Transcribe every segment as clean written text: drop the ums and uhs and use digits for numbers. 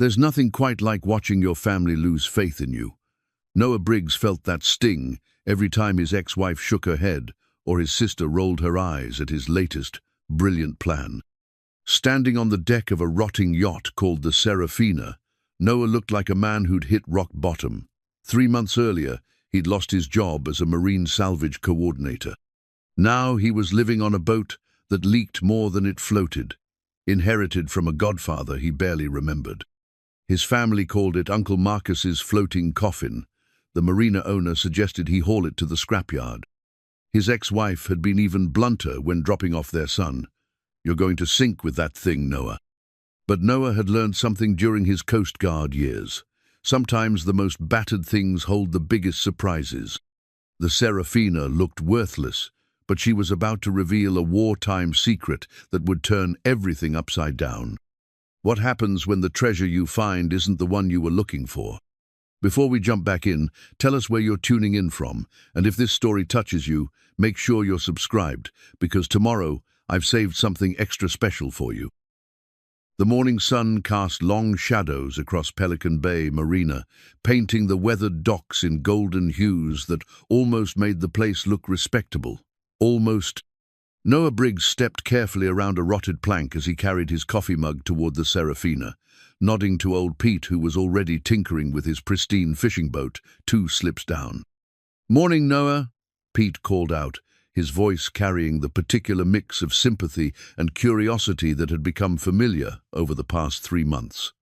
There's nothing quite like watching your family lose faith in you. Noah Briggs felt that sting every time his ex-wife shook her head or his sister rolled her eyes at his latest, brilliant plan. Standing on the deck of a rotting yacht called the Serafina, Noah looked like a man who'd hit rock bottom. 3 months earlier, he'd lost his job as a marine salvage coordinator. Now he was living on a boat that leaked more than it floated, inherited from a godfather he barely remembered. His family called it Uncle Marcus's floating coffin. The marina owner suggested he haul it to the scrapyard. His ex-wife had been even blunter when dropping off their son. "You're going to sink with that thing, Noah." But Noah had learned something during his Coast Guard years. Sometimes the most battered things hold the biggest surprises. The Serafina looked worthless, but she was about to reveal a wartime secret that would turn everything upside down. What happens when the treasure you find isn't the one you were looking for? Before we jump back in, tell us where you're tuning in from, and if this story touches you, make sure you're subscribed, because tomorrow I've saved something extra special for you. The morning sun cast long shadows across Pelican Bay Marina, painting the weathered docks in golden hues that almost made the place look respectable. Almost. Noah Briggs stepped carefully around a rotted plank as he carried his coffee mug toward the Serafina, nodding to old Pete, who was already tinkering with his pristine fishing boat 2 slips down. "Morning, Noah," Pete called out, his voice carrying the particular mix of sympathy and curiosity that had become familiar over the past 3 months.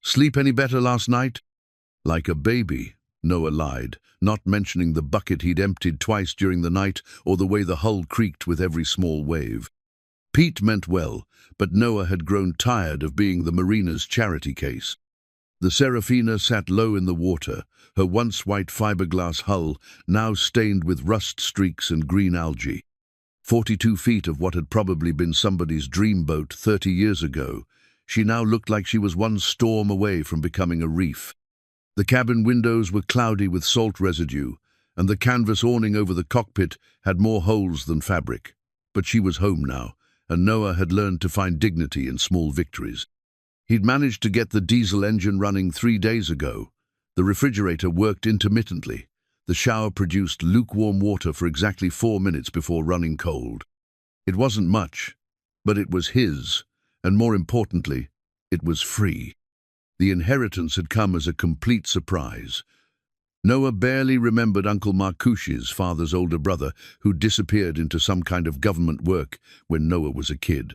"Sleep any better last night?" "Like a baby," Noah lied, not mentioning the bucket he'd emptied twice during the night or the way the hull creaked with every small wave. Pete meant well, but Noah had grown tired of being the marina's charity case. The Serafina sat low in the water, her once white fiberglass hull now stained with rust streaks and green algae. 42 feet of what had probably been somebody's dream boat 30 years ago, she now looked like she was one storm away from becoming a reef. The cabin windows were cloudy with salt residue, and the canvas awning over the cockpit had more holes than fabric. But she was home now, and Noah had learned to find dignity in small victories. He'd managed to get the diesel engine running 3 days ago. The refrigerator worked intermittently. The shower produced lukewarm water for exactly 4 minutes before running cold. It wasn't much, but it was his, and more importantly, it was free. The inheritance had come as a complete surprise. Noah barely remembered Uncle Marcus's father's older brother, who disappeared into some kind of government work when Noah was a kid.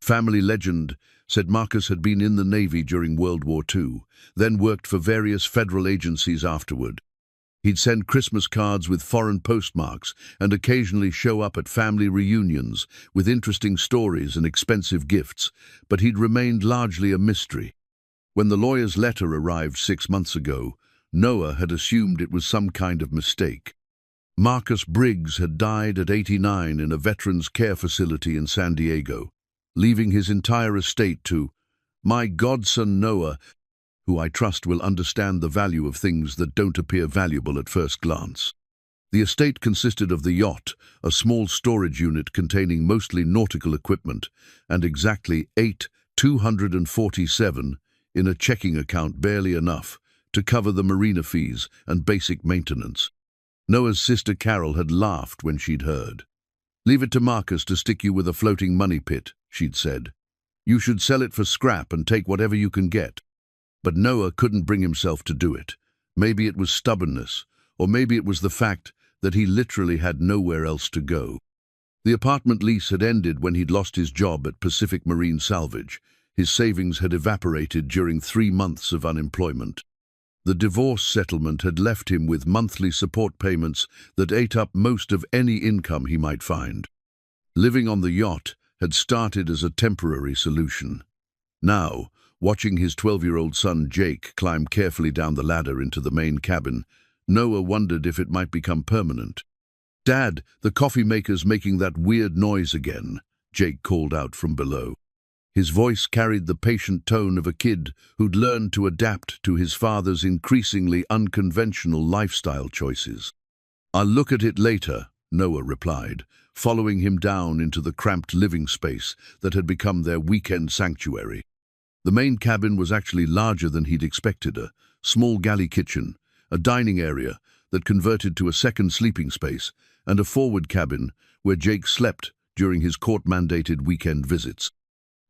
Family legend said Marcus had been in the Navy during World War II, then worked for various federal agencies afterward. He'd send Christmas cards with foreign postmarks and occasionally show up at family reunions with interesting stories and expensive gifts, but he'd remained largely a mystery. When the lawyer's letter arrived 6 months ago, Noah had assumed it was some kind of mistake. Marcus Briggs had died at 89 in a veterans care facility in San Diego, leaving his entire estate to my godson Noah, who I trust will understand the value of things that don't appear valuable at first glance. The estate consisted of the yacht, a small storage unit containing mostly nautical equipment, and exactly 8,247 in a checking account, barely enough to cover the marina fees and basic maintenance. Noah's sister Carol had laughed when she'd heard. "Leave it to Marcus to stick you with a floating money pit," she'd said. "You should sell it for scrap and take whatever you can get." But Noah couldn't bring himself to do it. Maybe it was stubbornness, or maybe it was the fact that he literally had nowhere else to go. The apartment lease had ended when he'd lost his job at Pacific Marine Salvage. His savings had evaporated during 3 months of unemployment. The divorce settlement had left him with monthly support payments that ate up most of any income he might find. Living on the yacht had started as a temporary solution. Now, watching his 12-year-old son Jake climb carefully down the ladder into the main cabin, Noah wondered if it might become permanent. "Dad, the coffee maker's making that weird noise again," Jake called out from below. His voice carried the patient tone of a kid who'd learned to adapt to his father's increasingly unconventional lifestyle choices. "I'll look at it later," Noah replied, following him down into the cramped living space that had become their weekend sanctuary. The main cabin was actually larger than he'd expected, a small galley kitchen, a dining area that converted to a second sleeping space, and a forward cabin where Jake slept during his court-mandated weekend visits.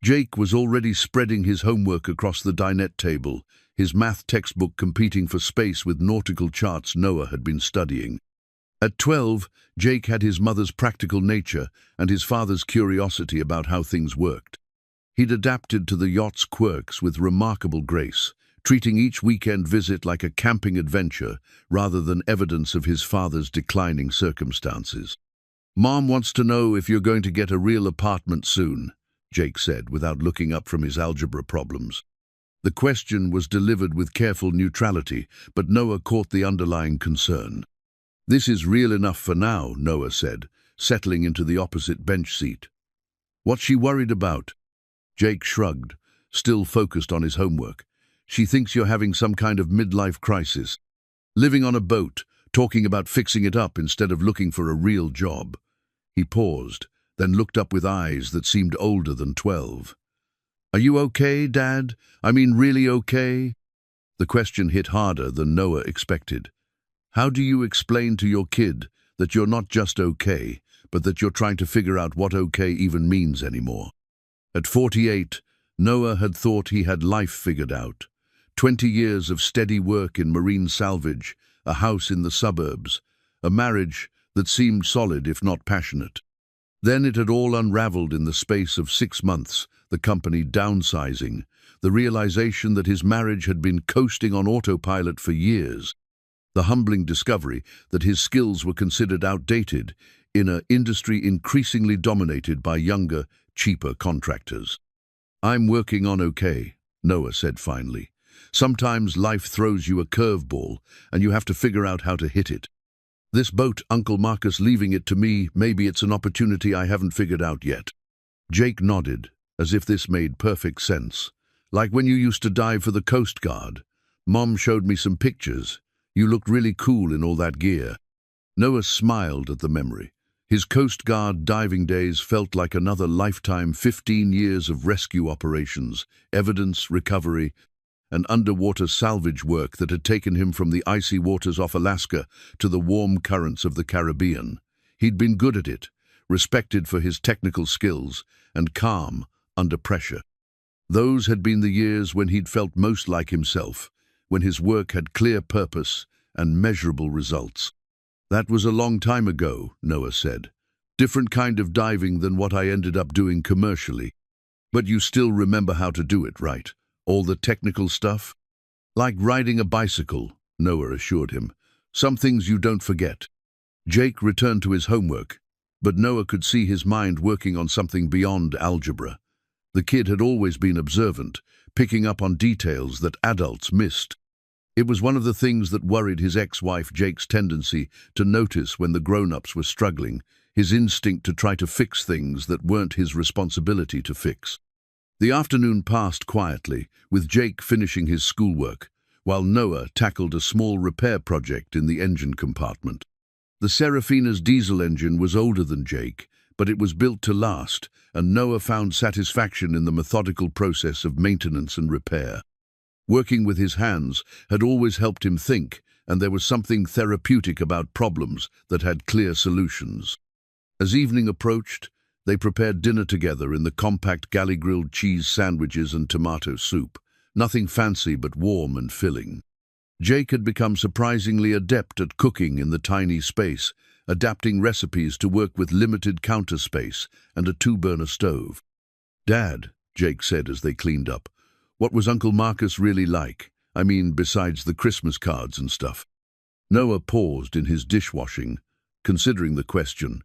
Jake was already spreading his homework across the dinette table, his math textbook competing for space with nautical charts Noah had been studying. At 12, Jake had his mother's practical nature and his father's curiosity about how things worked. He'd adapted to the yacht's quirks with remarkable grace, treating each weekend visit like a camping adventure rather than evidence of his father's declining circumstances. "Mom wants to know if you're going to get a real apartment soon," Jake said without looking up from his algebra problems. The question was delivered with careful neutrality, but Noah caught the underlying concern. "This is real enough for now," Noah said, settling into the opposite bench seat. "What's she worried about?" Jake shrugged, still focused on his homework. "She thinks you're having some kind of midlife crisis. Living on a boat, talking about fixing it up instead of looking for a real job." He paused, then looked up with eyes that seemed older than 12. "Are you okay, Dad? I mean, really okay?" The question hit harder than Noah expected. How do you explain to your kid that you're not just okay, but that you're trying to figure out what okay even means anymore? At 48, Noah had thought he had life figured out. 20 years of steady work in marine salvage, a house in the suburbs, a marriage that seemed solid if not passionate. Then it had all unraveled in the space of 6 months, the company downsizing, the realization that his marriage had been coasting on autopilot for years, the humbling discovery that his skills were considered outdated in an industry increasingly dominated by younger, cheaper contractors. "I'm working on okay," Noah said finally. "Sometimes life throws you a curveball, and you have to figure out how to hit it. This boat, Uncle Marcus leaving it to me, maybe it's an opportunity I haven't figured out yet." Jake nodded, as if this made perfect sense. "Like when you used to dive for the Coast Guard. Mom showed me some pictures. You looked really cool in all that gear." Noah smiled at the memory. His Coast Guard diving days felt like another lifetime, 15 years of rescue operations, evidence recovery, and underwater salvage work that had taken him from the icy waters off Alaska to the warm currents of the Caribbean. He'd been good at it, respected for his technical skills, and calm under pressure. Those had been the years when he'd felt most like himself, when his work had clear purpose and measurable results. "That was a long time ago," Noah said. "Different kind of diving than what I ended up doing commercially. But you still remember how to do it, right? All the technical stuff?" "Like riding a bicycle," Noah assured him. "Some things you don't forget." Jake returned to his homework, but Noah could see his mind working on something beyond algebra. The kid had always been observant, picking up on details that adults missed. It was one of the things that worried his ex-wife Jake's tendency to notice when the grown-ups were struggling, his instinct to try to fix things that weren't his responsibility to fix. The afternoon passed quietly, with Jake finishing his schoolwork, while Noah tackled a small repair project in the engine compartment. The Serafina's diesel engine was older than Jake, but it was built to last, and Noah found satisfaction in the methodical process of maintenance and repair. Working with his hands had always helped him think, and there was something therapeutic about problems that had clear solutions. As evening approached, they prepared dinner together in the compact galley-grilled cheese sandwiches and tomato soup, nothing fancy but warm and filling. Jake had become surprisingly adept at cooking in the tiny space, adapting recipes to work with limited counter space and a 2-burner stove. "Dad," Jake said as they cleaned up, "what was Uncle Marcus really like? I mean, besides the Christmas cards and stuff." Noah paused in his dishwashing, considering the question.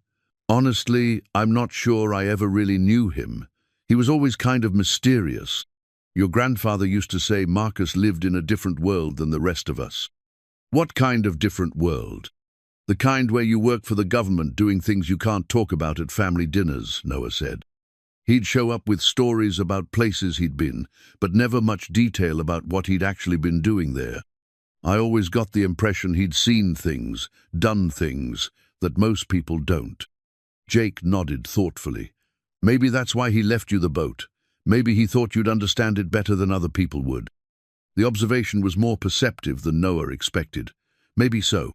"Honestly, I'm not sure I ever really knew him. He was always kind of mysterious. Your grandfather used to say Marcus lived in a different world than the rest of us." "What kind of different world?" "The kind where you work for the government doing things you can't talk about at family dinners," Noah said. He'd show up with stories about places he'd been, but never much detail about what he'd actually been doing there. I always got the impression he'd seen things, done things, that most people don't. Jake nodded thoughtfully. "Maybe that's why he left you the boat. Maybe he thought you'd understand it better than other people would. The observation was more perceptive than Noah expected. Maybe so.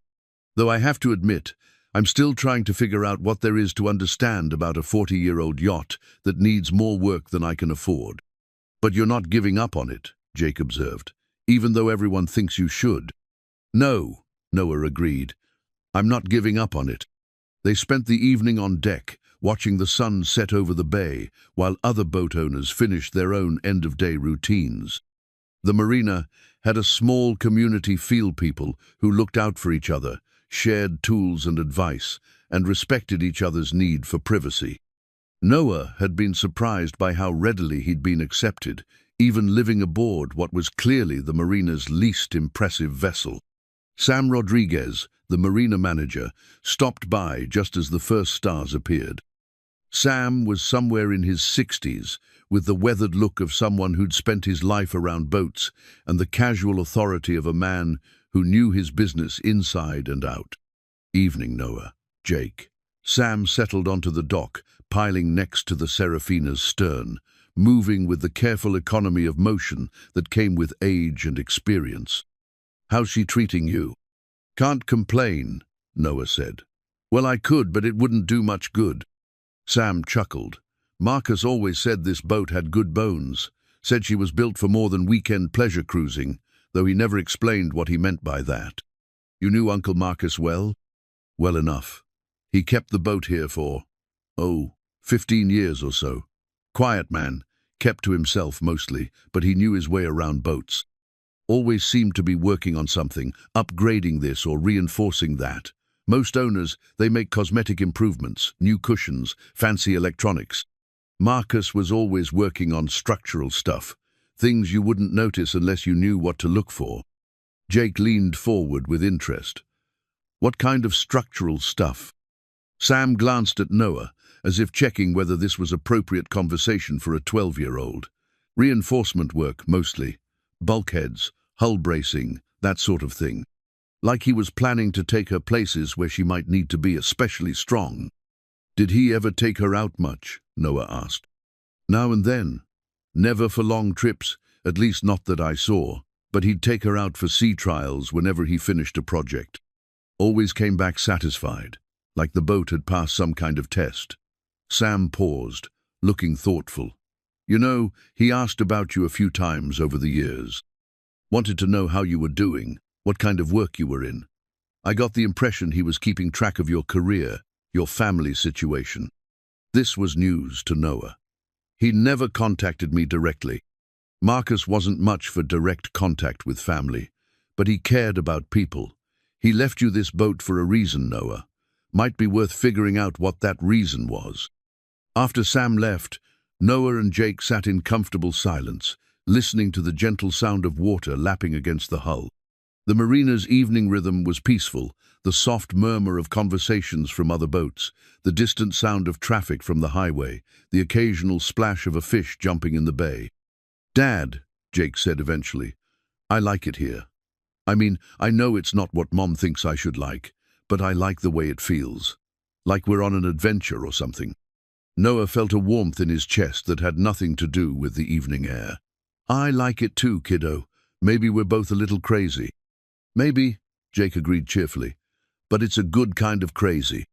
Though I have to admit, I'm still trying to figure out what there is to understand about a 40-year-old yacht that needs more work than I can afford. But you're not giving up on it, Jake observed, even though everyone thinks you should. No, Noah agreed. I'm not giving up on it. They spent the evening on deck, watching the sun set over the bay, while other boat owners finished their own end-of-day routines. The marina had a small community feel people who looked out for each other, shared tools and advice, and respected each other's need for privacy. Noah had been surprised by how readily he'd been accepted, even living aboard what was clearly the marina's least impressive vessel. Sam Rodriguez, the marina manager, stopped by just as the first stars appeared. Sam was somewhere in his 60s, with the weathered look of someone who'd spent his life around boats and the casual authority of a man who knew his business inside and out. Evening, Noah. Jake. Sam settled onto the dock, piling next to the Serafina's stern, moving with the careful economy of motion that came with age and experience. How's she treating you? Can't complain, Noah said. Well, I could, but it wouldn't do much good. Sam chuckled. Marcus always said this boat had good bones, said she was built for more than weekend pleasure cruising, though he never explained what he meant by that. You knew Uncle Marcus well? Well enough. He kept the boat here for, 15 years or so. Quiet man, kept to himself mostly, but he knew his way around boats. Always seemed to be working on something, upgrading this or reinforcing that. Most owners, they make cosmetic improvements, new cushions, fancy electronics. Marcus was always working on structural stuff, things you wouldn't notice unless you knew what to look for. Jake leaned forward with interest. What kind of structural stuff? Sam glanced at Noah, as if checking whether this was appropriate conversation for a 12-year-old. Reinforcement work, mostly. Bulkheads, hull bracing, that sort of thing. Like he was planning to take her places where she might need to be especially strong. Did he ever take her out much? Noah asked. Now and then. Never for long trips, at least not that I saw, but he'd take her out for sea trials whenever he finished a project. Always came back satisfied, like the boat had passed some kind of test. Sam paused, looking thoughtful. You know, he asked about you a few times over the years. Wanted to know how you were doing, what kind of work you were in. I got the impression he was keeping track of your career, your family situation. This was news to Noah. He never contacted me directly. Marcus wasn't much for direct contact with family, but he cared about people. He left you this boat for a reason, Noah. Might be worth figuring out what that reason was. After Sam left, Noah and Jake sat in comfortable silence, listening to the gentle sound of water lapping against the hull. The marina's evening rhythm was peaceful, the soft murmur of conversations from other boats, the distant sound of traffic from the highway, the occasional splash of a fish jumping in the bay. Dad, Jake said eventually, I like it here. I mean, I know it's not what Mom thinks I should like, but I like the way it feels. Like we're on an adventure or something. Noah felt a warmth in his chest that had nothing to do with the evening air. I like it too, kiddo. Maybe we're both a little crazy. Maybe, Jake agreed cheerfully, but it's a good kind of crazy.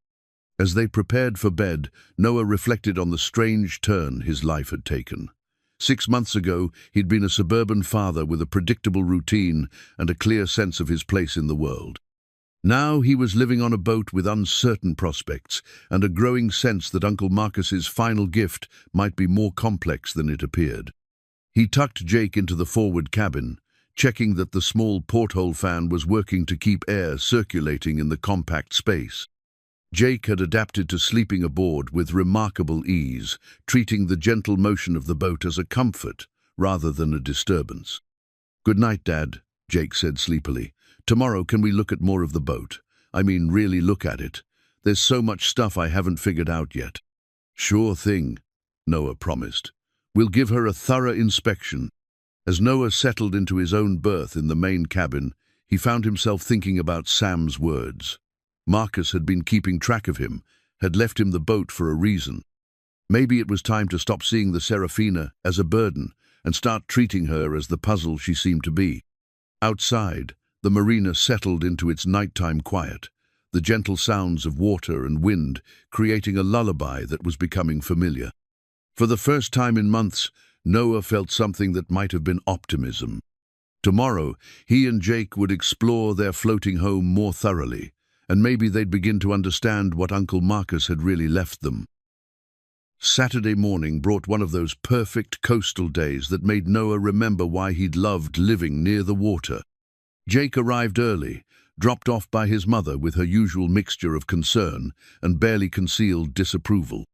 As they prepared for bed, Noah reflected on the strange turn his life had taken. 6 months ago, he'd been a suburban father with a predictable routine and a clear sense of his place in the world. Now he was living on a boat with uncertain prospects and a growing sense that Uncle Marcus's final gift might be more complex than it appeared. He tucked Jake into the forward cabin, checking that the small porthole fan was working to keep air circulating in the compact space. Jake had adapted to sleeping aboard with remarkable ease, treating the gentle motion of the boat as a comfort rather than a disturbance. Good night, Dad, Jake said sleepily. Tomorrow can we look at more of the boat? I mean, really look at it. There's so much stuff I haven't figured out yet. Sure thing, Noah promised. We'll give her a thorough inspection. As Noah settled into his own berth in the main cabin, he found himself thinking about Sam's words. Marcus had been keeping track of him, had left him the boat for a reason. Maybe it was time to stop seeing the Serafina as a burden and start treating her as the puzzle she seemed to be. Outside, the marina settled into its nighttime quiet, the gentle sounds of water and wind creating a lullaby that was becoming familiar. For the first time in months, Noah felt something that might have been optimism. Tomorrow, he and Jake would explore their floating home more thoroughly, and maybe they'd begin to understand what Uncle Marcus had really left them. Saturday morning brought one of those perfect coastal days that made Noah remember why he'd loved living near the water. Jake arrived early, dropped off by his mother with her usual mixture of concern and barely concealed disapproval.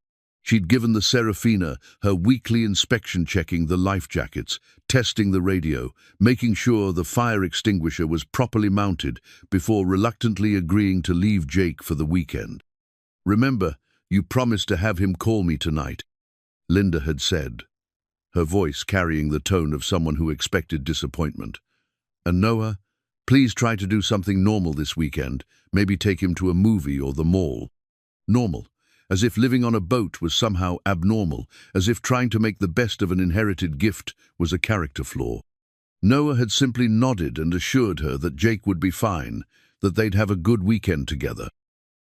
She'd given the Serafina her weekly inspection, checking the life jackets, testing the radio, making sure the fire extinguisher was properly mounted before reluctantly agreeing to leave Jake for the weekend. "Remember, you promised to have him call me tonight," Linda had said, her voice carrying the tone of someone who expected disappointment. "And Noah, please try to do something normal this weekend, maybe take him to a movie or the mall." Normal. As if living on a boat was somehow abnormal, as if trying to make the best of an inherited gift was a character flaw. Noah had simply nodded and assured her that Jake would be fine, that they'd have a good weekend together.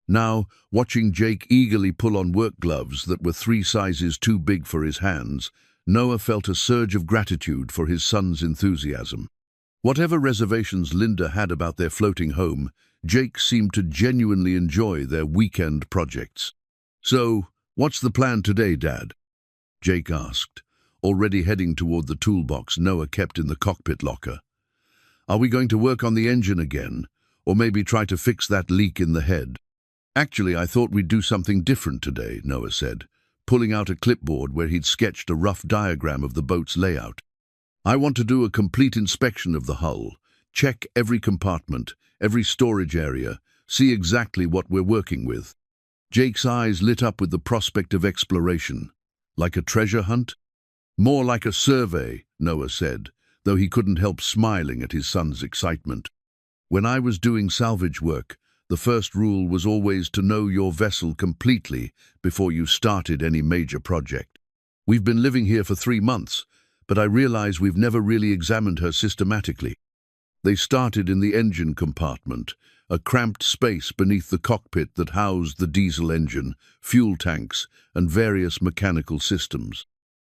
Now, watching Jake eagerly pull on work gloves that were 3 sizes too big for his hands, Noah felt a surge of gratitude for his son's enthusiasm. Whatever reservations Linda had about their floating home, Jake seemed to genuinely enjoy their weekend projects. "So, what's the plan today, Dad?" Jake asked, already heading toward the toolbox Noah kept in the cockpit locker. "Are we going to work on the engine again, or maybe try to fix that leak in the head?" "Actually, I thought we'd do something different today," Noah said, pulling out a clipboard where he'd sketched a rough diagram of the boat's layout. "I want to do a complete inspection of the hull, check every compartment, every storage area, see exactly what we're working with." Jake's eyes lit up with the prospect of exploration. "Like a treasure hunt?" "More like a survey," Noah said, though he couldn't help smiling at his son's excitement. "When I was doing salvage work, the first rule was always to know your vessel completely before you started any major project. We've been living here for 3 months, but I realize we've never really examined her systematically." They started in the engine compartment, a cramped space beneath the cockpit that housed the diesel engine, fuel tanks, and various mechanical systems.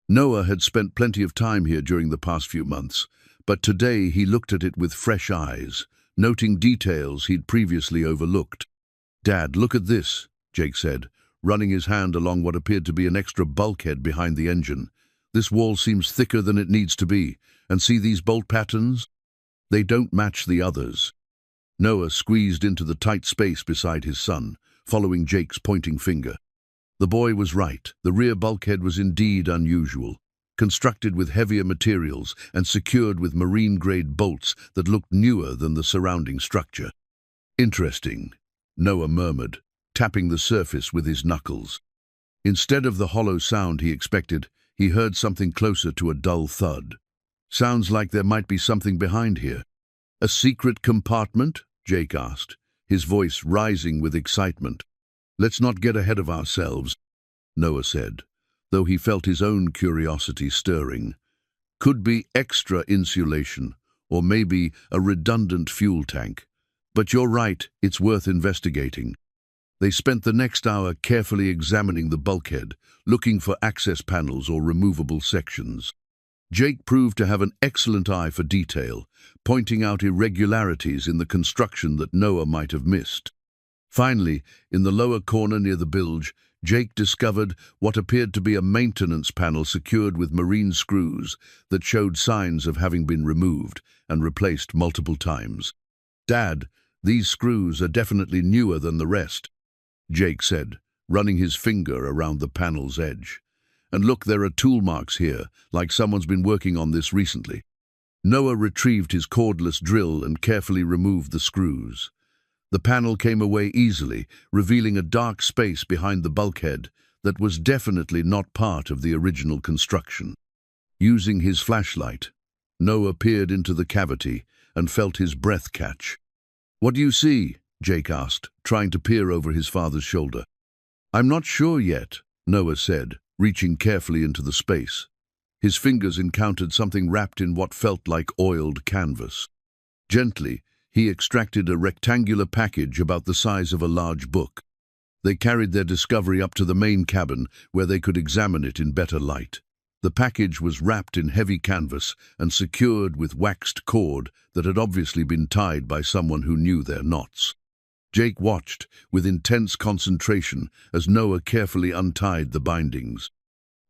Noah had spent plenty of time here during the past few months, but today he looked at it with fresh eyes, noting details he'd previously overlooked. "Dad, look at this," Jake said, running his hand along what appeared to be an extra bulkhead behind the engine. "This wall seems thicker than it needs to be, and see these bolt patterns? They don't match the others." Noah squeezed into the tight space beside his son, following Jake's pointing finger. The boy was right. The rear bulkhead was indeed unusual, constructed with heavier materials and secured with marine-grade bolts that looked newer than the surrounding structure. "Interesting," Noah murmured, tapping the surface with his knuckles. Instead of the hollow sound he expected, he heard something closer to a dull thud. "Sounds like there might be something behind here." "A secret compartment?" Jake asked, his voice rising with excitement. "Let's not get ahead of ourselves," Noah said, though he felt his own curiosity stirring. "Could be extra insulation, or maybe a redundant fuel tank. But you're right, it's worth investigating." They spent the next hour carefully examining the bulkhead, looking for access panels or removable sections. Jake proved to have an excellent eye for detail, pointing out irregularities in the construction that Noah might have missed. Finally, in the lower corner near the bilge, Jake discovered what appeared to be a maintenance panel secured with marine screws that showed signs of having been removed and replaced multiple times. "Dad, these screws are definitely newer than the rest," Jake said, running his finger around the panel's edge. "And look, there are tool marks here, like someone's been working on this recently." Noah retrieved his cordless drill and carefully removed the screws. The panel came away easily, revealing a dark space behind the bulkhead that was definitely not part of the original construction. Using his flashlight, Noah peered into the cavity and felt his breath catch. "What do you see?" Jake asked, trying to peer over his father's shoulder. "I'm not sure yet," Noah said, reaching carefully into the space. His fingers encountered something wrapped in what felt like oiled canvas. Gently, he extracted a rectangular package about the size of a large book. They carried their discovery up to the main cabin, where they could examine it in better light. The package was wrapped in heavy canvas and secured with waxed cord that had obviously been tied by someone who knew their knots. Jake watched with intense concentration as Noah carefully untied the bindings.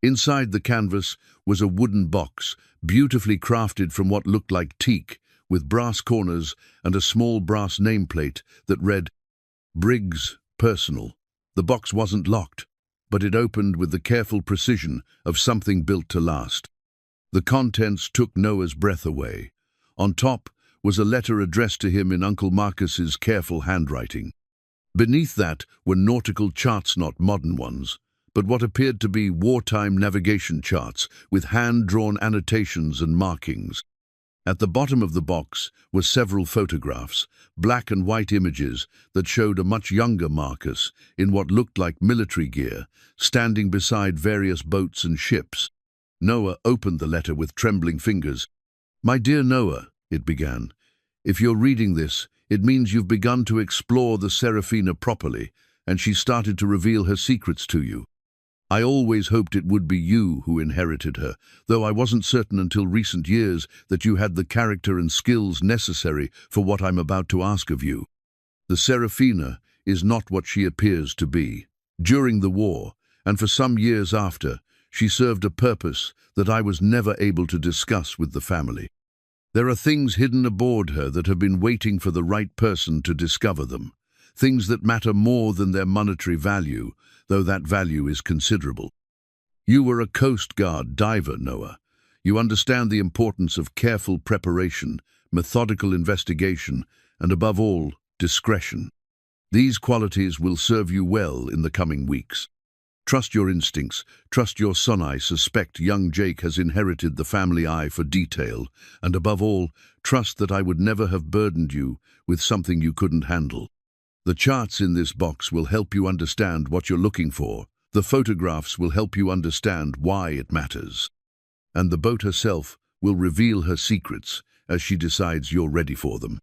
Inside the canvas was a wooden box, beautifully crafted from what looked like teak, with brass corners and a small brass nameplate that read, "Briggs, Personal." The box wasn't locked, but it opened with the careful precision of something built to last. The contents took Noah's breath away. On top was a letter addressed to him in Uncle Marcus's careful handwriting. Beneath that were nautical charts, not modern ones, but what appeared to be wartime navigation charts with hand-drawn annotations and markings. At the bottom of the box were several photographs, black and white images that showed a much younger Marcus in what looked like military gear, standing beside various boats and ships. Noah opened the letter with trembling fingers. "My dear Noah," it began, "if you're reading this, it means you've begun to explore the Serafina properly, and she started to reveal her secrets to you. I always hoped it would be you who inherited her, though I wasn't certain until recent years that you had the character and skills necessary for what I'm about to ask of you. The Serafina is not what she appears to be. During the war, and for some years after, she served a purpose that I was never able to discuss with the family. There are things hidden aboard her that have been waiting for the right person to discover them, things that matter more than their monetary value, though that value is considerable. You were a Coast Guard diver, Noah. You understand the importance of careful preparation, methodical investigation, and above all, discretion. These qualities will serve you well in the coming weeks. Trust your instincts, trust your son. I suspect young Jake has inherited the family eye for detail, and above all, trust that I would never have burdened you with something you couldn't handle. The charts in this box will help you understand what you're looking for. The photographs will help you understand why it matters. And the boat herself will reveal her secrets as she decides you're ready for them.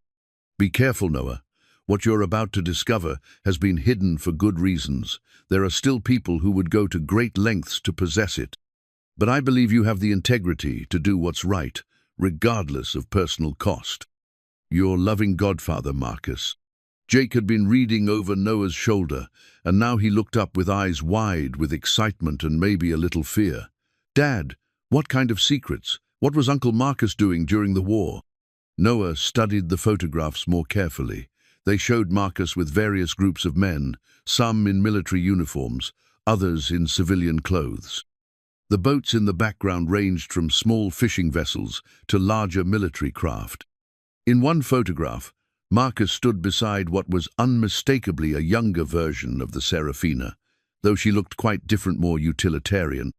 Be careful, Noah. What you're about to discover has been hidden for good reasons. There are still people who would go to great lengths to possess it. But I believe you have the integrity to do what's right, regardless of personal cost. Your loving godfather, Marcus. Jake had been reading over Noah's shoulder, and now he looked up with eyes wide with excitement and maybe a little fear. "Dad, what kind of secrets? What was Uncle Marcus doing during the war?" Noah studied the photographs more carefully. They showed Marcus with various groups of men, some in military uniforms, others in civilian clothes. The boats in the background ranged from small fishing vessels to larger military craft. In one photograph, Marcus stood beside what was unmistakably a younger version of the Serafina, though she looked quite different, more utilitarian,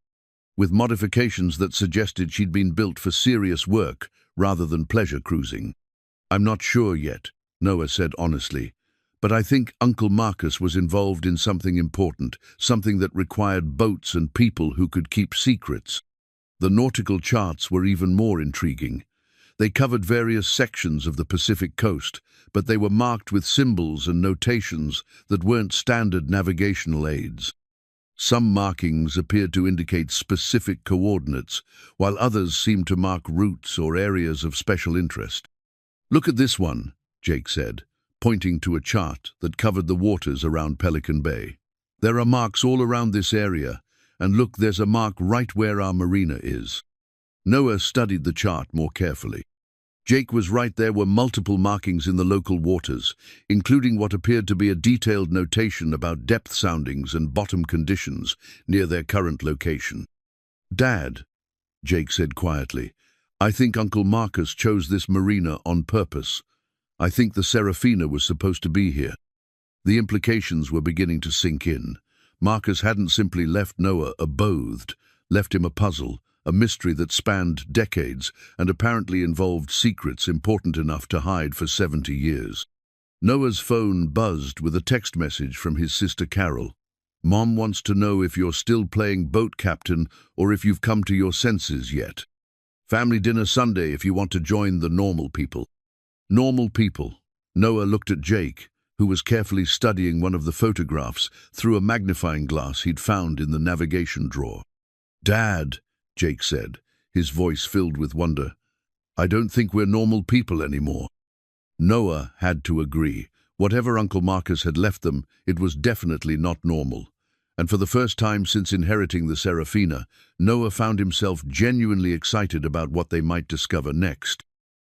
with modifications that suggested she'd been built for serious work rather than pleasure cruising. "I'm not sure yet," Noah said honestly, "but I think Uncle Marcus was involved in something important, something that required boats and people who could keep secrets." The nautical charts were even more intriguing. They covered various sections of the Pacific coast, but they were marked with symbols and notations that weren't standard navigational aids. Some markings appeared to indicate specific coordinates, while others seemed to mark routes or areas of special interest. "Look at this one," Jake said, pointing to a chart that covered the waters around Pelican Bay. "There are marks all around this area, and look, there's a mark right where our marina is." Noah studied the chart more carefully. Jake was right, there were multiple markings in the local waters, including what appeared to be a detailed notation about depth soundings and bottom conditions near their current location. "Dad," Jake said quietly, "I think Uncle Marcus chose this marina on purpose. I think the Serafina was supposed to be here." The implications were beginning to sink in. Marcus hadn't simply left Noah abothed, left him a puzzle, a mystery that spanned decades and apparently involved secrets important enough to hide for 70 years. Noah's phone buzzed with a text message from his sister Carol. Mom wants to know if you're still playing boat captain or if you've come to your senses yet. Family dinner Sunday if you want to join the normal people. Normal people. Noah looked at Jake, who was carefully studying one of the photographs through a magnifying glass he'd found in the navigation drawer. "Dad," Jake said, his voice filled with wonder, "I don't think we're normal people anymore." Noah had to agree. Whatever Uncle Marcus had left them, it was definitely not normal. And for the first time since inheriting the Serafina, Noah found himself genuinely excited about what they might discover next.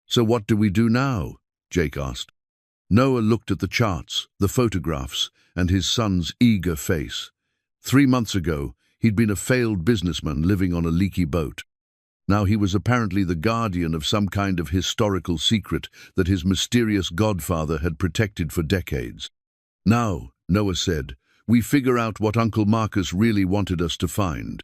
"So what do we do now?" Jake asked. Noah looked at the charts, the photographs, and his son's eager face. 3 months ago, he'd been a failed businessman living on a leaky boat. Now he was apparently the guardian of some kind of historical secret that his mysterious godfather had protected for decades. "Now," Noah said, "we figure out what Uncle Marcus really wanted us to find."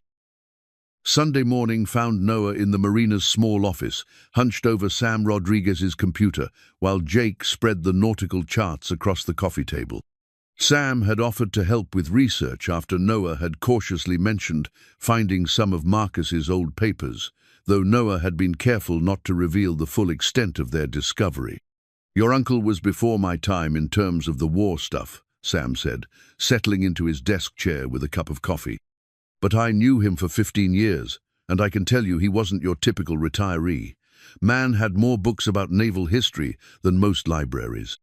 Sunday morning found Noah in the marina's small office, hunched over Sam Rodriguez's computer, while Jake spread the nautical charts across the coffee table. Sam had offered to help with research after Noah had cautiously mentioned finding some of Marcus's old papers, though Noah had been careful not to reveal the full extent of their discovery. "Your uncle was before my time in terms of the war stuff," Sam said, settling into his desk chair with a cup of coffee. "But I knew him for 15 years, and I can tell you he wasn't your typical retiree. Man had more books about naval history than most libraries."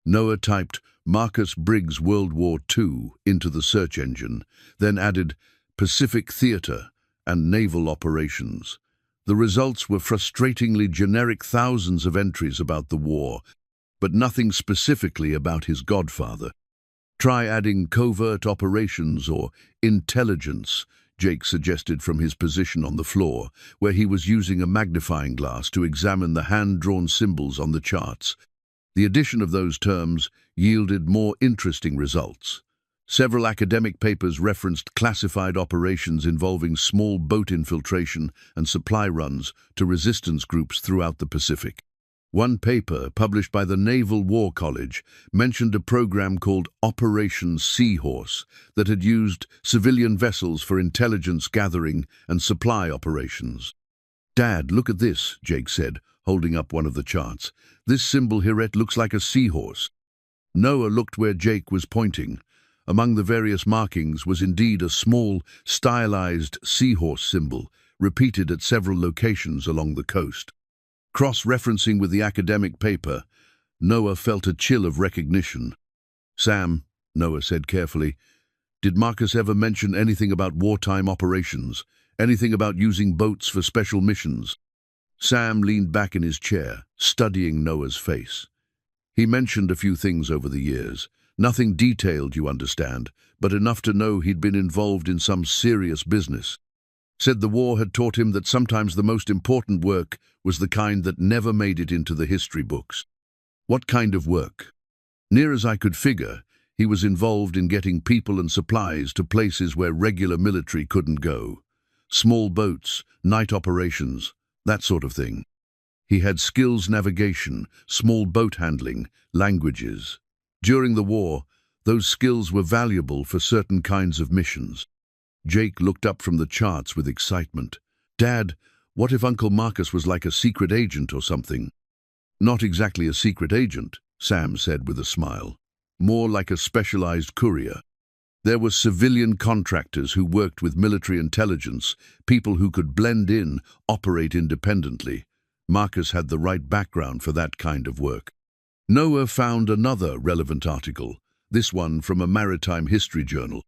Noah typed Marcus Briggs World War II into the search engine, then added Pacific Theater and Naval Operations. The results were frustratingly generic, thousands of entries about the war, but nothing specifically about his godfather. "Try adding covert operations or intelligence," Jake suggested from his position on the floor, where he was using a magnifying glass to examine the hand-drawn symbols on the charts. The addition of those terms yielded more interesting results. Several academic papers referenced classified operations involving small boat infiltration and supply runs to resistance groups throughout the Pacific. One paper, published by the Naval War College, mentioned a program called Operation Seahorse that had used civilian vessels for intelligence gathering and supply operations. "Dad, look at this," Jake said, holding up one of the charts. "This symbol here, it looks like a seahorse." Noah looked where Jake was pointing. Among the various markings was indeed a small, stylized seahorse symbol, repeated at several locations along the coast. Cross-referencing with the academic paper, Noah felt a chill of recognition. "Sam," Noah said carefully, "did Marcus ever mention anything about wartime operations? Anything about using boats for special missions?" Sam leaned back in his chair, studying Noah's face. "He mentioned a few things over the years. Nothing detailed, you understand, but enough to know he'd been involved in some serious business. Said the war had taught him that sometimes the most important work was the kind that never made it into the history books." "What kind of work?" "Near as I could figure, he was involved in getting people and supplies to places where regular military couldn't go. Small boats, night operations, that sort of thing. He had skills navigation, small boat handling, languages. During the war, those skills were valuable for certain kinds of missions." Jake looked up from the charts with excitement. "Dad, what if Uncle Marcus was like a secret agent or something?" "Not exactly a secret agent," Sam said with a smile. "More like a specialized courier. There were civilian contractors who worked with military intelligence, people who could blend in, operate independently. Marcus had the right background for that kind of work." Noah found another relevant article, this one from a maritime history journal.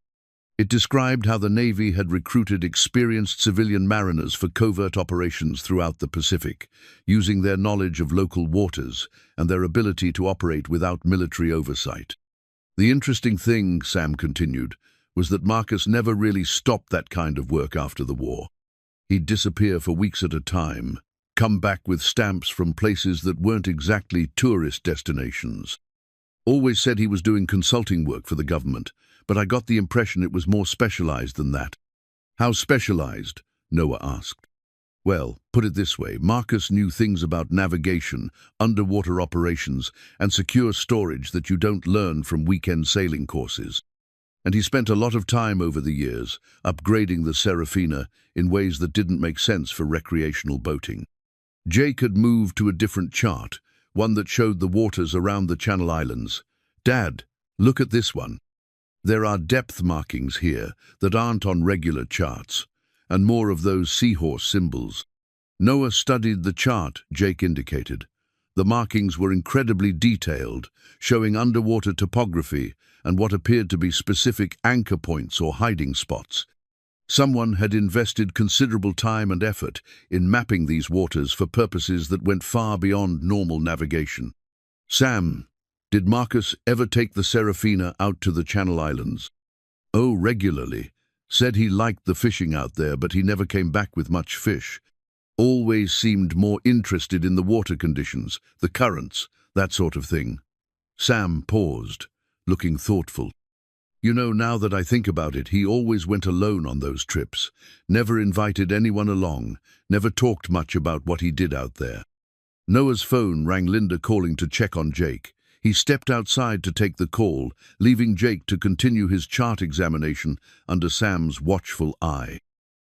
It described how the Navy had recruited experienced civilian mariners for covert operations throughout the Pacific, using their knowledge of local waters and their ability to operate without military oversight. "The interesting thing," Sam continued, "was that Marcus never really stopped that kind of work after the war. He'd disappear for weeks at a time, come back with stamps from places that weren't exactly tourist destinations. Always said he was doing consulting work for the government, but I got the impression it was more specialized than that." "How specialized?" Noah asked. "Well, put it this way, Marcus knew things about navigation, underwater operations, and secure storage that you don't learn from weekend sailing courses. And he spent a lot of time over the years upgrading the Serafina in ways that didn't make sense for recreational boating. Jake had moved to a different chart, one that showed the waters around the Channel Islands. "Dad, look at this one. There are depth markings here that aren't on regular charts, and more of those seahorse symbols." Noah studied the chart Jake indicated. The markings were incredibly detailed, showing underwater topography and what appeared to be specific anchor points or hiding spots. Someone had invested considerable time and effort in mapping these waters for purposes that went far beyond normal navigation. "Sam, did Marcus ever take the Serafina out to the Channel Islands?" "Oh, regularly. Said he liked the fishing out there, but he never came back with much fish. Always seemed more interested in the water conditions, the currents, that sort of thing." Sam paused, looking thoughtful. "You know, now that I think about it, he always went alone on those trips, never invited anyone along, never talked much about what he did out there." Noah's phone rang, Linda calling to check on Jake. He stepped outside to take the call, leaving Jake to continue his chart examination under Sam's watchful eye.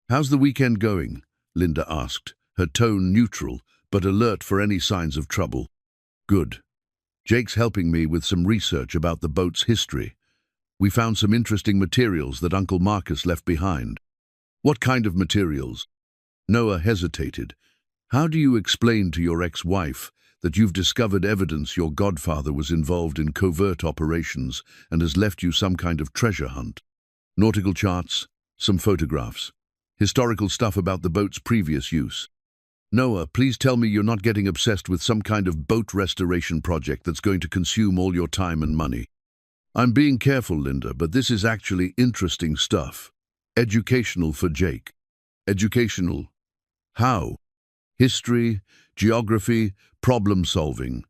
"How's the weekend going?" Linda asked, her tone neutral, but alert for any signs of trouble. "Good. Jake's helping me with some research about the boat's history. We found some interesting materials that Uncle Marcus left behind." "What kind of materials?" Noah hesitated. "How do you explain to your ex-wife that you've discovered evidence your godfather was involved in covert operations and has left you some kind of treasure hunt?" "Nautical charts, some photographs, historical stuff about the boat's previous use." "Noah, please tell me you're not getting obsessed with some kind of boat restoration project that's going to consume all your time and money." "I'm being careful, Linda, but this is actually interesting stuff. Educational for Jake." "Educational? How?" "History, geography, problem solving.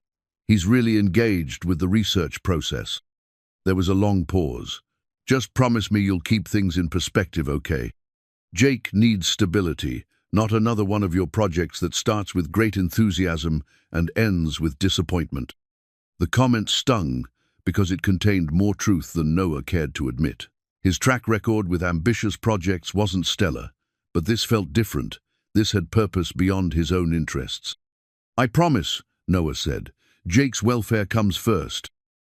He's really engaged with the research process." There was a long pause. "Just promise me you'll keep things in perspective, okay? Jake needs stability, not another one of your projects that starts with great enthusiasm and ends with disappointment." The comment stung because it contained more truth than Noah cared to admit. His track record with ambitious projects wasn't stellar, but this felt different. This had purpose beyond his own interests. "I promise," Noah said. "Jake's welfare comes first."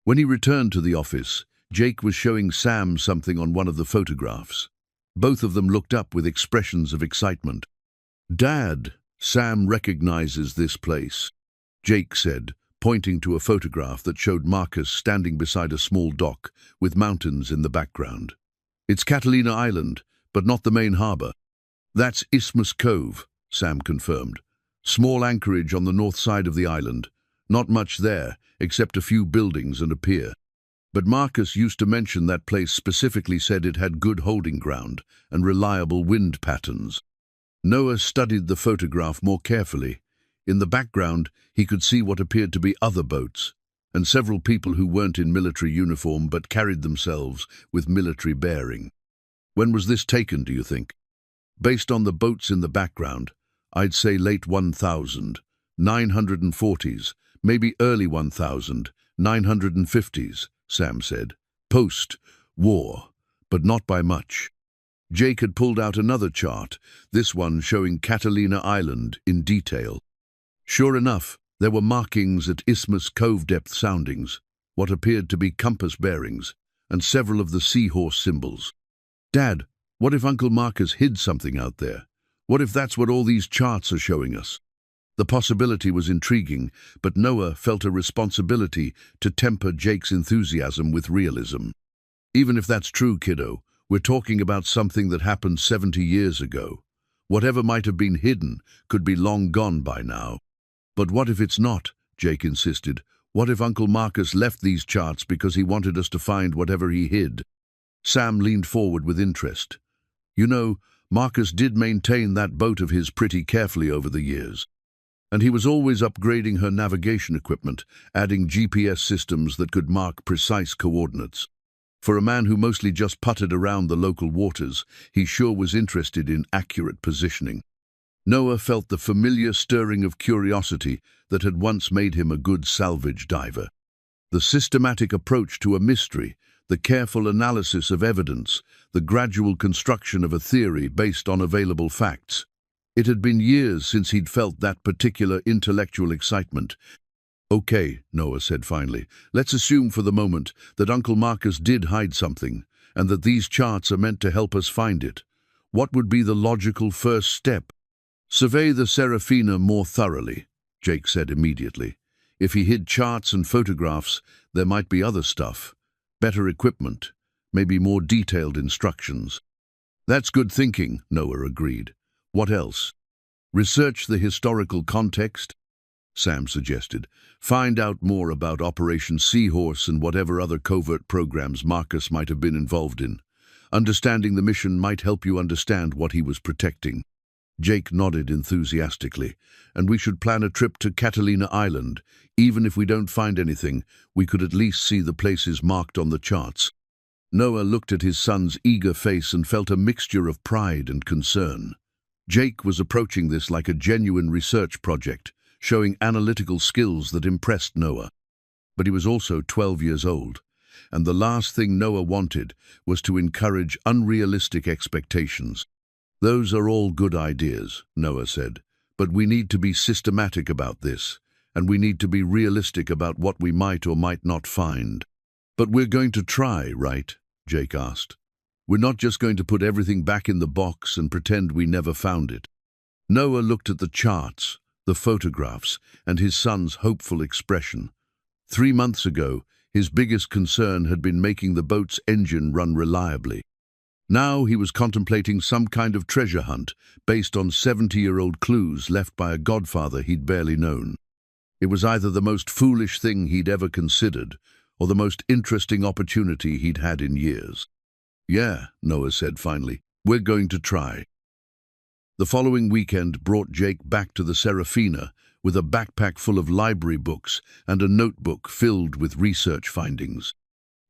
When he returned to the office, Jake was showing Sam something on one of the photographs. Both of them looked up with expressions of excitement. "Dad, Sam recognizes this place," Jake said, pointing to a photograph that showed Marcus standing beside a small dock with mountains in the background. "It's Catalina Island, but not the main harbor." "That's Isthmus Cove," Sam confirmed. "Small anchorage on the north side of the island. Not much there, except a few buildings and a pier. But Marcus used to mention that place, specifically said it had good holding ground and reliable wind patterns." Noah studied the photograph more carefully. In the background, he could see what appeared to be other boats, and several people who weren't in military uniform but carried themselves with military bearing. "When was this taken, do you think?" "Based on the boats in the background, I'd say late 1940s, maybe early 1950s, Sam said. "Post-war, but not by much." Jake had pulled out another chart, this one showing Catalina Island in detail. Sure enough, there were markings at Isthmus Cove depth soundings, what appeared to be compass bearings, and several of the seahorse symbols. "Dad, what if Uncle Marcus hid something out there? What if that's what all these charts are showing us?" The possibility was intriguing, but Noah felt a responsibility to temper Jake's enthusiasm with realism. "Even if that's true, kiddo, we're talking about something that happened 70 years ago. Whatever might have been hidden could be long gone by now." "But what if it's not?" Jake insisted. "What if Uncle Marcus left these charts because he wanted us to find whatever he hid?" Sam leaned forward with interest. "You know, Marcus did maintain that boat of his pretty carefully over the years. And he was always upgrading her navigation equipment, adding GPS systems that could mark precise coordinates. For a man who mostly just putted around the local waters, he sure was interested in accurate positioning." Noah felt the familiar stirring of curiosity that had once made him a good salvage diver. The systematic approach to a mystery the careful analysis of evidence, the gradual construction of a theory based on available facts. It had been years since he'd felt that particular intellectual excitement. "Okay," Noah said finally, "let's assume for the moment that Uncle Marcus did hide something, and that these charts are meant to help us find it. What would be the logical first step?" "Survey the Serafina more thoroughly," Jake said immediately. "If he hid charts and photographs, there might be other stuff. Better equipment, maybe more detailed instructions." "That's good thinking," Noah agreed. "What else?" "Research the historical context," Sam suggested. "Find out more about Operation Seahorse and whatever other covert programs Marcus might have been involved in. Understanding the mission might help you understand what he was protecting." Jake nodded enthusiastically. "And we should plan a trip to Catalina Island. Even if we don't find anything, we could at least see the places marked on the charts." Noah looked at his son's eager face and felt a mixture of pride and concern. Jake was approaching this like a genuine research project, showing analytical skills that impressed Noah. But he was also 12 years old, and the last thing Noah wanted was to encourage unrealistic expectations. "Those are all good ideas," Noah said, "but we need to be systematic about this, and we need to be realistic about what we might or might not find." "But we're going to try, right?" Jake asked. "We're not just going to put everything back in the box and pretend we never found it." Noah looked at the charts, the photographs, and his son's hopeful expression. 3 months ago, his biggest concern had been making the boat's engine run reliably. Now he was contemplating some kind of treasure hunt based on 70-year-old clues left by a godfather he'd barely known. It was either the most foolish thing he'd ever considered or the most interesting opportunity he'd had in years. "Yeah," Noah said finally, "we're going to try." The following weekend brought Jake back to the Serafina with a backpack full of library books and a notebook filled with research findings.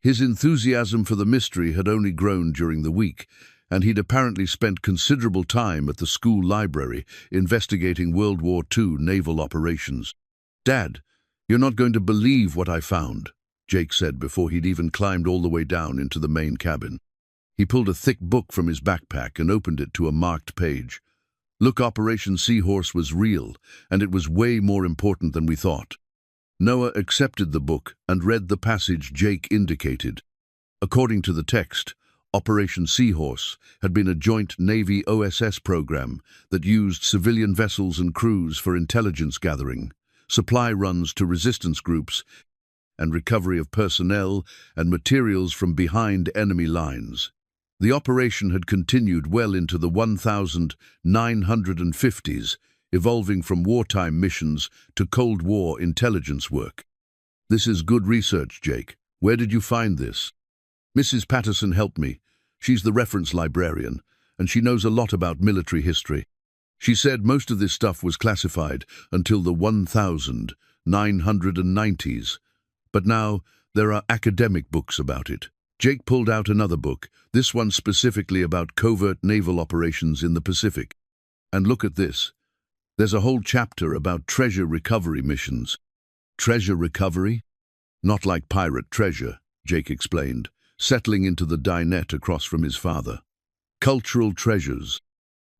His enthusiasm for the mystery had only grown during the week, and he'd apparently spent considerable time at the school library investigating World War II naval operations. "Dad, you're not going to believe what I found," Jake said before he'd even climbed all the way down into the main cabin. He pulled a thick book from his backpack and opened it to a marked page. "Look, Operation Seahorse was real, and it was way more important than we thought." Noah accepted the book and read the passage Jake indicated. According to the text, Operation Seahorse had been a joint Navy OSS program that used civilian vessels and crews for intelligence gathering, supply runs to resistance groups, and recovery of personnel and materials from behind enemy lines. The operation had continued well into the 1950s, evolving from wartime missions to Cold War intelligence work. "This is good research, Jake. Where did you find this?" "Mrs. Patterson helped me. She's the reference librarian, and she knows a lot about military history. She said most of this stuff was classified until the 1990s, but now there are academic books about it." Jake pulled out another book, this one specifically about covert naval operations in the Pacific. "And look at this. There's a whole chapter about treasure recovery missions." "Treasure recovery?" "Not like pirate treasure," Jake explained, settling into the dinette across from his father. "Cultural treasures.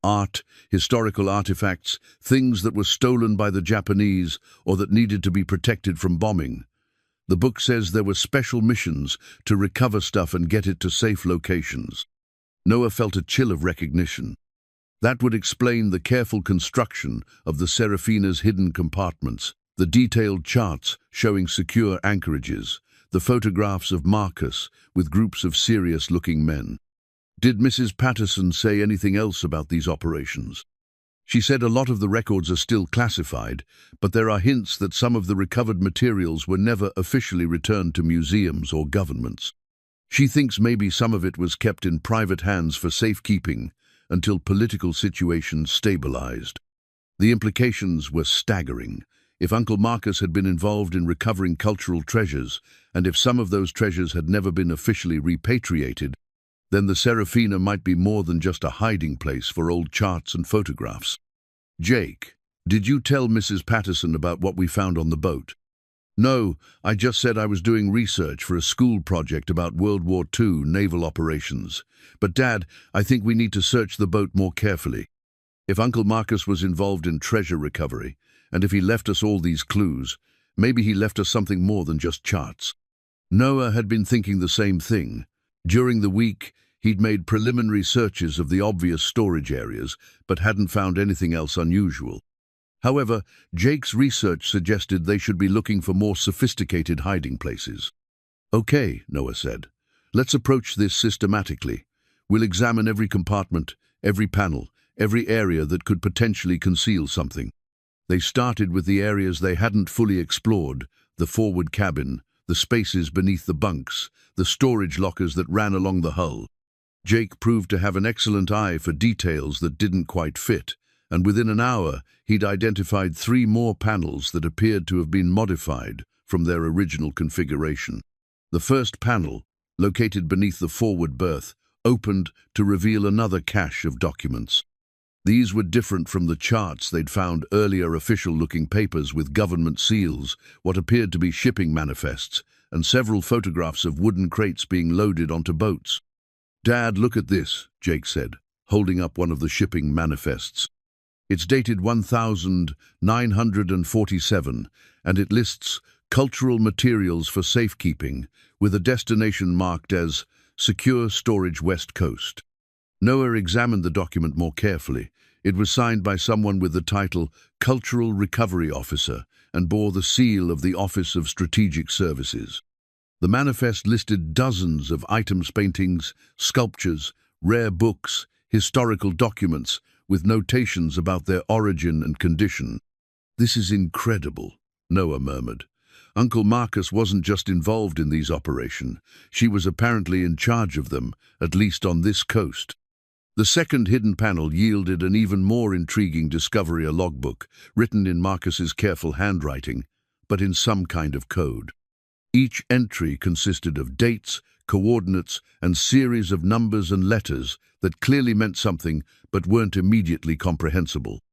Art, historical artifacts, things that were stolen by the Japanese or that needed to be protected from bombing. The book says there were special missions to recover stuff and get it to safe locations." Noah felt a chill of recognition. That would explain the careful construction of the Serafina's hidden compartments, the detailed charts showing secure anchorages, the photographs of Marcus with groups of serious-looking men. "Did Mrs. Patterson say anything else about these operations?" "She said a lot of the records are still classified, but there are hints that some of the recovered materials were never officially returned to museums or governments. She thinks maybe some of it was kept in private hands for safekeeping until political situations stabilized." The implications were staggering. If Uncle Marcus had been involved in recovering cultural treasures, and if some of those treasures had never been officially repatriated, then the Serafina might be more than just a hiding place for old charts and photographs. "Jake, did you tell Mrs. Patterson about what we found on the boat?" No, I just said I was doing research for a school project about World War II naval operations. But Dad, I think we need to search the boat more carefully. If Uncle Marcus was involved in treasure recovery, and if he left us all these clues, maybe he left us something more than just charts. Noah had been thinking the same thing. During the week, he'd made preliminary searches of the obvious storage areas, but hadn't found anything else unusual. However, Jake's research suggested they should be looking for more sophisticated hiding places. Okay, Noah said. Let's approach this systematically. We'll examine every compartment, every panel, every area that could potentially conceal something. They started with the areas they hadn't fully explored, the forward cabin, the spaces beneath the bunks, the storage lockers that ran along the hull. Jake proved to have an excellent eye for details that didn't quite fit, and within an hour he'd identified 3 more panels that appeared to have been modified from their original configuration. The first panel, located beneath the forward berth, opened to reveal another cache of documents. These were different from the charts they'd found earlier, official-looking papers with government seals, what appeared to be shipping manifests, and several photographs of wooden crates being loaded onto boats. "Dad, look at this," Jake said, holding up one of the shipping manifests. It's dated 1947, and it lists cultural materials for safekeeping, with a destination marked as Secure Storage West Coast. Noah examined the document more carefully. It was signed by someone with the title Cultural Recovery Officer and bore the seal of the Office of Strategic Services. The manifest listed dozens of items, paintings, sculptures, rare books, historical documents, with notations about their origin and condition. "This is incredible," Noah murmured. "Uncle Marcus wasn't just involved in these operations. She was apparently in charge of them, at least on this coast." The second hidden panel yielded an even more intriguing discovery, a logbook, written in Marcus's careful handwriting, but in some kind of code. Each entry consisted of dates, coordinates, and series of numbers and letters that clearly meant something but weren't immediately comprehensible.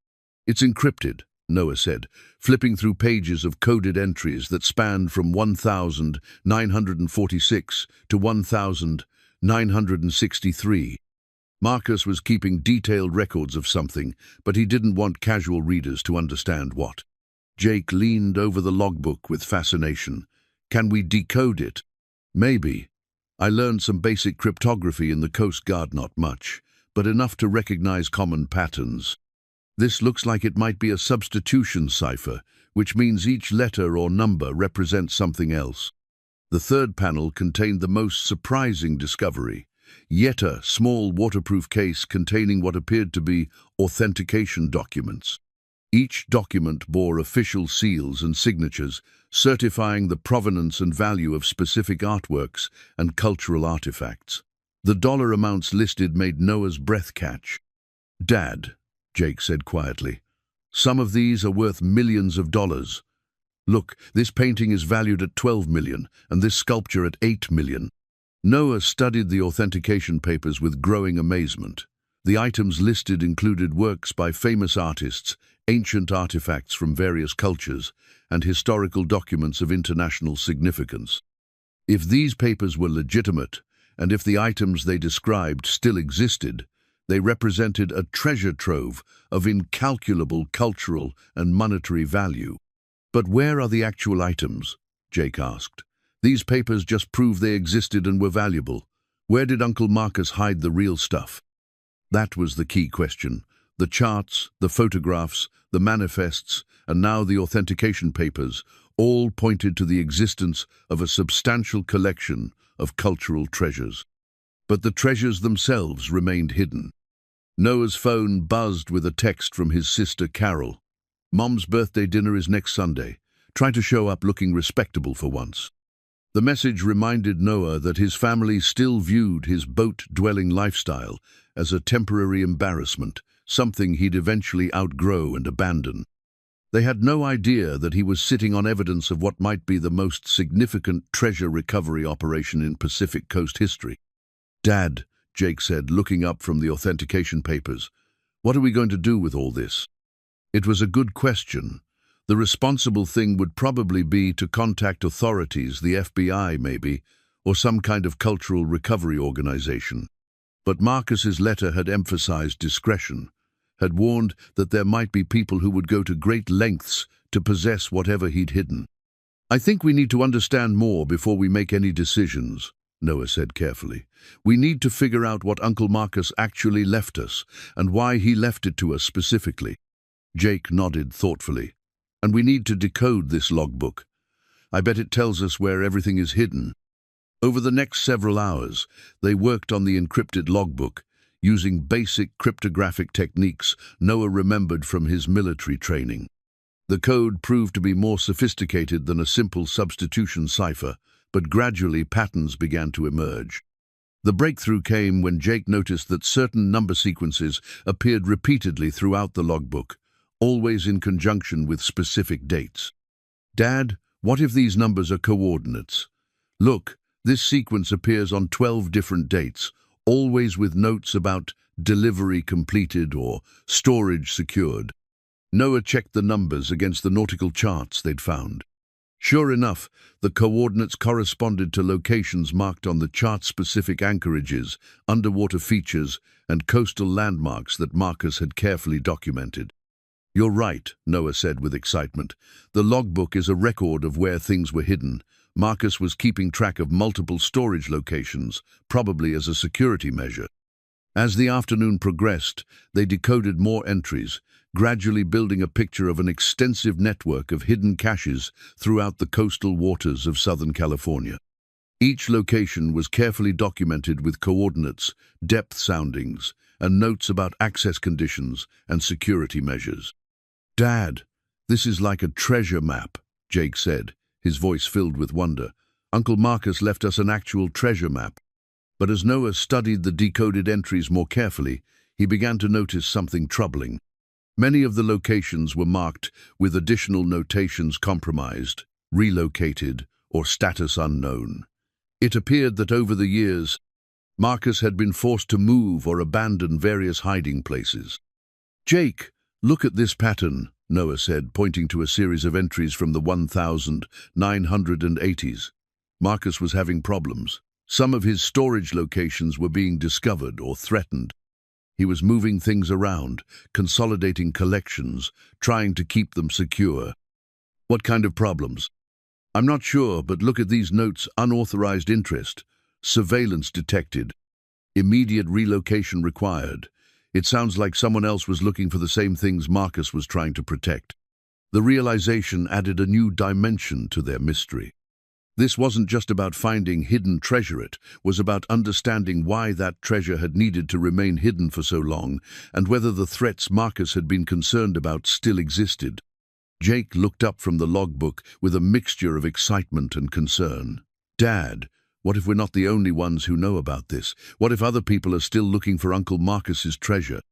"It's encrypted," Noah said, flipping through pages of coded entries that spanned from 1946 to 1963. Marcus was keeping detailed records of something, but he didn't want casual readers to understand what. Jake leaned over the logbook with fascination. "Can we decode it?" "Maybe. I learned some basic cryptography in the Coast Guard, not much, but enough to recognize common patterns. This looks like it might be a substitution cipher, which means each letter or number represents something else." The third panel contained the most surprising discovery. Yet a small waterproof case containing what appeared to be authentication documents. Each document bore official seals and signatures, certifying the provenance and value of specific artworks and cultural artifacts. The dollar amounts listed made Noah's breath catch. "Dad," Jake said quietly, "some of these are worth millions of dollars. Look, this painting is valued at 12 million, and this sculpture at 8 million. Noah studied the authentication papers with growing amazement. The items listed included works by famous artists, ancient artifacts from various cultures, and historical documents of international significance. If these papers were legitimate, and if the items they described still existed, they represented a treasure trove of incalculable cultural and monetary value. "But where are the actual items?" Jake asked. "These papers just prove they existed and were valuable. Where did Uncle Marcus hide the real stuff?" That was the key question. The charts, the photographs, the manifests, and now the authentication papers all pointed to the existence of a substantial collection of cultural treasures. But the treasures themselves remained hidden. Noah's phone buzzed with a text from his sister Carol. "Mom's birthday dinner is next Sunday. Try to show up looking respectable for once." The message reminded Noah that his family still viewed his boat-dwelling lifestyle as a temporary embarrassment, something he'd eventually outgrow and abandon. They had no idea that he was sitting on evidence of what might be the most significant treasure recovery operation in Pacific Coast history. "Dad," Jake said, looking up from the authentication papers, "what are we going to do with all this?" It was a good question. The responsible thing would probably be to contact authorities, the FBI maybe, or some kind of cultural recovery organization. But Marcus's letter had emphasized discretion, had warned that there might be people who would go to great lengths to possess whatever he'd hidden. "I think we need to understand more before we make any decisions," Noah said carefully. "We need to figure out what Uncle Marcus actually left us, and why he left it to us specifically." Jake nodded thoughtfully. "And we need to decode this logbook. I bet it tells us where everything is hidden." Over the next several hours, they worked on the encrypted logbook, using basic cryptographic techniques Noah remembered from his military training. The code proved to be more sophisticated than a simple substitution cipher, but gradually patterns began to emerge. The breakthrough came when Jake noticed that certain number sequences appeared repeatedly throughout the logbook, always in conjunction with specific dates. "Dad, what if these numbers are coordinates? Look, this sequence appears on 12 different dates, always with notes about delivery completed or storage secured." Noah checked the numbers against the nautical charts they'd found. Sure enough, the coordinates corresponded to locations marked on the chart-specific anchorages, underwater features, and coastal landmarks that Marcus had carefully documented. "You're right," Noah said with excitement. "The logbook is a record of where things were hidden. Marcus was keeping track of multiple storage locations, probably as a security measure." As the afternoon progressed, they decoded more entries, gradually building a picture of an extensive network of hidden caches throughout the coastal waters of Southern California. Each location was carefully documented with coordinates, depth soundings, and notes about access conditions and security measures. "Dad, this is like a treasure map," Jake said, his voice filled with wonder. "Uncle Marcus left us an actual treasure map." But as Noah studied the decoded entries more carefully, he began to notice something troubling. Many of the locations were marked with additional notations: compromised, relocated, or status unknown. It appeared that over the years, Marcus had been forced to move or abandon various hiding places. "Jake, look at this pattern," Noah said, pointing to a series of entries from the 1980s. Marcus was having problems. Some of his storage locations were being discovered or threatened. He was moving things around, consolidating collections, trying to keep them secure. "What kind of problems?" "I'm not sure, but look at these notes: unauthorized interest, surveillance detected, immediate relocation required. It sounds like someone else was looking for the same things Marcus was trying to protect." The realization added a new dimension to their mystery. This wasn't just about finding hidden treasure, it was about understanding why that treasure had needed to remain hidden for so long, and whether the threats Marcus had been concerned about still existed. Jake looked up from the logbook with a mixture of excitement and concern. "Dad, what if we're not the only ones who know about this? What if other people are still looking for Uncle Marcus's treasure?"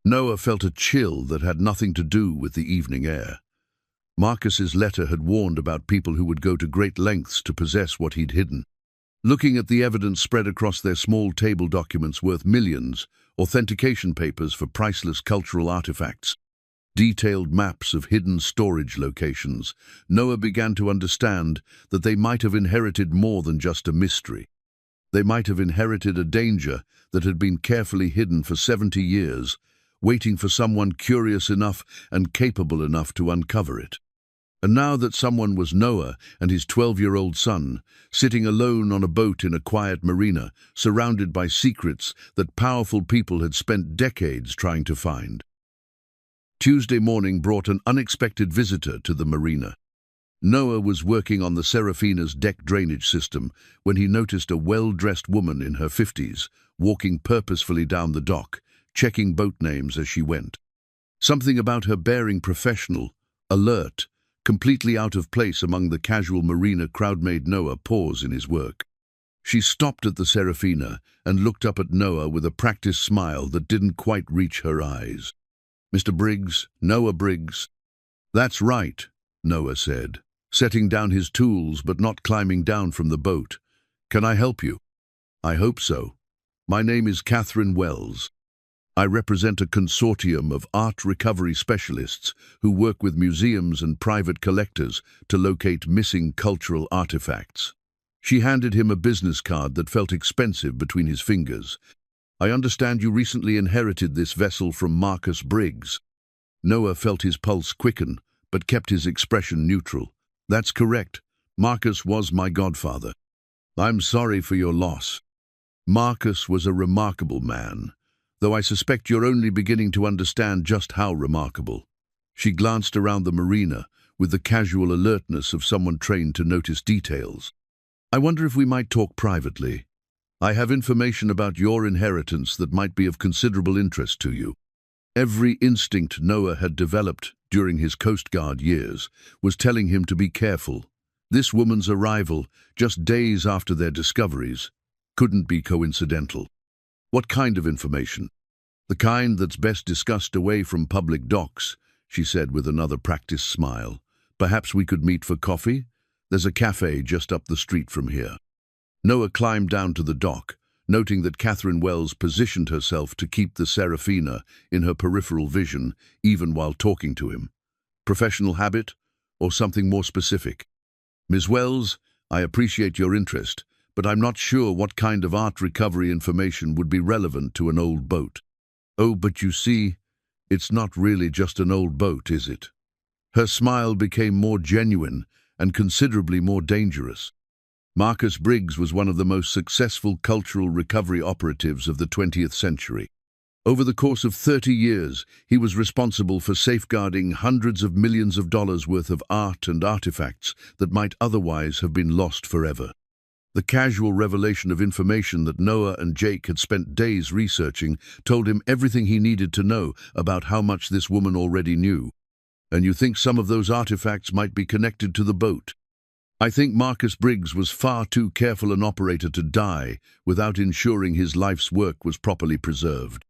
Noah felt a chill that had nothing to do with the evening air. Marcus's letter had warned about people who would go to great lengths to possess what he'd hidden. Looking at the evidence spread across their small table documents worth millions, authentication papers for priceless cultural artifacts, detailed maps of hidden storage locations, Noah began to understand that they might have inherited more than just a mystery. They might have inherited a danger that had been carefully hidden for 70 years, waiting for someone curious enough and capable enough to uncover it. And now that someone was Noah and his 12-year-old son, sitting alone on a boat in a quiet marina, surrounded by secrets that powerful people had spent decades trying to find. Tuesday morning brought an unexpected visitor to the marina. Noah was working on the Serafina's deck drainage system when he noticed a well-dressed woman in her 50s walking purposefully down the dock, checking boat names as she went. Something about her bearing professional, alert, completely out of place among the casual marina crowd made Noah pause in his work. She stopped at the Serafina and looked up at Noah with a practiced smile that didn't quite reach her eyes. "Mr. Briggs, Noah Briggs." "That's right," Noah said, setting down his tools but not climbing down from the boat. "Can I help you?" "I hope so. My name is Catherine Wells." I represent a consortium of art recovery specialists who work with museums and private collectors to locate missing cultural artifacts. She handed him a business card that felt expensive between his fingers. I understand you recently inherited this vessel from Marcus Briggs. Noah felt his pulse quicken, but kept his expression neutral. That's correct. Marcus was my godfather. I'm sorry for your loss. Marcus was a remarkable man, though I suspect you're only beginning to understand just how remarkable. She glanced around the marina with the casual alertness of someone trained to notice details. I wonder if we might talk privately. I have information about your inheritance that might be of considerable interest to you. Every instinct Noah had developed during his Coast Guard years was telling him to be careful. This woman's arrival, just days after their discoveries, couldn't be coincidental. What kind of information? The kind that's best discussed away from public docks, she said with another practiced smile. Perhaps we could meet for coffee? There's a cafe just up the street from here. Noah climbed down to the dock, noting that Catherine Wells positioned herself to keep the Serafina in her peripheral vision, even while talking to him. Professional habit, or something more specific? Ms. Wells, I appreciate your interest, but I'm not sure what kind of art recovery information would be relevant to an old boat. Oh, but you see, it's not really just an old boat, is it? Her smile became more genuine and considerably more dangerous. Marcus Briggs was one of the most successful cultural recovery operatives of the 20th century. Over the course of 30 years, he was responsible for safeguarding hundreds of millions of dollars worth of art and artifacts that might otherwise have been lost forever. The casual revelation of information that Noah and Jake had spent days researching told him everything he needed to know about how much this woman already knew. And you think some of those artifacts might be connected to the boat? I think Marcus Briggs was far too careful an operator to die without ensuring his life's work was properly preserved.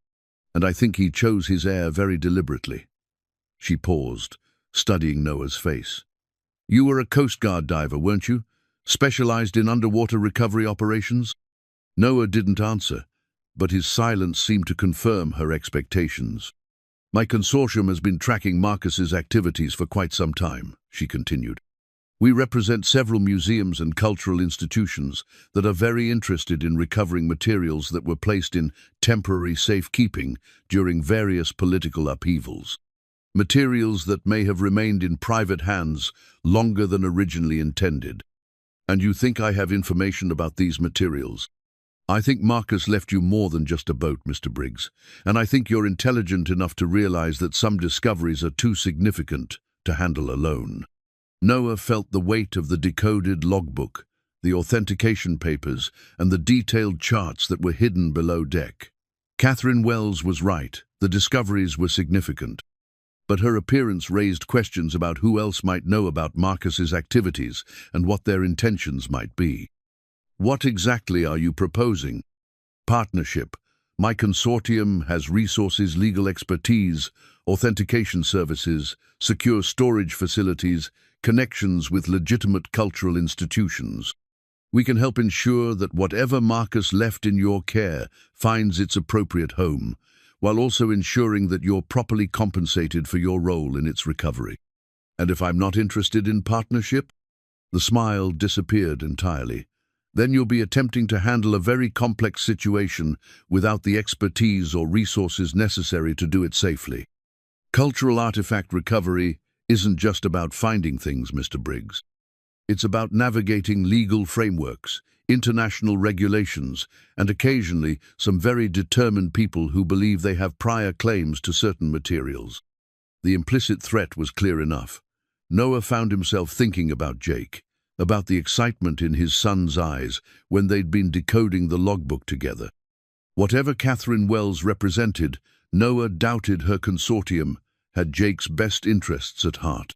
And I think he chose his heir very deliberately. She paused, studying Noah's face. You were a Coast Guard diver, weren't you? Specialized in underwater recovery operations? Noah didn't answer, but his silence seemed to confirm her expectations. My consortium has been tracking Marcus's activities for quite some time, she continued. We represent several museums and cultural institutions that are very interested in recovering materials that were placed in temporary safekeeping during various political upheavals. Materials that may have remained in private hands longer than originally intended. And you think I have information about these materials? I think Marcus left you more than just a boat, Mr. Briggs, and I think you're intelligent enough to realize that some discoveries are too significant to handle alone. Noah felt the weight of the decoded logbook, the authentication papers, and the detailed charts that were hidden below deck. Catherine Wells was right, the discoveries were significant. But her appearance raised questions about who else might know about Marcus's activities and what their intentions might be. What exactly are you proposing? Partnership. My consortium has resources, legal expertise, authentication services, secure storage facilities, connections with legitimate cultural institutions. We can help ensure that whatever Marcus left in your care finds its appropriate home, while also ensuring that you're properly compensated for your role in its recovery. And if I'm not interested in partnership? The smile disappeared entirely. Then you'll be attempting to handle a very complex situation without the expertise or resources necessary to do it safely. Cultural artifact recovery isn't just about finding things, Mr. Briggs. It's about navigating legal frameworks, international regulations, and occasionally some very determined people who believe they have prior claims to certain materials. The implicit threat was clear enough. Noah found himself thinking about Jake, about the excitement in his son's eyes when they'd been decoding the logbook together. Whatever Catherine Wells represented, Noah doubted her consortium had Jake's best interests at heart.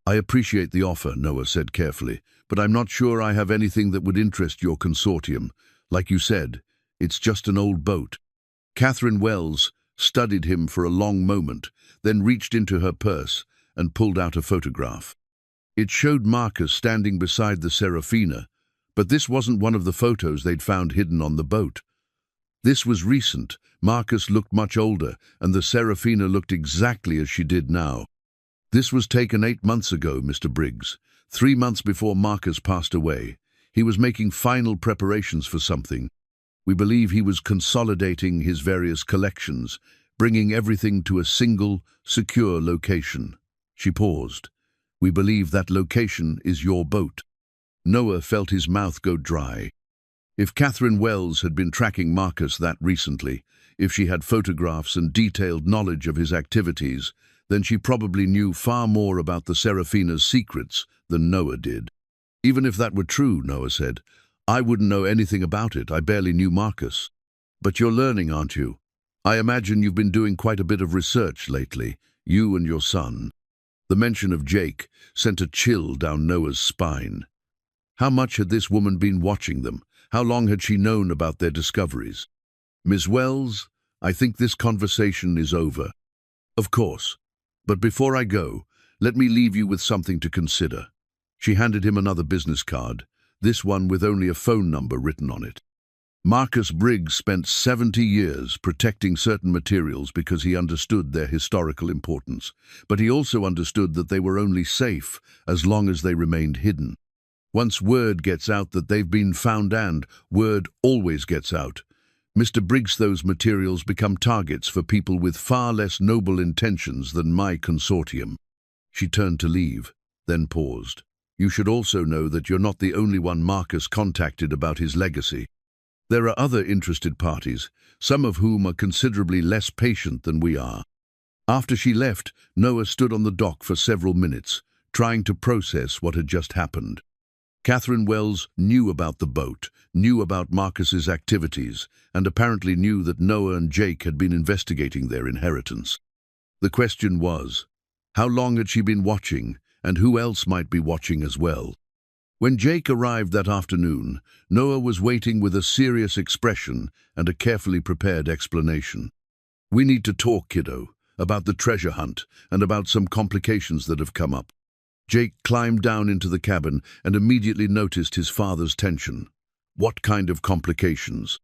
I appreciate the offer, Noah said carefully, but I'm not sure I have anything that would interest your consortium. Like you said, it's just an old boat. Catherine Wells studied him for a long moment, then reached into her purse and pulled out a photograph. It showed Marcus standing beside the Serafina, but this wasn't one of the photos they'd found hidden on the boat. This was recent. Marcus looked much older, and the Serafina looked exactly as she did now. This was taken 8 months ago, Mr. Briggs. 3 months before Marcus passed away. He was making final preparations for something. We believe he was consolidating his various collections, bringing everything to a single, secure location. She paused. We believe that location is your boat. Noah felt his mouth go dry. If Catherine Wells had been tracking Marcus that recently, if she had photographs and detailed knowledge of his activities, then she probably knew far more about the Serafina's secrets than Noah did. Even if that were true, Noah said, I wouldn't know anything about it. I barely knew Marcus. But you're learning, aren't you? I imagine you've been doing quite a bit of research lately, you and your son. The mention of Jake sent a chill down Noah's spine. How much had this woman been watching them? How long had she known about their discoveries? Miss Wells, I think this conversation is over. Of course. But before I go, let me leave you with something to consider. She handed him another business card, this one with only a phone number written on it. Marcus Briggs spent 70 years protecting certain materials because he understood their historical importance, but he also understood that they were only safe as long as they remained hidden. Once word gets out that they've been found, and word always gets out, Mr. Briggs, those materials become targets for people with far less noble intentions than my consortium. She turned to leave, then paused. You should also know that you're not the only one Marcus contacted about his legacy. There are other interested parties, some of whom are considerably less patient than we are. After she left, Noah stood on the dock for several minutes, trying to process what had just happened. Catherine Wells knew about the boat, knew about Marcus's activities, and apparently knew that Noah and Jake had been investigating their inheritance. The question was, how long had she been watching, and who else might be watching as well? When Jake arrived that afternoon, Noah was waiting with a serious expression and a carefully prepared explanation. We need to talk, kiddo, about the treasure hunt and about some complications that have come up. Jake climbed down into the cabin and immediately noticed his father's tension. What kind of complications?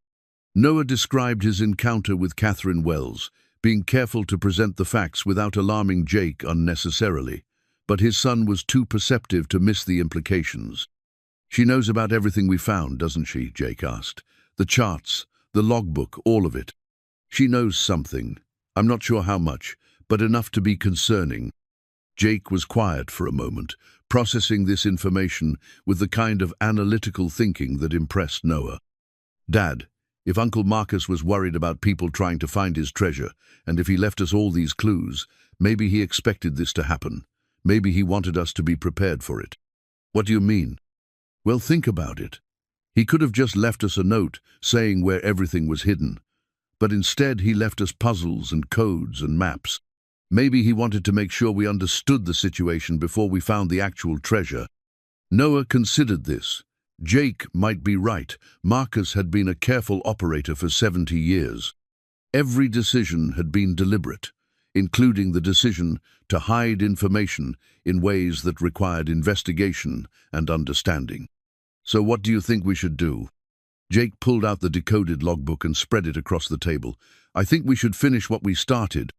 Noah described his encounter with Catherine Wells, being careful to present the facts without alarming Jake unnecessarily. But his son was too perceptive to miss the implications. She knows about everything we found, doesn't she? Jake asked. The charts, the logbook, all of it. She knows something. I'm not sure how much, but enough to be concerning. Jake was quiet for a moment, processing this information with the kind of analytical thinking that impressed Noah. Dad, if Uncle Marcus was worried about people trying to find his treasure, and if he left us all these clues, maybe he expected this to happen. Maybe he wanted us to be prepared for it. What do you mean? Well, think about it. He could have just left us a note saying where everything was hidden. But instead he left us puzzles and codes and maps. Maybe he wanted to make sure we understood the situation before we found the actual treasure. Noah considered this. Jake might be right. Marcus had been a careful operator for 70 years. Every decision had been deliberate, including the decision to hide information in ways that required investigation and understanding. So what do you think we should do? Jake pulled out the decoded logbook and spread it across the table. I think we should finish what we started.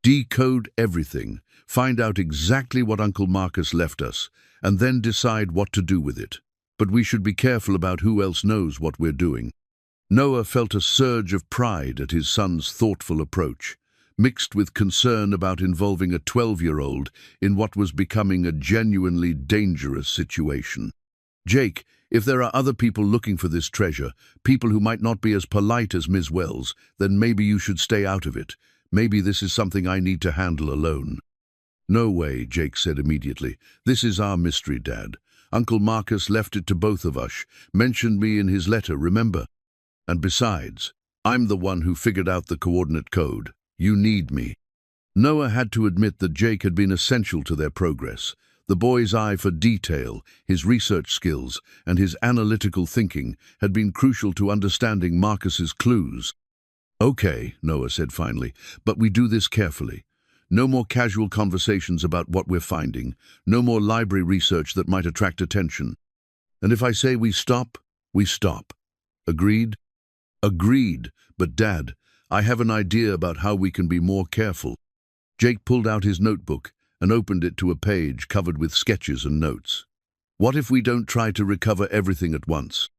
Decode everything, find out exactly what Uncle Marcus left us, and then decide what to do with it. But we should be careful about who else knows what we're doing. Noah felt a surge of pride at his son's thoughtful approach, mixed with concern about involving a 12-year-old in what was becoming a genuinely dangerous situation. Jake, if there are other people looking for this treasure, people who might not be as polite as Ms. Wells, then maybe you should stay out of it. Maybe this is something I need to handle alone. No way, Jake said immediately. This is our mystery, Dad. Uncle Marcus left it to both of us, mentioned me in his letter, remember? And besides, I'm the one who figured out the coordinate code. You need me. Noah had to admit that Jake had been essential to their progress. The boy's eye for detail, his research skills, and his analytical thinking had been crucial to understanding Marcus's clues. Okay, Noah said finally, but we do this carefully. No more casual conversations about what we're finding. No more library research that might attract attention. And if I say we stop, we stop. Agreed? Agreed, but Dad, I have an idea about how we can be more careful. Jake pulled out his notebook and opened it to a page covered with sketches and notes. What if we don't try to recover everything at once?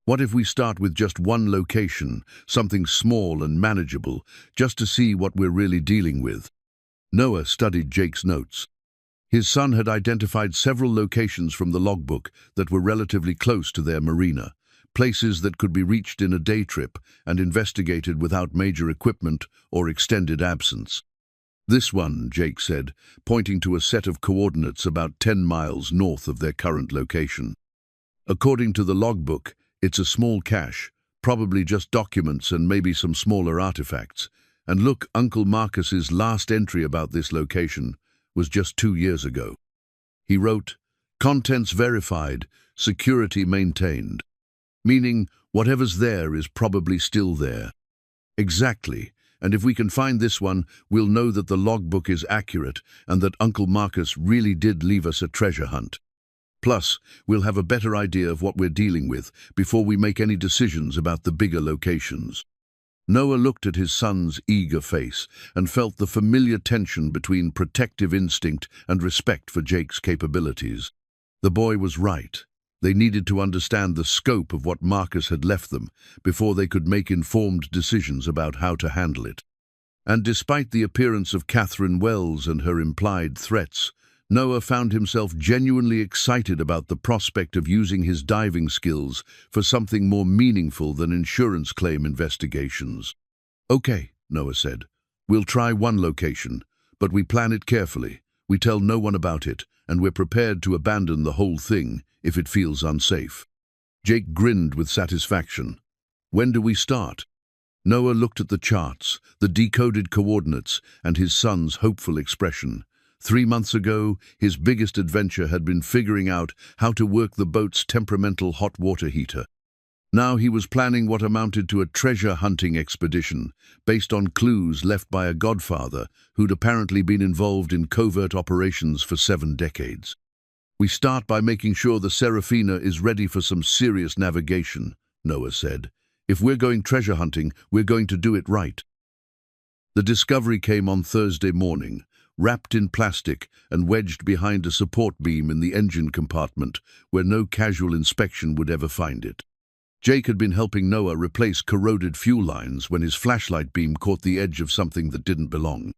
What if we start with just one location, something small and manageable, just to see what we're really dealing with? Noah studied Jake's notes. His son had identified several locations from the logbook that were relatively close to their marina, places that could be reached in a day trip and investigated without major equipment or extended absence. This one, Jake said, pointing to a set of coordinates about 10 miles north of their current location. According to the logbook, it's a small cache, probably just documents and maybe some smaller artifacts. And look, Uncle Marcus's last entry about this location was just 2 years ago. He wrote, "Contents verified, security maintained." Meaning, whatever's there is probably still there. Exactly. And if we can find this one, we'll know that the logbook is accurate and that Uncle Marcus really did leave us a treasure hunt. Plus, we'll have a better idea of what we're dealing with before we make any decisions about the bigger locations. Noah looked at his son's eager face and felt the familiar tension between protective instinct and respect for Jake's capabilities. The boy was right. They needed to understand the scope of what Marcus had left them before they could make informed decisions about how to handle it. And despite the appearance of Catherine Wells and her implied threats, Noah found himself genuinely excited about the prospect of using his diving skills for something more meaningful than insurance claim investigations. "Okay," Noah said. "We'll try one location, but we plan it carefully. We tell no one about it, and we're prepared to abandon the whole thing if it feels unsafe." Jake grinned with satisfaction. "When do we start?" Noah looked at the charts, the decoded coordinates, and his son's hopeful expression. 3 months ago, his biggest adventure had been figuring out how to work the boat's temperamental hot water heater. Now he was planning what amounted to a treasure-hunting expedition based on clues left by a godfather who'd apparently been involved in covert operations for 7 decades. "We start by making sure the Serafina is ready for some serious navigation," Noah said. "If we're going treasure hunting, we're going to do it right." The discovery came on Thursday morning, wrapped in plastic and wedged behind a support beam in the engine compartment where no casual inspection would ever find it. Jake had been helping Noah replace corroded fuel lines when his flashlight beam caught the edge of something that didn't belong.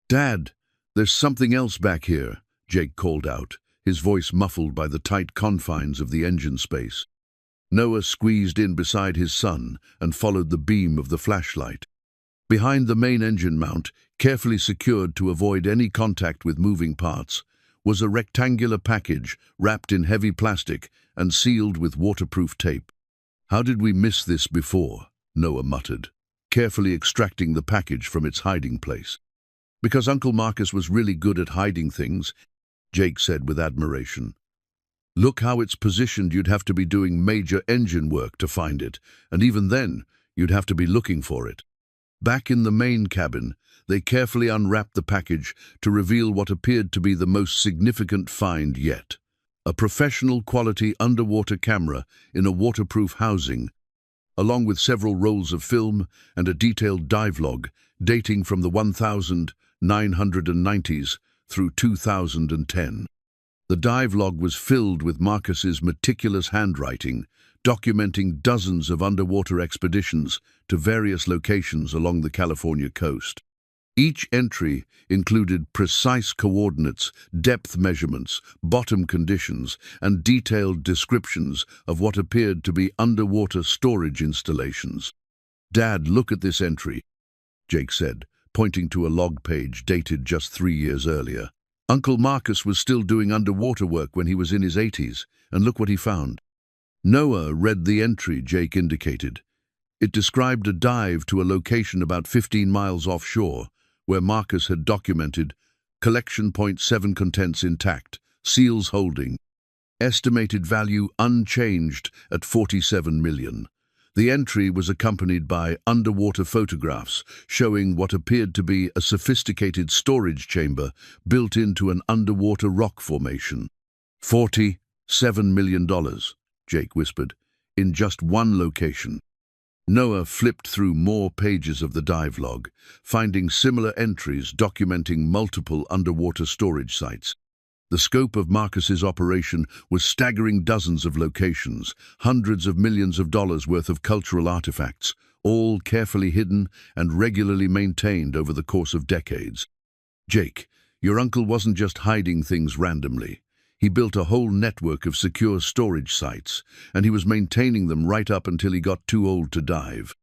"Dad, there's something else back here," Jake called out, his voice muffled by the tight confines of the engine space. Noah squeezed in beside his son and followed the beam of the flashlight. Behind the main engine mount, carefully secured to avoid any contact with moving parts, was a rectangular package wrapped in heavy plastic and sealed with waterproof tape. "How did we miss this before?" Noah muttered, carefully extracting the package from its hiding place. "Because Uncle Marcus was really good at hiding things," Jake said with admiration. "Look how it's positioned. You'd have to be doing major engine work to find it, and even then, you'd have to be looking for it." Back in the main cabin, they carefully unwrapped the package to reveal what appeared to be the most significant find yet. A professional-quality underwater camera in a waterproof housing, along with several rolls of film and a detailed dive log dating from the 1990s through 2010. The dive log was filled with Marcus's meticulous handwriting, documenting dozens of underwater expeditions to various locations along the California coast. Each entry included precise coordinates, depth measurements, bottom conditions, and detailed descriptions of what appeared to be underwater storage installations. "Dad, look at this entry," Jake said, pointing to a log page dated just 3 years earlier. "Uncle Marcus was still doing underwater work when he was in his 80s, and look what he found." Noah read the entry Jake indicated. It described a dive to a location about 15 miles offshore, where Marcus had documented collection point 7 contents intact, seals holding, estimated value unchanged at $47 million. The entry was accompanied by underwater photographs showing what appeared to be a sophisticated storage chamber built into an underwater rock formation. $47 million, Jake whispered, in just one location. Noah flipped through more pages of the dive log, finding similar entries documenting multiple underwater storage sites. The scope of Marcus's operation was staggering: dozens of locations, hundreds of millions of dollars worth of cultural artifacts, all carefully hidden and regularly maintained over the course of decades. Jake, your uncle wasn't just hiding things randomly. He built a whole network of secure storage sites, and he was maintaining them right up until he got too old to dive.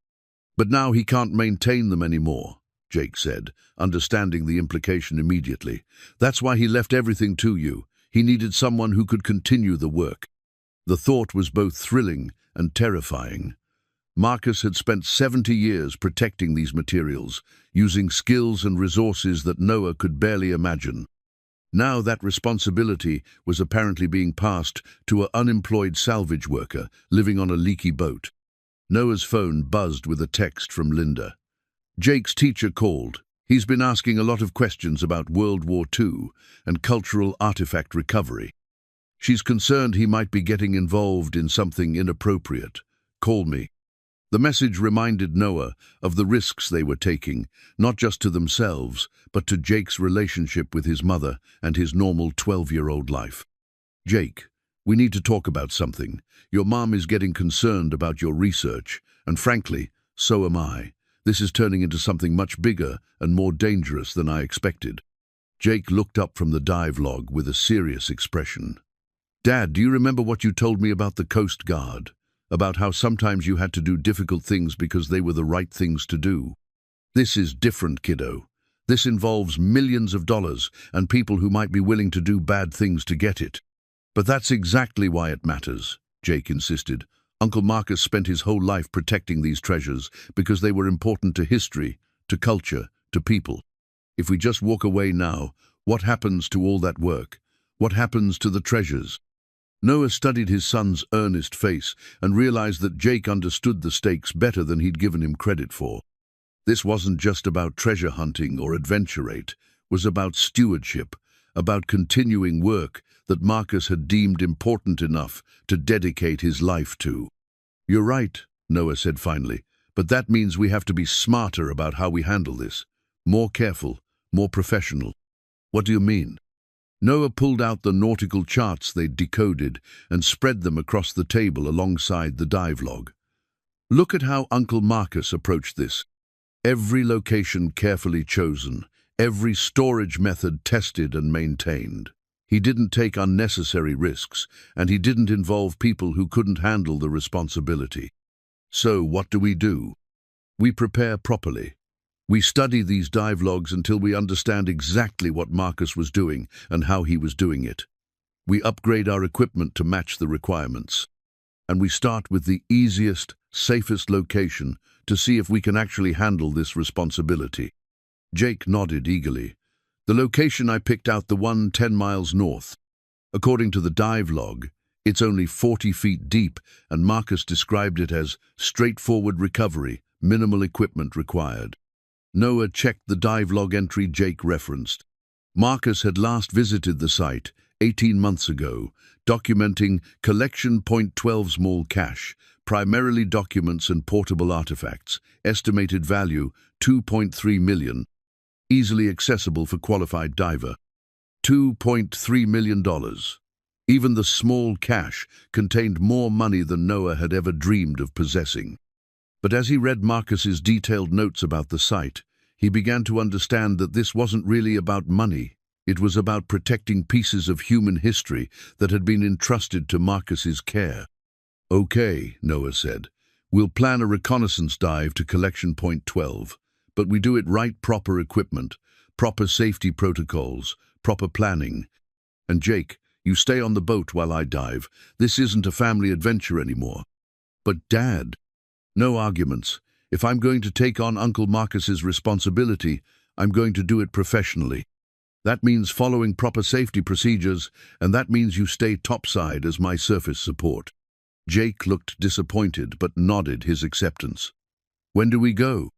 But now he can't maintain them anymore, Jake said, understanding the implication immediately. That's why he left everything to you. He needed someone who could continue the work. The thought was both thrilling and terrifying. Marcus had spent 70 years protecting these materials, using skills and resources that Noah could barely imagine. Now that responsibility was apparently being passed to an unemployed salvage worker living on a leaky boat. Noah's phone buzzed with a text from Linda. Jake's teacher called. He's been asking a lot of questions about World War II and cultural artifact recovery. She's concerned he might be getting involved in something inappropriate. Call me. The message reminded Noah of the risks they were taking, not just to themselves, but to Jake's relationship with his mother and his normal 12-year-old life. Jake, we need to talk about something. Your mom is getting concerned about your research, and frankly, so am I. This is turning into something much bigger and more dangerous than I expected. Jake looked up from the dive log with a serious expression. Dad, do you remember what you told me about the Coast Guard? About how sometimes you had to do difficult things because they were the right things to do. This is different, kiddo. This involves millions of dollars and people who might be willing to do bad things to get it. But that's exactly why it matters, Jake insisted. Uncle Marcus spent his whole life protecting these treasures because they were important to history, to culture, to people. If we just walk away now, what happens to all that work? What happens to the treasures? Noah studied his son's earnest face and realized that Jake understood the stakes better than he'd given him credit for. This wasn't just about treasure hunting or adventure. It was about stewardship, about continuing work that Marcus had deemed important enough to dedicate his life to. You're right, Noah said finally, but that means we have to be smarter about how we handle this. More careful, more professional. What do you mean? Noah pulled out the nautical charts they'd decoded and spread them across the table alongside the dive log. Look at how Uncle Marcus approached this. Every location carefully chosen, every storage method tested and maintained. He didn't take unnecessary risks, and he didn't involve people who couldn't handle the responsibility. So what do? We prepare properly. We study these dive logs until we understand exactly what Marcus was doing and how he was doing it. We upgrade our equipment to match the requirements. And we start with the easiest, safest location to see if we can actually handle this responsibility. Jake nodded eagerly. The location I picked out, the one 10 miles north. According to the dive log, it's only 40 feet deep, and Marcus described it as straightforward recovery, minimal equipment required. Noah checked the dive log entry Jake referenced. Marcus had last visited the site 18 months ago, documenting Collection Point 12 small cache, primarily documents and portable artifacts, estimated value $2.3 million, easily accessible for qualified diver. $2.3 million. Even the small cache contained more money than Noah had ever dreamed of possessing. But as he read Marcus's detailed notes about the site, he began to understand that this wasn't really about money. It was about protecting pieces of human history that had been entrusted to Marcus's care. Okay, Noah said. We'll plan a reconnaissance dive to Collection Point 12, but we do it right, proper equipment, proper safety protocols, proper planning. And Jake, you stay on the boat while I dive. This isn't a family adventure anymore. But Dad, no arguments. If I'm going to take on Uncle Marcus's responsibility, I'm going to do it professionally. That means following proper safety procedures, and that means you stay topside as my surface support. Jake looked disappointed but nodded his acceptance. When do we go?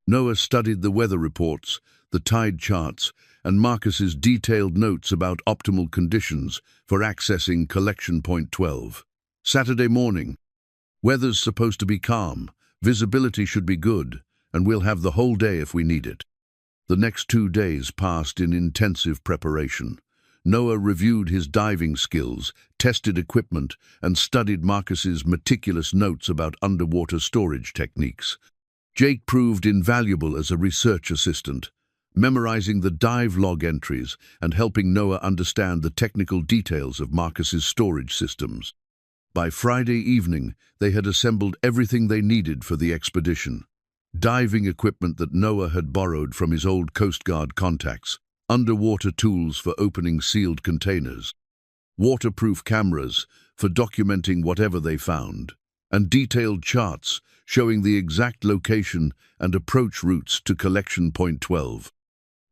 Noah studied the weather reports, the tide charts, and Marcus's detailed notes about optimal conditions for accessing Collection Point 12. Saturday morning. Weather's supposed to be calm, Visibility should be good, and we'll have the whole day if we need it. The next 2 days passed in intensive preparation. Noah reviewed his diving skills, tested equipment, and studied Marcus's meticulous notes about underwater storage techniques. Jake proved invaluable as a research assistant, memorizing the dive log entries and helping Noah understand the technical details of Marcus's storage systems. By Friday evening, they had assembled everything they needed for the expedition. Diving equipment that Noah had borrowed from his old Coast Guard contacts, underwater tools for opening sealed containers, waterproof cameras for documenting whatever they found, and detailed charts showing the exact location and approach routes to Collection Point 12.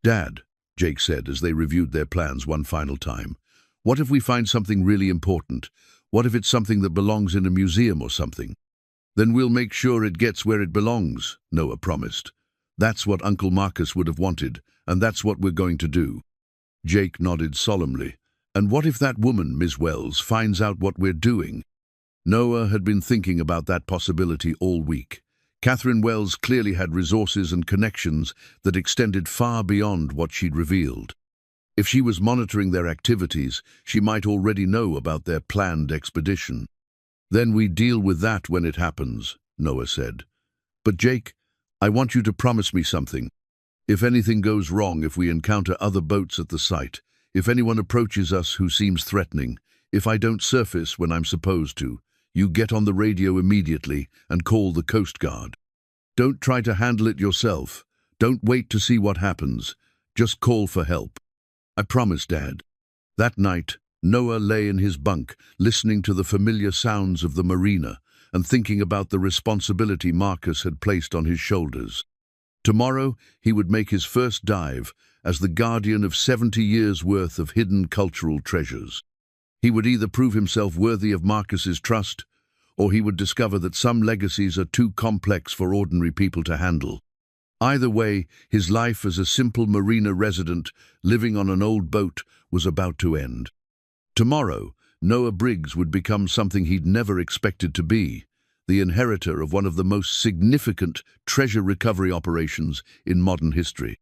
"Dad," Jake said as they reviewed their plans one final time, "what if we find something really important? What if it's something that belongs in a museum or something?" "Then we'll make sure it gets where it belongs," Noah promised. "That's what Uncle Marcus would have wanted, and that's what we're going to do." Jake nodded solemnly. "And what if that woman, Ms. Wells, finds out what we're doing?" Noah had been thinking about that possibility all week. Catherine Wells clearly had resources and connections that extended far beyond what she'd revealed. If she was monitoring their activities, she might already know about their planned expedition. "Then we deal with that when it happens," Noah said. "But Jake, I want you to promise me something. If anything goes wrong, if we encounter other boats at the site, if anyone approaches us who seems threatening, if I don't surface when I'm supposed to, you get on the radio immediately and call the Coast Guard. Don't try to handle it yourself. Don't wait to see what happens. Just call for help." "I promise, Dad." That night, Noah lay in his bunk, listening to the familiar sounds of the marina and thinking about the responsibility Marcus had placed on his shoulders. Tomorrow, he would make his first dive as the guardian of 70 years' worth of hidden cultural treasures. He would either prove himself worthy of Marcus's trust, or he would discover that some legacies are too complex for ordinary people to handle. Either way, his life as a simple marina resident living on an old boat was about to end. Tomorrow, Noah Briggs would become something he'd never expected to be, the inheritor of one of the most significant treasure recovery operations in modern history.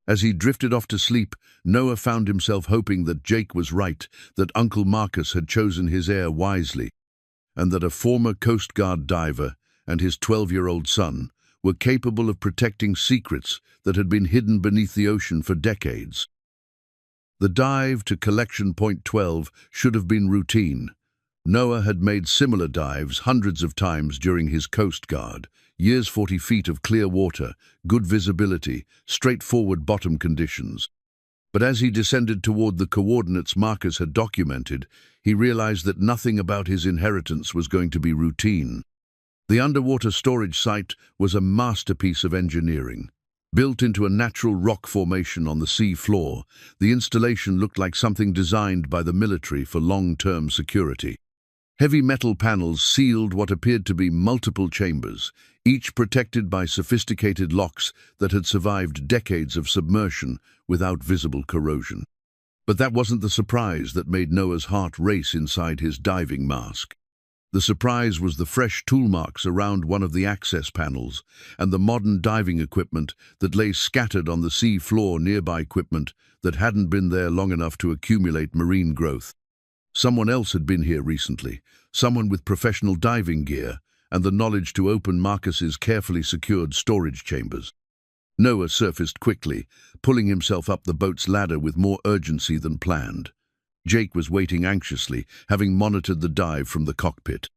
As he drifted off to sleep, Noah found himself hoping that Jake was right, that Uncle Marcus had chosen his heir wisely, and that a former Coast Guard diver and his 12-year-old son were capable of protecting secrets that had been hidden beneath the ocean for decades. The dive to Collection Point 12 should have been routine. Noah had made similar dives hundreds of times during his Coast Guard. Years 40 feet of clear water, good visibility, straightforward bottom conditions. But as he descended toward the coordinates Marcus had documented, he realized that nothing about his inheritance was going to be routine. The underwater storage site was a masterpiece of engineering. Built into a natural rock formation on the sea floor, the installation looked like something designed by the military for long-term security. Heavy metal panels sealed what appeared to be multiple chambers, each protected by sophisticated locks that had survived decades of submersion without visible corrosion. But that wasn't the surprise that made Noah's heart race inside his diving mask. The surprise was the fresh tool marks around one of the access panels and the modern diving equipment that lay scattered on the sea floor nearby equipment that hadn't been there long enough to accumulate marine growth. Someone else had been here recently, someone with professional diving gear and the knowledge to open Marcus's carefully secured storage chambers. Noah surfaced quickly, pulling himself up the boat's ladder with more urgency than planned. Jake was waiting anxiously, having monitored the dive from the cockpit.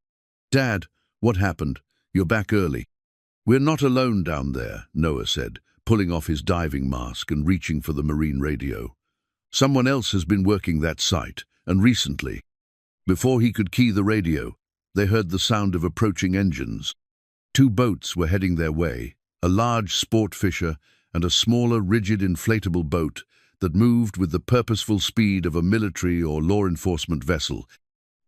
"Dad, what happened? You're back early." "We're not alone down there," Noah said, pulling off his diving mask and reaching for the marine radio. "Someone else has been working that site, and recently." Before he could key the radio, they heard the sound of approaching engines. 2 boats were heading their way, a large sport fisher and a smaller, rigid, inflatable boat that moved with the purposeful speed of a military or law enforcement vessel.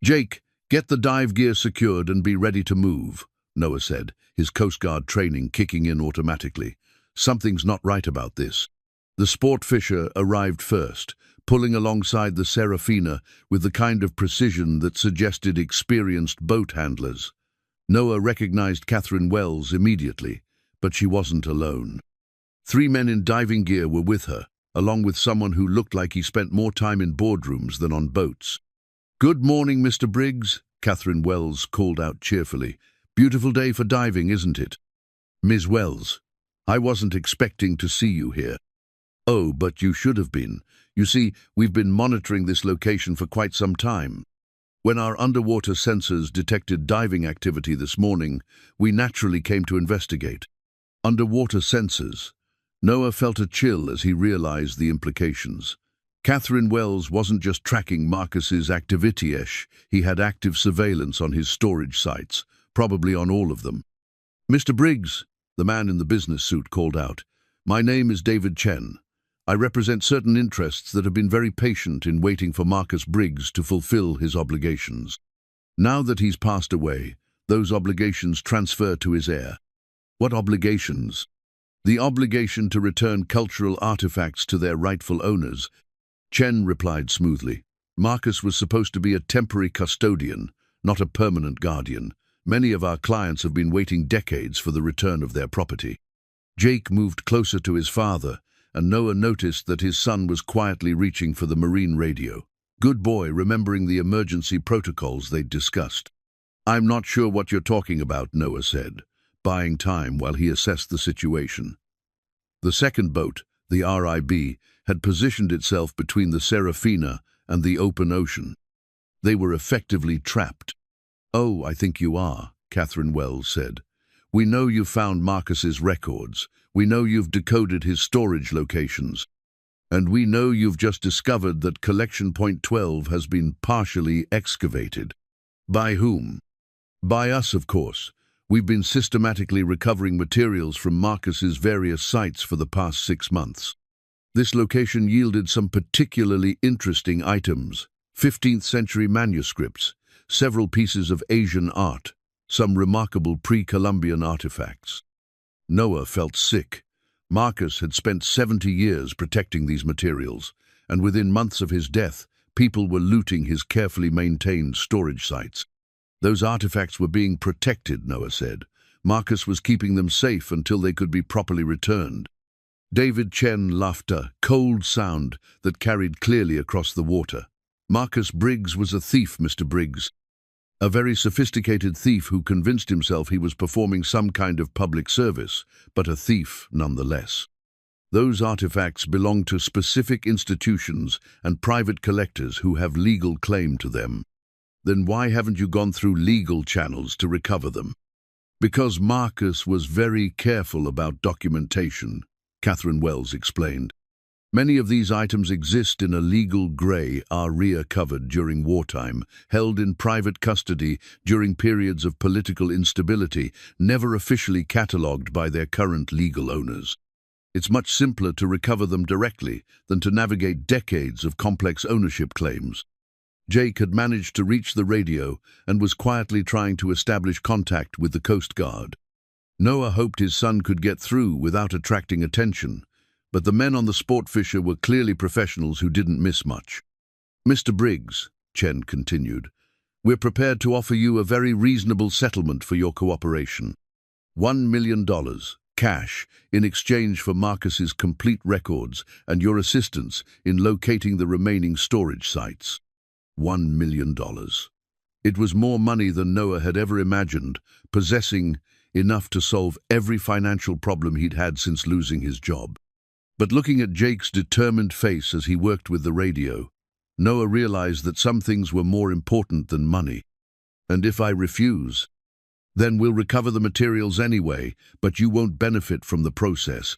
"Jake, get the dive gear secured and be ready to move," Noah said, his Coast Guard training kicking in automatically. "Something's not right about this." The sport fisher arrived first, pulling alongside the Serafina with the kind of precision that suggested experienced boat handlers. Noah recognized Catherine Wells immediately, but she wasn't alone. 3 men in diving gear were with her, along with someone who looked like he spent more time in boardrooms than on boats. "Good morning, Mr. Briggs," Catherine Wells called out cheerfully. "Beautiful day for diving, isn't it?" "Ms. Wells, I wasn't expecting to see you here." "Oh, but you should have been. You see, we've been monitoring this location for quite some time. When our underwater sensors detected diving activity this morning, we naturally came to investigate." Underwater sensors. Noah felt a chill as he realized the implications. Catherine Wells wasn't just tracking Marcus's activity-ish, he had active surveillance on his storage sites, probably on all of them. "Mr. Briggs," the man in the business suit called out, "my name is David Chen. I represent certain interests that have been very patient in waiting for Marcus Briggs to fulfill his obligations. Now that he's passed away, those obligations transfer to his heir." "What obligations?" "The obligation to return cultural artifacts to their rightful owners," Chen replied smoothly. "Marcus was supposed to be a temporary custodian, not a permanent guardian. Many of our clients have been waiting decades for the return of their property." Jake moved closer to his father, and Noah noticed that his son was quietly reaching for the marine radio. Good boy, remembering the emergency protocols they'd discussed. "I'm not sure what you're talking about," Noah said, buying time while he assessed the situation. The second boat, the RIB, had positioned itself between the Serafina and the open ocean. They were effectively trapped. "Oh, I think you are," Catherine Wells said. "We know you've found Marcus's records. We know you've decoded his storage locations. And we know you've just discovered that Collection Point 12 has been partially excavated." "By whom?" "By us, of course. We've been systematically recovering materials from Marcus's various sites for the past 6 months. This location yielded some particularly interesting items: 15th century manuscripts, several pieces of Asian art, some remarkable pre-Columbian artifacts." Noah felt sick. Marcus had spent 70 years protecting these materials, and within months of his death, people were looting his carefully maintained storage sites. "Those artifacts were being protected," Noah said. "Marcus was keeping them safe until they could be properly returned." David Chen laughed, a cold sound that carried clearly across the water. "Marcus Briggs was a thief, Mr. Briggs. A very sophisticated thief who convinced himself he was performing some kind of public service, but a thief nonetheless. Those artifacts belong to specific institutions and private collectors who have legal claim to them." "Then why haven't you gone through legal channels to recover them?" "Because Marcus was very careful about documentation," Catherine Wells explained. "Many of these items exist in a legal grey area covered during wartime, held in private custody during periods of political instability, never officially catalogued by their current legal owners. It's much simpler to recover them directly than to navigate decades of complex ownership claims." Jake had managed to reach the radio and was quietly trying to establish contact with the Coast Guard. Noah hoped his son could get through without attracting attention, but the men on the Sportfisher were clearly professionals who didn't miss much. "Mr. Briggs," Chen continued, "we're prepared to offer you a very reasonable settlement for your cooperation. $1 million, cash, in exchange for Marcus's complete records and your assistance in locating the remaining storage sites." $1 million. It was more money than Noah had ever imagined, possessing enough to solve every financial problem he'd had since losing his job. But looking at Jake's determined face as he worked with the radio, Noah realized that some things were more important than money. "And if I refuse, then we'll recover the materials anyway, but you won't benefit from the process,"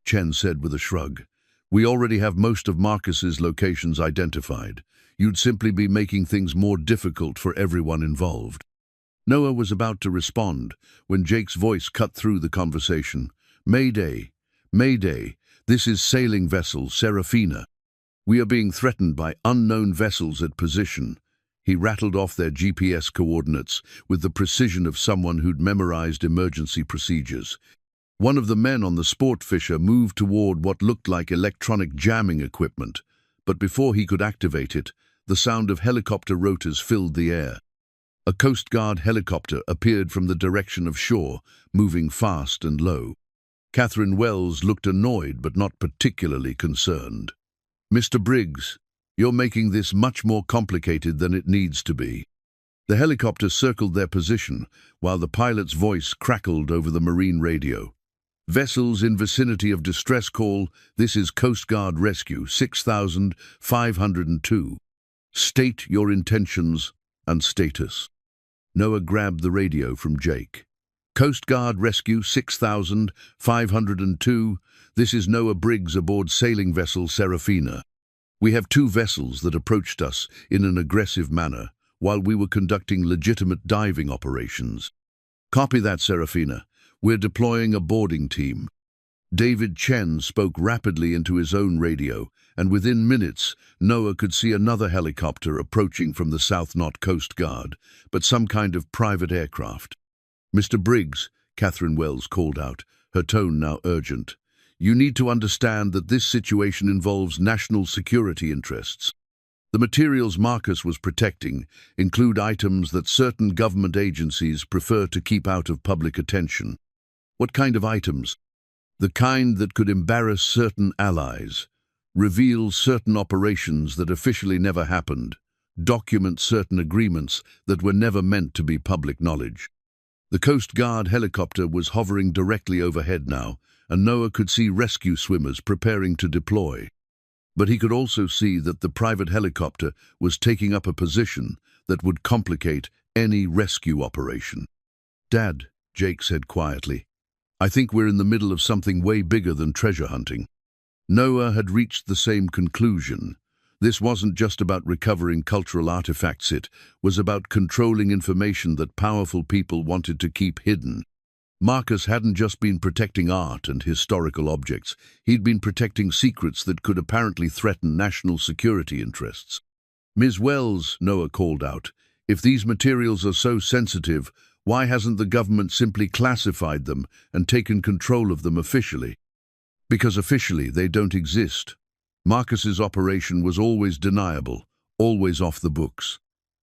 Chen said with a shrug. "We already have most of Marcus's locations identified. You'd simply be making things more difficult for everyone involved." Noah was about to respond when Jake's voice cut through the conversation. "Mayday! Mayday! This is sailing vessel Serafina. We are being threatened by unknown vessels at position." He rattled off their GPS coordinates with the precision of someone who'd memorized emergency procedures. One of the men on the Sportfisher moved toward what looked like electronic jamming equipment, but before he could activate it, the sound of helicopter rotors filled the air. A Coast Guard helicopter appeared from the direction of shore, moving fast and low. Catherine Wells looked annoyed but not particularly concerned. "Mr. Briggs, you're making this much more complicated than it needs to be." The helicopter circled their position, while the pilot's voice crackled over the marine radio. "Vessels in vicinity of distress call, this is Coast Guard Rescue 6502. State your intentions and status." Noah grabbed the radio from Jake. "Coast Guard Rescue 6502, this is Noah Briggs aboard sailing vessel Serafina. We have two vessels that approached us in an aggressive manner while we were conducting legitimate diving operations." "Copy that, Serafina. We're deploying a boarding team." David Chen spoke rapidly into his own radio, and within minutes, Noah could see another helicopter approaching from the South Knot Coast Guard, but some kind of private aircraft. "Mr. Briggs," Catherine Wells called out, her tone now urgent, "you need to understand that this situation involves national security interests. The materials Marcus was protecting include items that certain government agencies prefer to keep out of public attention." "What kind of items?" "The kind that could embarrass certain allies, reveal certain operations that officially never happened, document certain agreements that were never meant to be public knowledge." The Coast Guard helicopter was hovering directly overhead now, and Noah could see rescue swimmers preparing to deploy. But he could also see that the private helicopter was taking up a position that would complicate any rescue operation. "Dad," Jake said quietly, "I think we're in the middle of something way bigger than treasure hunting." Noah had reached the same conclusion. This wasn't just about recovering cultural artifacts, it was about controlling information that powerful people wanted to keep hidden. Marcus hadn't just been protecting art and historical objects, he'd been protecting secrets that could apparently threaten national security interests. "Ms. Wells," Noah called out, "if these materials are so sensitive, why hasn't the government simply classified them and taken control of them officially?" "Because officially they don't exist. Marcus's operation was always deniable, always off the books.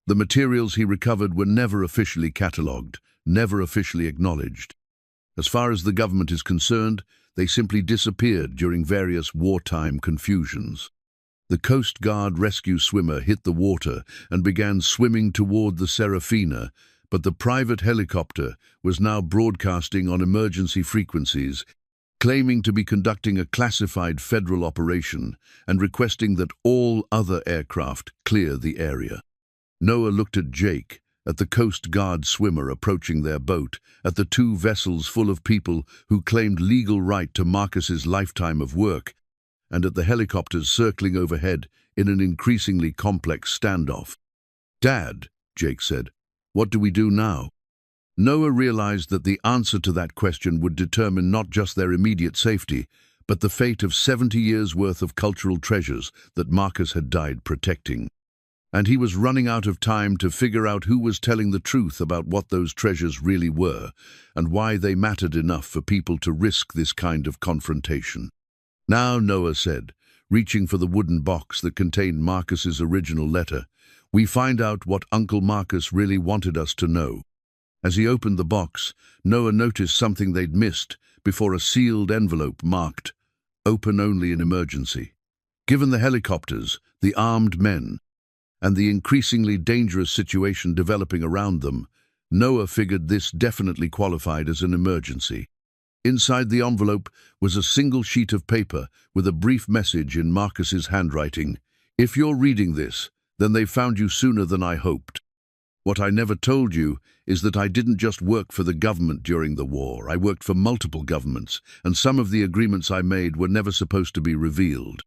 The materials he recovered were never officially catalogued, never officially acknowledged. As far as the government is concerned, they simply disappeared during various wartime confusions." The Coast Guard rescue swimmer hit the water and began swimming toward the Serafina, but the private helicopter was now broadcasting on emergency frequencies, claiming to be conducting a classified federal operation and requesting that all other aircraft clear the area. Noah looked at Jake, at the Coast Guard swimmer approaching their boat, at the two vessels full of people who claimed legal right to Marcus's lifetime of work, and at the helicopters circling overhead in an increasingly complex standoff. "Dad," Jake said, "what do we do now?" Noah realized that the answer to that question would determine not just their immediate safety, but the fate of 70 years' worth of cultural treasures that Marcus had died protecting. And he was running out of time to figure out who was telling the truth about what those treasures really were, and why they mattered enough for people to risk this kind of confrontation. "Now," Noah said, reaching for the wooden box that contained Marcus's original letter, "we find out what Uncle Marcus really wanted us to know." As he opened the box, Noah noticed something they'd missed before a sealed envelope marked, "Open only in emergency." Given the helicopters, the armed men, and the increasingly dangerous situation developing around them, Noah figured this definitely qualified as an emergency. Inside the envelope was a single sheet of paper with a brief message in Marcus's handwriting. "If you're reading this, then they found you sooner than I hoped. What I never told you is that I didn't just work for the government during the war. I worked for multiple governments, and some of the agreements I made were never supposed to be revealed.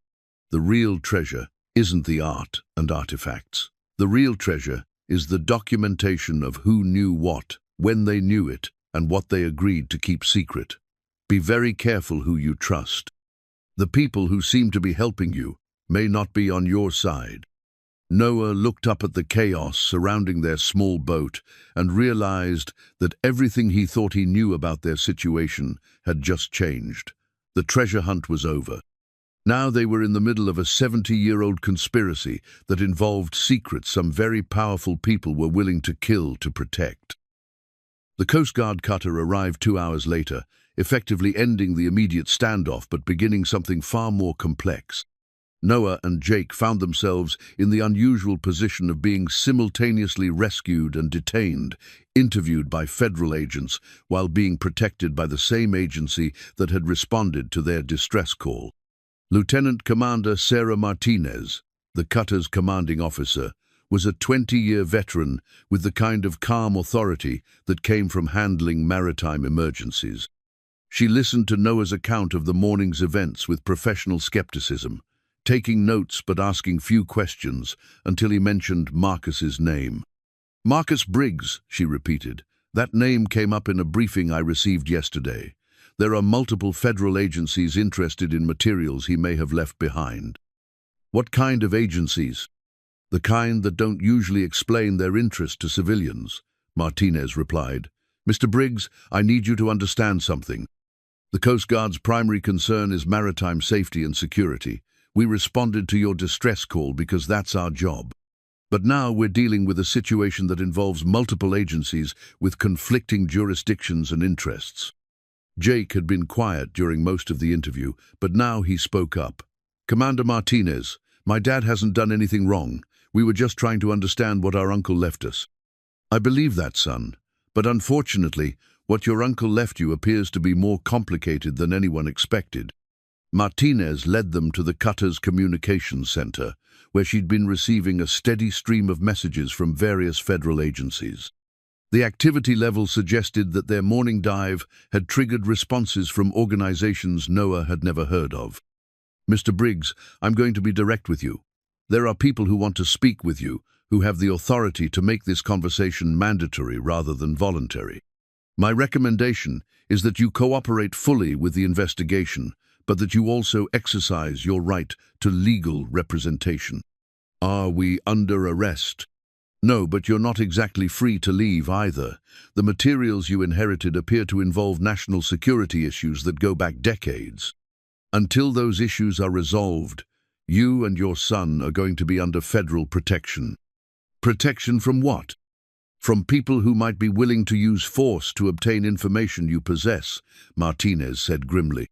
The real treasure isn't the art and artifacts. The real treasure is the documentation of who knew what, when they knew it, and what they agreed to keep secret. Be very careful who you trust. The people who seem to be helping you may not be on your side." Noah looked up at the chaos surrounding their small boat and realized that everything he thought he knew about their situation had just changed. The treasure hunt was over. Now they were in the middle of a 70-year-old conspiracy that involved secrets some very powerful people were willing to kill to protect. The Coast Guard cutter arrived 2 hours later, effectively ending the immediate standoff but beginning something far more complex. Noah and Jake found themselves in the unusual position of being simultaneously rescued and detained, interviewed by federal agents while being protected by the same agency that had responded to their distress call. Lieutenant Commander Sarah Martinez, the cutter's commanding officer, was a 20-year veteran with the kind of calm authority that came from handling maritime emergencies. She listened to Noah's account of the morning's events with professional skepticism, taking notes but asking few questions until he mentioned Marcus's name. "Marcus Briggs," she repeated. "That name came up in a briefing I received yesterday. There are multiple federal agencies interested in materials he may have left behind." "What kind of agencies?" "The kind that don't usually explain their interest to civilians," Martinez replied. "Mr. Briggs, I need you to understand something. The Coast Guard's primary concern is maritime safety and security. We responded to your distress call because that's our job. But now we're dealing with a situation that involves multiple agencies with conflicting jurisdictions and interests." Jake had been quiet during most of the interview, but now he spoke up. "Commander Martinez, my dad hasn't done anything wrong. We were just trying to understand what our uncle left us." "I believe that, son. But unfortunately, what your uncle left you appears to be more complicated than anyone expected." Martinez led them to the cutter's communications center, where she'd been receiving a steady stream of messages from various federal agencies. The activity level suggested that their morning dive had triggered responses from organizations Noah had never heard of. "Mr. Briggs, I'm going to be direct with you. There are people who want to speak with you, who have the authority to make this conversation mandatory rather than voluntary. My recommendation is that you cooperate fully with the investigation, but that you also exercise your right to legal representation." "Are we under arrest?" "No, but you're not exactly free to leave either. The materials you inherited appear to involve national security issues that go back decades. Until those issues are resolved, you and your son are going to be under federal protection." "Protection from what?" "From people who might be willing to use force to obtain information you possess," Martinez said grimly.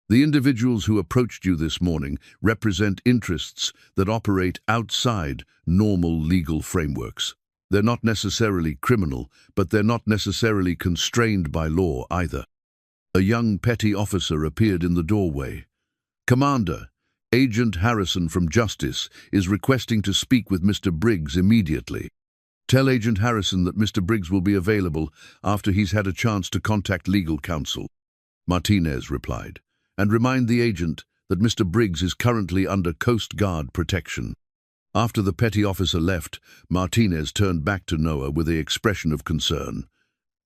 "The individuals who approached you this morning represent interests that operate outside normal legal frameworks. They're not necessarily criminal, but they're not necessarily constrained by law either." A young petty officer appeared in the doorway. "Commander, Agent Harrison from Justice is requesting to speak with Mr. Briggs immediately." "Tell Agent Harrison that Mr. Briggs will be available after he's had a chance to contact legal counsel," Martinez replied. "And remind the agent that Mr. Briggs is currently under Coast Guard protection." After the petty officer left, Martinez turned back to Noah with an expression of concern.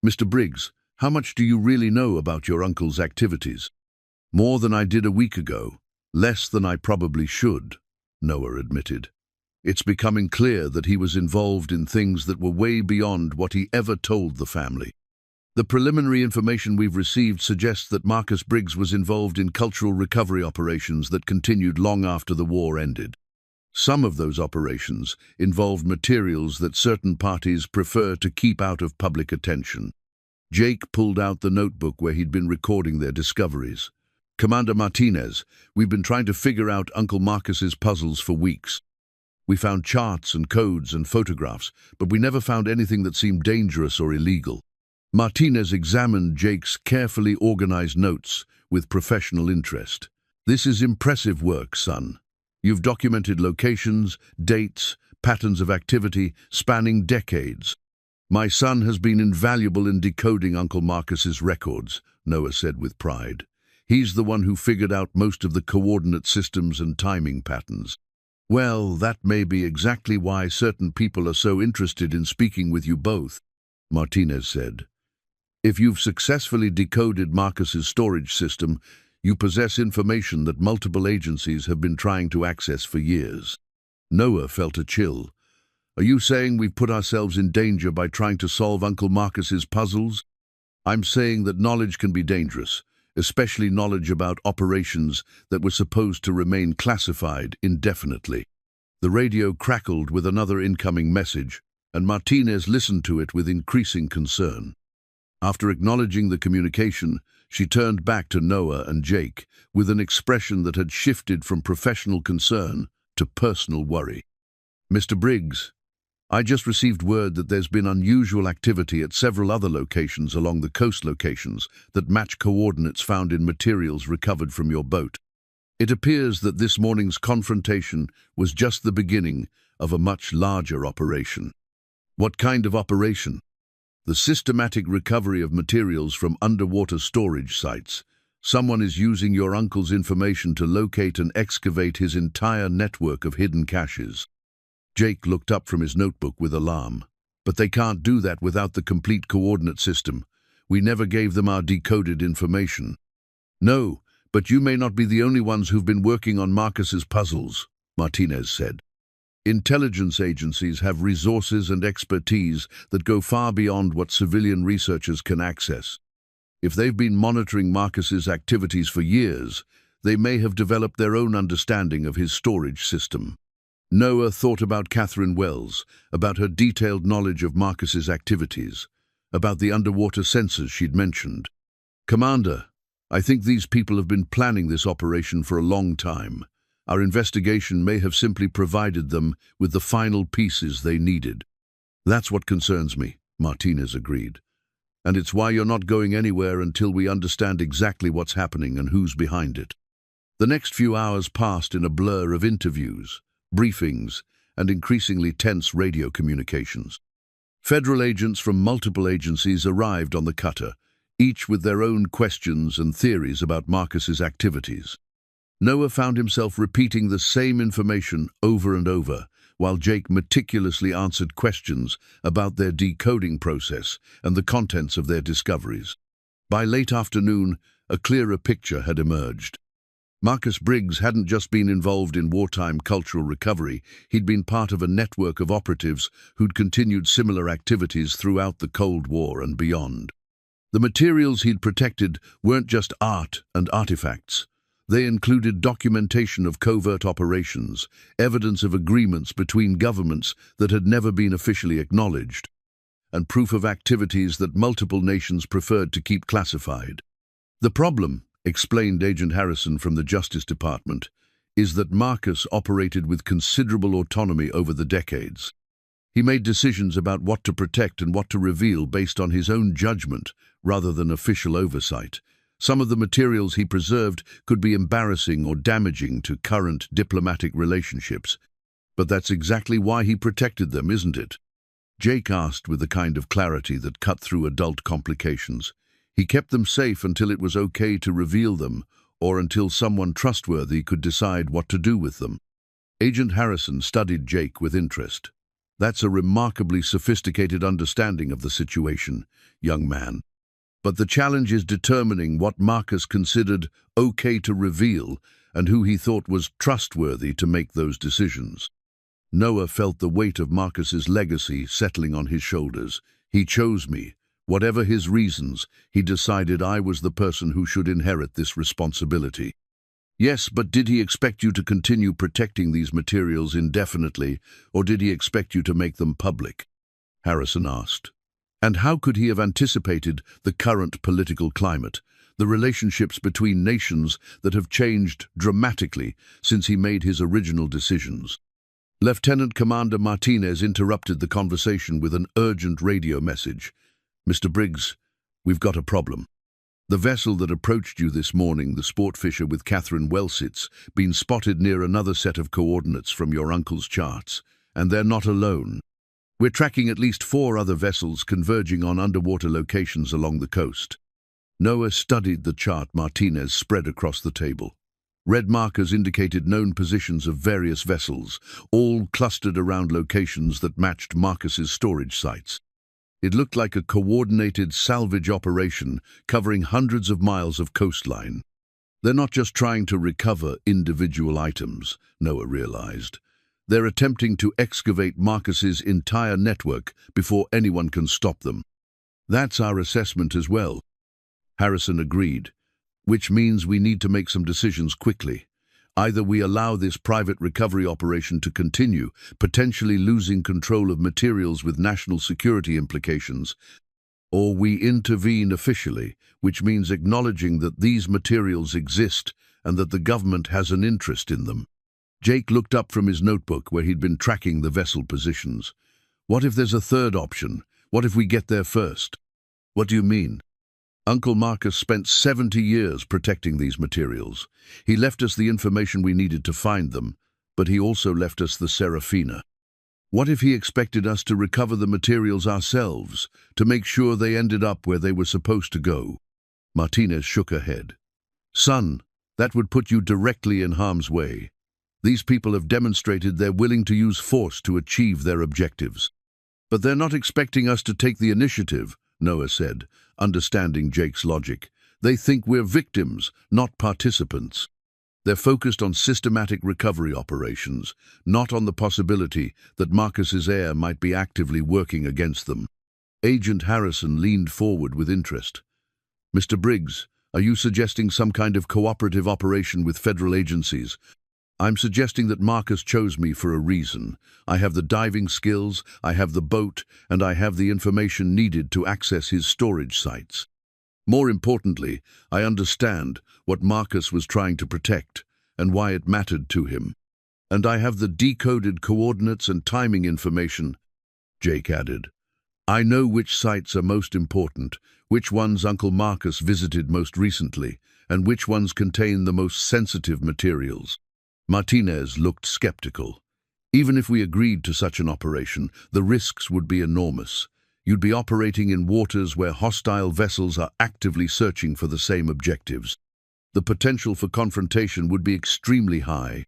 "Mr. Briggs, how much do you really know about your uncle's activities?" "More than I did a week ago. Less than I probably should," Noah admitted. "It's becoming clear that he was involved in things that were way beyond what he ever told the family. The preliminary information we've received suggests that Marcus Briggs was involved in cultural recovery operations that continued long after the war ended. Some of those operations involved materials that certain parties prefer to keep out of public attention." Jake pulled out the notebook where he'd been recording their discoveries. "Commander Martinez, we've been trying to figure out Uncle Marcus's puzzles for weeks. We found charts and codes and photographs, but we never found anything that seemed dangerous or illegal." Martinez examined Jake's carefully organized notes with professional interest. "This is impressive work, son. You've documented locations, dates, patterns of activity spanning decades. My son has been invaluable in decoding Uncle Marcus's records," Noah said with pride. "He's the one who figured out most of the coordinate systems and timing patterns." "Well, that may be exactly why certain people are so interested in speaking with you both," Martinez said. "If you've successfully decoded Marcus's storage system, you possess information that multiple agencies have been trying to access for years." Noah felt a chill. "Are you saying we've put ourselves in danger by trying to solve Uncle Marcus's puzzles?" "I'm saying that knowledge can be dangerous, especially knowledge about operations that were supposed to remain classified indefinitely. The radio crackled with another incoming message, and Martinez listened to it with increasing concern. After acknowledging the communication, she turned back to Noah and Jake with an expression that had shifted from professional concern to personal worry. "Mr. Briggs, I just received word that there's been unusual activity at several other locations along the coast locations that match coordinates found in materials recovered from your boat. It appears that this morning's confrontation was just the beginning of a much larger operation." "What kind of operation?" "The systematic recovery of materials from underwater storage sites. Someone is using your uncle's information to locate and excavate his entire network of hidden caches." Jake looked up from his notebook with alarm. "But they can't do that without the complete coordinate system. We never gave them our decoded information." "No, but you may not be the only ones who've been working on Marcus's puzzles," Martinez said. "Intelligence agencies have resources and expertise that go far beyond what civilian researchers can access. If they've been monitoring Marcus's activities for years, they may have developed their own understanding of his storage system." Noah thought about Catherine Wells, about her detailed knowledge of Marcus's activities, about the underwater sensors she'd mentioned. "Commander, I think these people have been planning this operation for a long time. Our investigation may have simply provided them with the final pieces they needed." "That's what concerns me," Martinez agreed. "And it's why you're not going anywhere until we understand exactly what's happening and who's behind it." The next few hours passed in a blur of interviews, briefings, and increasingly tense radio communications. Federal agents from multiple agencies arrived on the cutter, each with their own questions and theories about Marcus's activities. Noah found himself repeating the same information over and over, while Jake meticulously answered questions about their decoding process and the contents of their discoveries. By late afternoon, a clearer picture had emerged. Marcus Briggs hadn't just been involved in wartime cultural recovery, he'd been part of a network of operatives who'd continued similar activities throughout the Cold War and beyond. The materials he'd protected weren't just art and artifacts. They included documentation of covert operations, evidence of agreements between governments that had never been officially acknowledged, and proof of activities that multiple nations preferred to keep classified. "The problem," explained Agent Harrison from the Justice Department, "is that Marcus operated with considerable autonomy over the decades. He made decisions about what to protect and what to reveal based on his own judgment rather than official oversight. Some of the materials he preserved could be embarrassing or damaging to current diplomatic relationships. But that's exactly why he protected them, isn't it?" Jake asked with the kind of clarity that cut through adult complications. "He kept them safe until it was okay to reveal them, or until someone trustworthy could decide what to do with them." Agent Harrison studied Jake with interest. "That's a remarkably sophisticated understanding of the situation, young man. But the challenge is determining what Marcus considered okay to reveal and who he thought was trustworthy to make those decisions." Noah felt the weight of Marcus's legacy settling on his shoulders. "He chose me. Whatever his reasons, he decided I was the person who should inherit this responsibility." "Yes, but did he expect you to continue protecting these materials indefinitely, or did he expect you to make them public?" Harrison asked. "And how could he have anticipated the current political climate, the relationships between nations that have changed dramatically since he made his original decisions?" Lieutenant Commander Martinez interrupted the conversation with an urgent radio message. "Mr. Briggs, we've got a problem. The vessel that approached you this morning, the Sportfisher with Catherine Welsitz, been spotted near another set of coordinates from your uncle's charts, and they're not alone. We're tracking at least 4 other vessels converging on underwater locations along the coast." Noah studied the chart Martinez spread across the table. Red markers indicated known positions of various vessels, all clustered around locations that matched Marcus's storage sites. It looked like a coordinated salvage operation covering hundreds of miles of coastline. "They're not just trying to recover individual items," Noah realized. "They're attempting to excavate Marcus's entire network before anyone can stop them." "That's our assessment as well," Harrison agreed. which means we need to make some decisions quickly. Either we allow this private recovery operation to continue, potentially losing control of materials with national security implications, or we intervene officially, which means acknowledging that these materials exist and that the government has an interest in them. Jake looked up from his notebook where he'd been tracking the vessel positions. What if there's a third option? What if we get there first? What do you mean? Uncle Marcus spent 70 years protecting these materials. He left us the information we needed to find them, but he also left us the Serafina. What if he expected us to recover the materials ourselves, to make sure they ended up where they were supposed to go? Martinez shook her head. Son, that would put you directly in harm's way. These people have demonstrated they're willing to use force to achieve their objectives. But they're not expecting us to take the initiative, Noah said, understanding Jake's logic. They think we're victims, not participants. They're focused on systematic recovery operations, not on the possibility that Marcus's heir might be actively working against them. Agent Harrison leaned forward with interest. Mr. Briggs, are you suggesting some kind of cooperative operation with federal agencies? I'm suggesting that Marcus chose me for a reason. I have the diving skills, I have the boat, and I have the information needed to access his storage sites. More importantly, I understand what Marcus was trying to protect and why it mattered to him. And I have the decoded coordinates and timing information, Jake added. I know which sites are most important, which ones Uncle Marcus visited most recently, and which ones contain the most sensitive materials. Martinez looked skeptical. Even if we agreed to such an operation, the risks would be enormous. You'd be operating in waters where hostile vessels are actively searching for the same objectives. The potential for confrontation would be extremely high.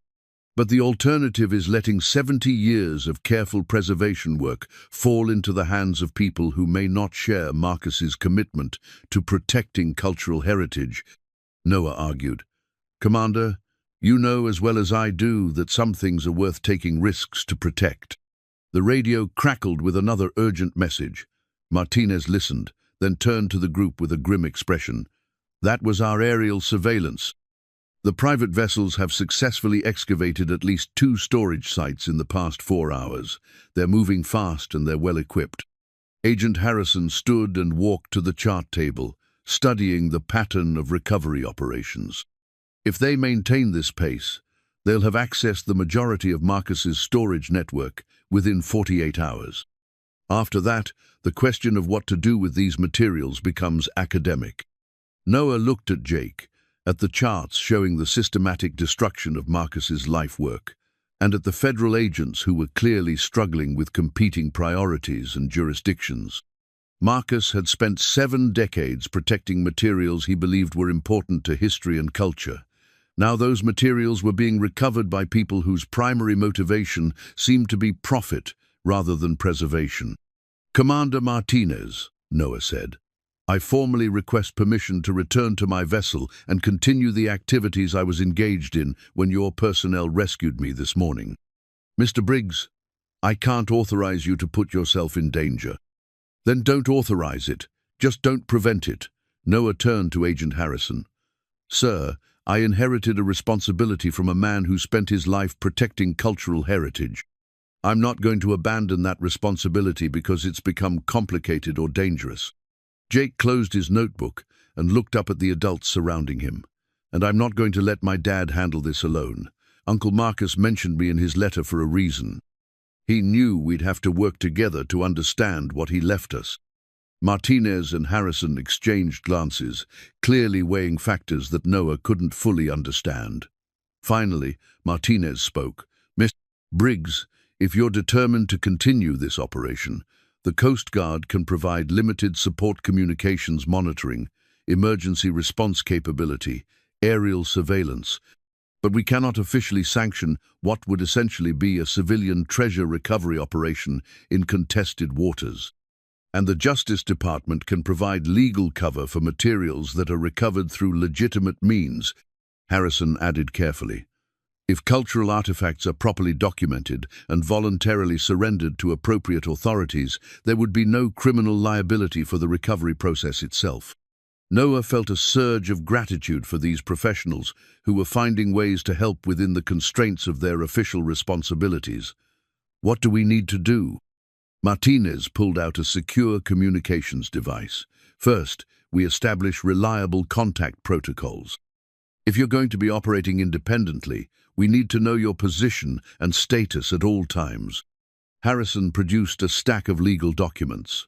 But the alternative is letting 70 years of careful preservation work fall into the hands of people who may not share Marcus's commitment to protecting cultural heritage, Noah argued. Commander, you know as well as I do that some things are worth taking risks to protect. The radio crackled with another urgent message. Martinez listened, then turned to the group with a grim expression. That was our aerial surveillance. The private vessels have successfully excavated at least 2 storage sites in the past 4 hours. They're moving fast and they're well equipped. Agent Harrison stood and walked to the chart table, studying the pattern of recovery operations. If they maintain this pace, they'll have accessed the majority of Marcus's storage network within 48 hours. After that, the question of what to do with these materials becomes academic. Noah looked at Jake, at the charts showing the systematic destruction of Marcus's life work, and at the federal agents who were clearly struggling with competing priorities and jurisdictions. Marcus had spent 7 decades protecting materials he believed were important to history and culture. Now those materials were being recovered by people whose primary motivation seemed to be profit rather than preservation. Commander Martinez, Noah said, I formally request permission to return to my vessel and continue the activities I was engaged in when your personnel rescued me this morning. Mr. Briggs, I can't authorize you to put yourself in danger. Then don't authorize it. Just don't prevent it. Noah turned to Agent Harrison. Sir, I inherited a responsibility from a man who spent his life protecting cultural heritage. I'm not going to abandon that responsibility because it's become complicated or dangerous. Jake closed his notebook and looked up at the adults surrounding him. And I'm not going to let my dad handle this alone. Uncle Marcus mentioned me in his letter for a reason. He knew we'd have to work together to understand what he left us. Martinez and Harrison exchanged glances, clearly weighing factors that Noah couldn't fully understand. Finally, Martinez spoke. Mr. Briggs, if you're determined to continue this operation, the Coast Guard can provide limited support communications monitoring, emergency response capability, aerial surveillance, but we cannot officially sanction what would essentially be a civilian treasure recovery operation in contested waters. And the Justice Department can provide legal cover for materials that are recovered through legitimate means, Harrison added carefully. If cultural artifacts are properly documented and voluntarily surrendered to appropriate authorities, there would be no criminal liability for the recovery process itself. Noah felt a surge of gratitude for these professionals who were finding ways to help within the constraints of their official responsibilities. What do we need to do? Martinez pulled out a secure communications device. First, we establish reliable contact protocols. If you're going to be operating independently, we need to know your position and status at all times. Harrison produced a stack of legal documents.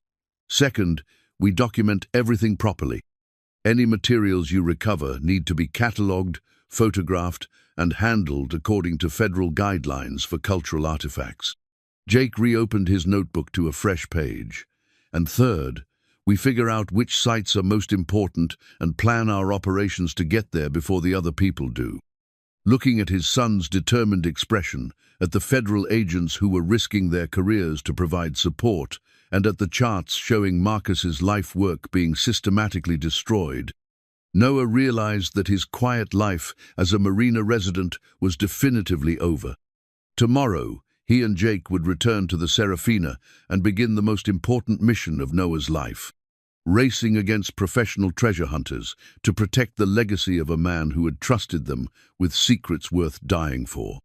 Second, we document everything properly. Any materials you recover need to be catalogued, photographed, and handled according to federal guidelines for cultural artifacts. Jake reopened his notebook to a fresh page. And third, we figure out which sites are most important and plan our operations to get there before the other people do. Looking at his son's determined expression, at the federal agents who were risking their careers to provide support, and at the charts showing Marcus's life work being systematically destroyed, Noah realized that his quiet life as a marina resident was definitively over. Tomorrow, he and Jake would return to the Serafina and begin the most important mission of Noah's life, racing against professional treasure hunters to protect the legacy of a man who had trusted them with secrets worth dying for.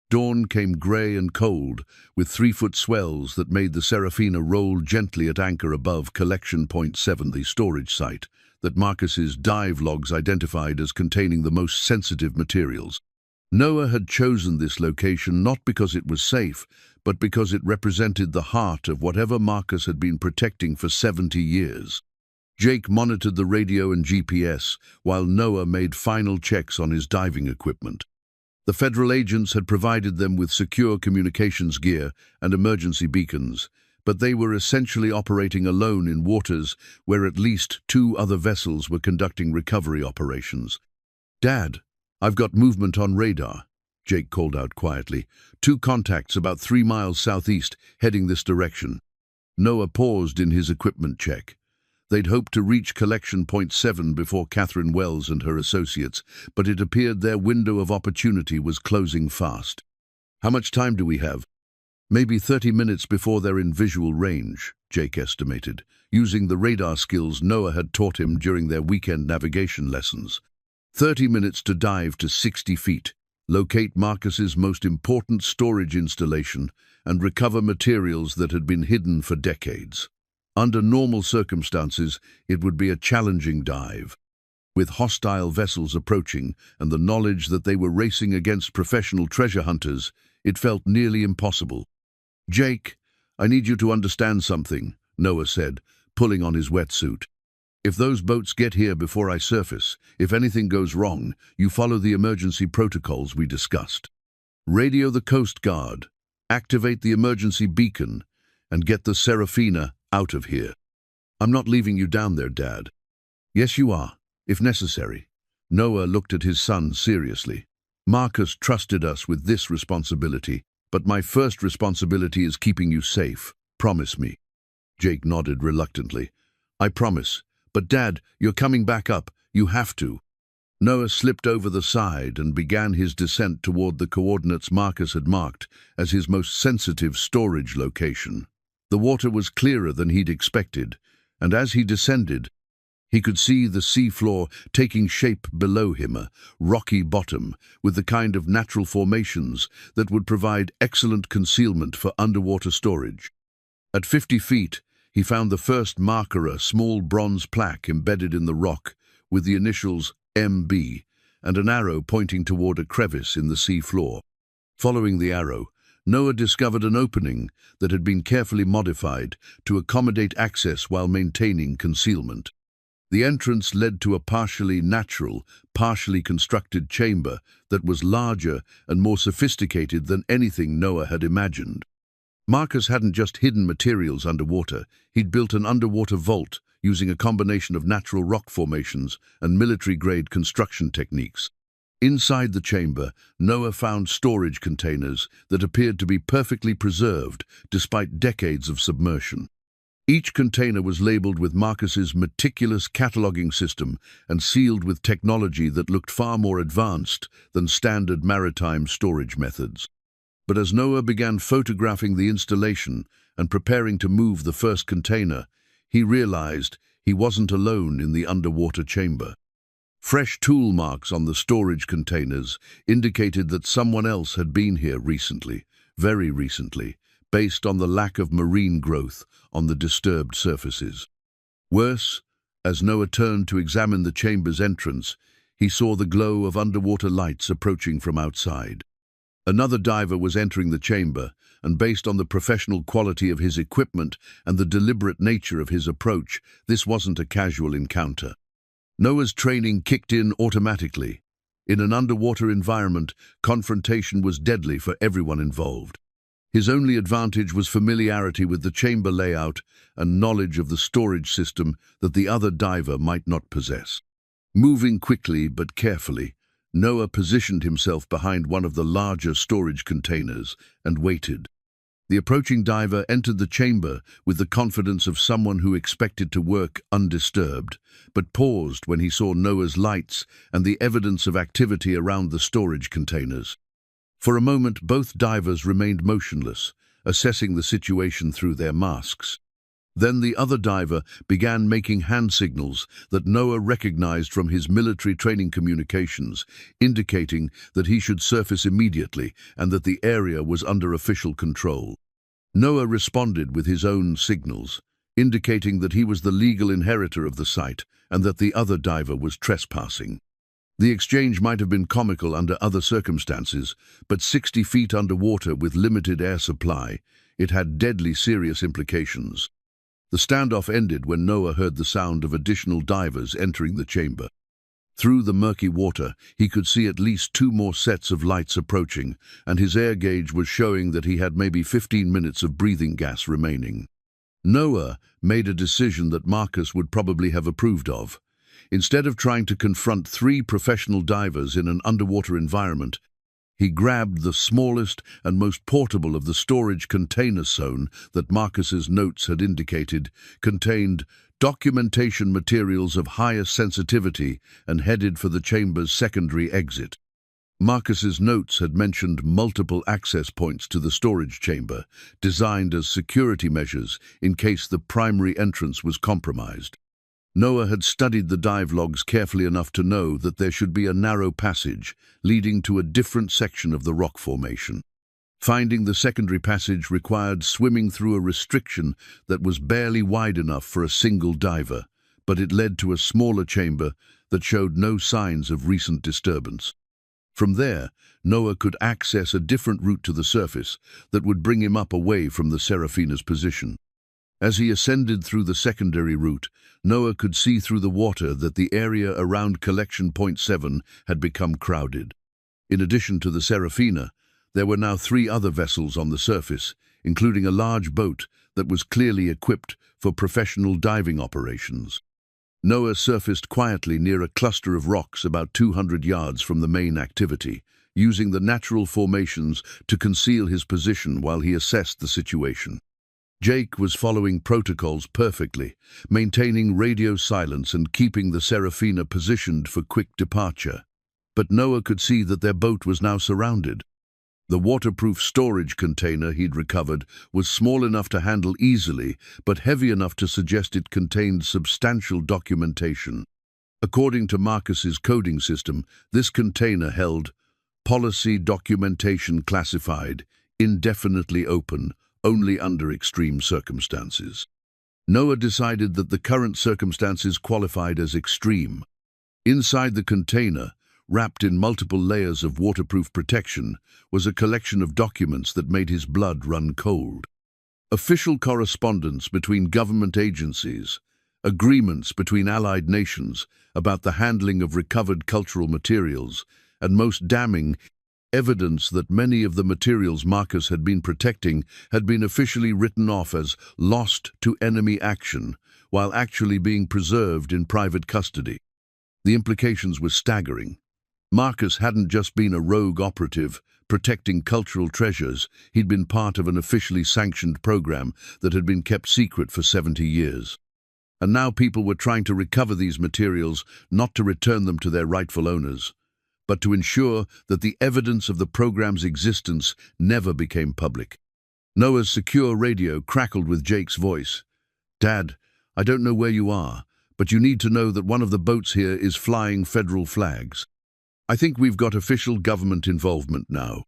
Dawn came grey and cold, with 3-foot swells that made the Serafina roll gently at anchor above Collection Point 7, the storage site that Marcus's dive logs identified as containing the most sensitive materials. Noah had chosen this location not because it was safe, but because it represented the heart of whatever Marcus had been protecting for 70 years. Jake monitored the radio and GPS, while Noah made final checks on his diving equipment. The federal agents had provided them with secure communications gear and emergency beacons, but they were essentially operating alone in waters where at least 2 other vessels were conducting recovery operations. "Dad, I've got movement on radar," Jake called out quietly. 2 contacts about 3 miles southeast, heading this direction. Noah paused in his equipment check. They'd hoped to reach Collection Point 7 before Catherine Wells and her associates, but it appeared their window of opportunity was closing fast. "How much time do we have?" "Maybe 30 minutes before they're in visual range," Jake estimated, using the radar skills Noah had taught him during their weekend navigation lessons. 30 minutes to dive to 60 feet, locate Marcus's most important storage installation, and recover materials that had been hidden for decades. Under normal circumstances, it would be a challenging dive. With hostile vessels approaching and the knowledge that they were racing against professional treasure hunters, it felt nearly impossible. "Jake, I need you to understand something," Noah said, pulling on his wetsuit. "If those boats get here before I surface, if anything goes wrong, you follow the emergency protocols we discussed. Radio the Coast Guard, activate the emergency beacon, and get the Serafina out of here." "I'm not leaving you down there, Dad." "Yes, you are, if necessary." Noah looked at his son seriously. "Marcus trusted us with this responsibility, but my first responsibility is keeping you safe. Promise me." Jake nodded reluctantly. "I promise. But Dad, you're coming back up. You have to." Noah slipped over the side and began his descent toward the coordinates Marcus had marked as his most sensitive storage location. The water was clearer than he'd expected, and as he descended, he could see the seafloor taking shape below him, a rocky bottom with the kind of natural formations that would provide excellent concealment for underwater storage. At 50 feet, he found the first marker, a small bronze plaque embedded in the rock with the initials MB and an arrow pointing toward a crevice in the seafloor. Following the arrow, Noah discovered an opening that had been carefully modified to accommodate access while maintaining concealment. The entrance led to a partially natural, partially constructed chamber that was larger and more sophisticated than anything Noah had imagined. Marcus hadn't just hidden materials underwater, he'd built an underwater vault using a combination of natural rock formations and military-grade construction techniques. Inside the chamber, Noah found storage containers that appeared to be perfectly preserved despite decades of submersion. Each container was labeled with Marcus's meticulous cataloging system and sealed with technology that looked far more advanced than standard maritime storage methods. But as Noah began photographing the installation and preparing to move the first container, he realized he wasn't alone in the underwater chamber. Fresh tool marks on the storage containers indicated that someone else had been here recently, very recently, based on the lack of marine growth on the disturbed surfaces. Worse, as Noah turned to examine the chamber's entrance, he saw the glow of underwater lights approaching from outside. Another diver was entering the chamber, and based on the professional quality of his equipment and the deliberate nature of his approach, this wasn't a casual encounter. Noah's training kicked in automatically. In an underwater environment, confrontation was deadly for everyone involved. His only advantage was familiarity with the chamber layout and knowledge of the storage system that the other diver might not possess. Moving quickly but carefully, Noah positioned himself behind one of the larger storage containers and waited. The approaching diver entered the chamber with the confidence of someone who expected to work undisturbed, but paused when he saw Noah's lights and the evidence of activity around the storage containers. For a moment, both divers remained motionless, assessing the situation through their masks. Then the other diver began making hand signals that Noah recognized from his military training communications, indicating that he should surface immediately and that the area was under official control. Noah responded with his own signals, indicating that he was the legal inheritor of the site and that the other diver was trespassing. The exchange might have been comical under other circumstances, but 60 feet underwater with limited air supply, it had deadly serious implications. The standoff ended when Noah heard the sound of additional divers entering the chamber. Through the murky water, he could see at least 2 more sets of lights approaching, and his air gauge was showing that he had maybe 15 minutes of breathing gas remaining. Noah made a decision that Marcus would probably have approved of. Instead of trying to confront 3 professional divers in an underwater environment, he grabbed the smallest and most portable of the storage container zone that Marcus's notes had indicated contained documentation materials of higher sensitivity and headed for the chamber's secondary exit. Marcus's notes had mentioned multiple access points to the storage chamber, designed as security measures in case the primary entrance was compromised. Noah had studied the dive logs carefully enough to know that there should be a narrow passage leading to a different section of the rock formation. Finding the secondary passage required swimming through a restriction that was barely wide enough for a single diver, but it led to a smaller chamber that showed no signs of recent disturbance. From there, Noah could access a different route to the surface that would bring him up away from the Serafina's position. As he ascended through the secondary route, Noah could see through the water that the area around Collection Point 7 had become crowded. In addition to the Serafina, there were now 3 other vessels on the surface, including a large boat that was clearly equipped for professional diving operations. Noah surfaced quietly near a cluster of rocks about 200 yards from the main activity, using the natural formations to conceal his position while he assessed the situation. Jake was following protocols perfectly, maintaining radio silence and keeping the Serafina positioned for quick departure. But Noah could see that their boat was now surrounded. The waterproof storage container he'd recovered was small enough to handle easily, but heavy enough to suggest it contained substantial documentation. According to Marcus's coding system, this container held policy documentation classified, indefinitely open, only under extreme circumstances. Noah decided that the current circumstances qualified as extreme. Inside the container, wrapped in multiple layers of waterproof protection, was a collection of documents that made his blood run cold. Official correspondence between government agencies, agreements between allied nations about the handling of recovered cultural materials, and most damning, evidence that many of the materials Marcus had been protecting had been officially written off as lost to enemy action, while actually being preserved in private custody. The implications were staggering. Marcus hadn't just been a rogue operative protecting cultural treasures, he'd been part of an officially sanctioned program that had been kept secret for 70 years. And now people were trying to recover these materials, not to return them to their rightful owners, but to ensure that the evidence of the program's existence never became public. Noah's secure radio crackled with Jake's voice. "Dad, I don't know where you are, but you need to know that one of the boats here is flying federal flags. I think we've got official government involvement now.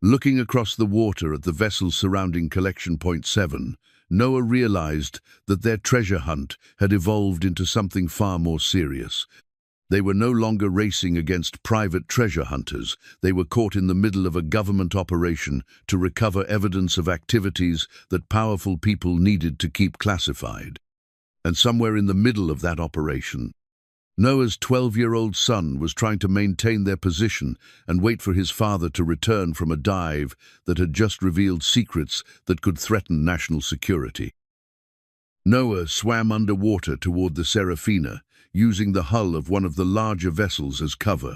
Looking across the water at the vessels surrounding Collection Point 7, Noah realized that their treasure hunt had evolved into something far more serious. They were no longer racing against private treasure hunters. They were caught in the middle of a government operation to recover evidence of activities that powerful people needed to keep classified. And somewhere in the middle of that operation, Noah's 12-year-old son was trying to maintain their position and wait for his father to return from a dive that had just revealed secrets that could threaten national security. Noah swam underwater toward the Serafina, using the hull of one of the larger vessels as cover.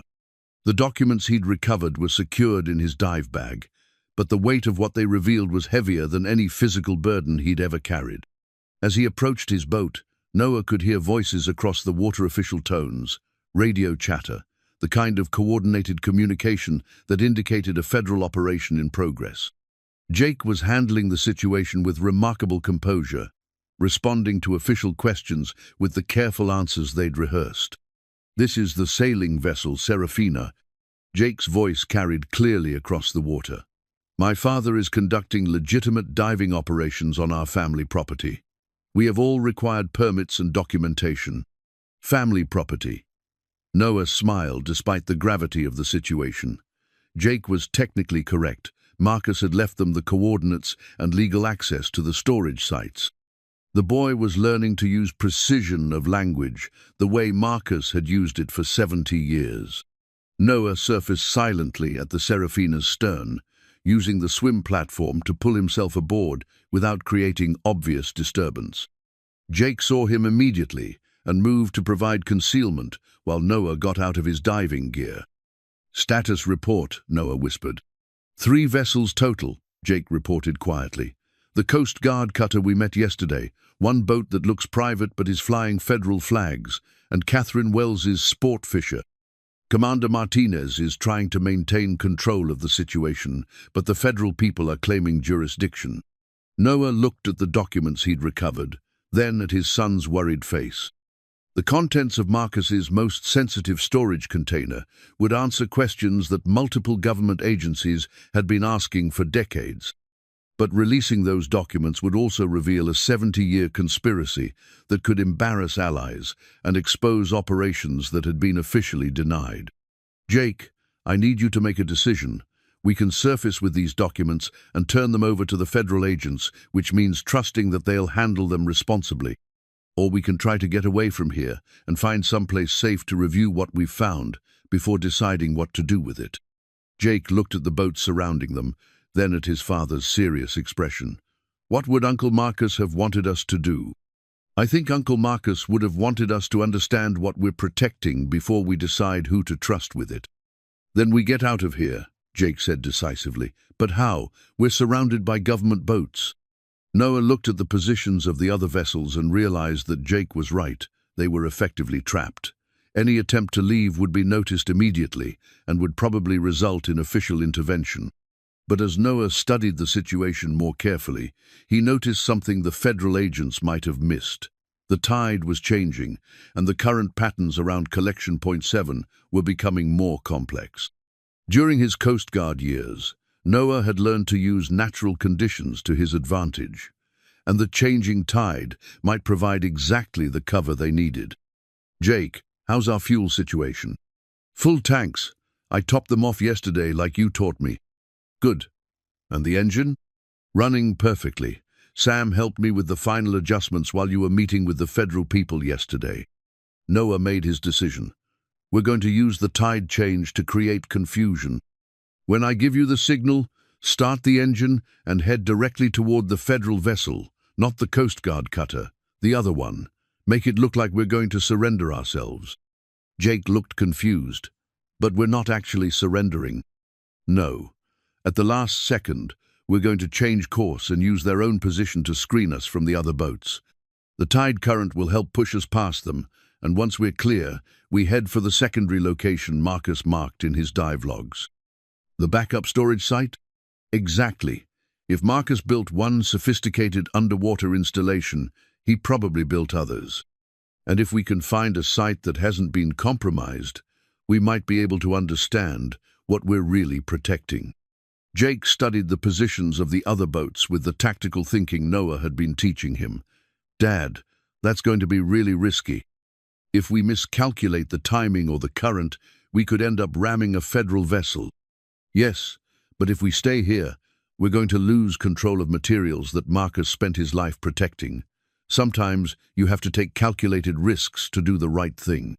The documents he'd recovered were secured in his dive bag, but the weight of what they revealed was heavier than any physical burden he'd ever carried. As he approached his boat, Noah could hear voices across the water, official tones, radio chatter, the kind of coordinated communication that indicated a federal operation in progress. Jake was handling the situation with remarkable composure, responding to official questions with the careful answers they'd rehearsed. "This is the sailing vessel Serafina." Jake's voice carried clearly across the water. "My father is conducting legitimate diving operations on our family property. We have all required permits and documentation." Family property. Noah smiled despite the gravity of the situation. Jake was technically correct. Marcus had left them the coordinates and legal access to the storage sites. The boy was learning to use precision of language, the way Marcus had used it for 70 years. Noah surfaced silently at the Serafina's stern, using the swim platform to pull himself aboard without creating obvious disturbance. Jake saw him immediately and moved to provide concealment while Noah got out of his diving gear. "Status report," Noah whispered. "3 vessels total," Jake reported quietly. "The Coast Guard cutter we met yesterday, one boat that looks private but is flying federal flags, and Catherine Wells's sport fisher. Commander Martinez is trying to maintain control of the situation, but the federal people are claiming jurisdiction." Noah looked at the documents he'd recovered, then at his son's worried face. The contents of Marcus's most sensitive storage container would answer questions that multiple government agencies had been asking for decades. But releasing those documents would also reveal a 70-year conspiracy that could embarrass allies and expose operations that had been officially denied. "Jake, I need you to make a decision. We can surface with these documents and turn them over to the federal agents, which means trusting that they'll handle them responsibly. Or we can try to get away from here and find someplace safe to review what we've found before deciding what to do with it." Jake looked at the boats surrounding them, then at his father's serious expression. "What would Uncle Marcus have wanted us to do?" "I think Uncle Marcus would have wanted us to understand what we're protecting before we decide who to trust with it." "Then we get out of here," Jake said decisively. "But how? We're surrounded by government boats." Noah looked at the positions of the other vessels and realized that Jake was right. They were effectively trapped. Any attempt to leave would be noticed immediately and would probably result in official intervention. But as Noah studied the situation more carefully, he noticed something the federal agents might have missed. The tide was changing, and the current patterns around Collection Point 7 were becoming more complex. During his Coast Guard years, Noah had learned to use natural conditions to his advantage, and the changing tide might provide exactly the cover they needed. "Jake, how's our fuel situation?" "Full tanks. I topped them off yesterday like you taught me." "Good. And the engine?" "Running perfectly. Sam helped me with the final adjustments while you were meeting with the federal people yesterday." Noah made his decision. "We're going to use the tide change to create confusion. When I give you the signal, start the engine and head directly toward the federal vessel, not the Coast Guard cutter, the other one. Make it look like we're going to surrender ourselves." Jake looked confused. "But we're not actually surrendering." "No. At the last second, we're going to change course and use their own position to screen us from the other boats. The tide current will help push us past them, and once we're clear, we head for the secondary location Marcus marked in his dive logs." "The backup storage site?" "Exactly. If Marcus built one sophisticated underwater installation, he probably built others. And if we can find a site that hasn't been compromised, we might be able to understand what we're really protecting. Jake studied the positions of the other boats with the tactical thinking Noah had been teaching him. Dad, that's going to be really risky. If we miscalculate the timing or the current, we could end up ramming a federal vessel. Yes, but if we stay here, we're going to lose control of materials that Marcus spent his life protecting. Sometimes you have to take calculated risks to do the right thing.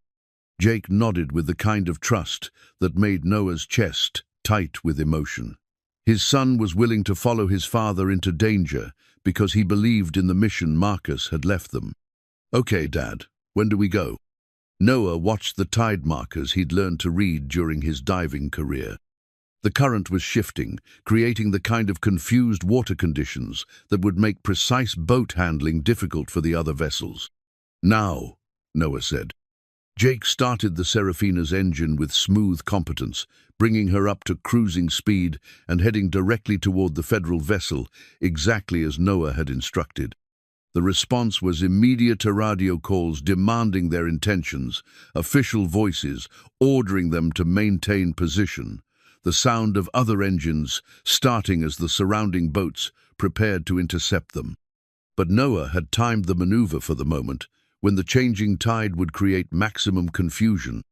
Jake nodded with the kind of trust that made Noah's chest tight with emotion. His son was willing to follow his father into danger because he believed in the mission Marcus had left them. Okay, Dad, when do we go? Noah watched the tide markers he'd learned to read during his diving career. The current was shifting, creating the kind of confused water conditions that would make precise boat handling difficult for the other vessels. Now, Noah said. Jake started the Serafina's engine with smooth competence, bringing her up to cruising speed and heading directly toward the federal vessel, exactly as Noah had instructed. The response was immediate radio calls demanding their intentions, official voices ordering them to maintain position, the sound of other engines starting as the surrounding boats prepared to intercept them. But Noah had timed the maneuver for the moment, when the changing tide would create maximum confusion.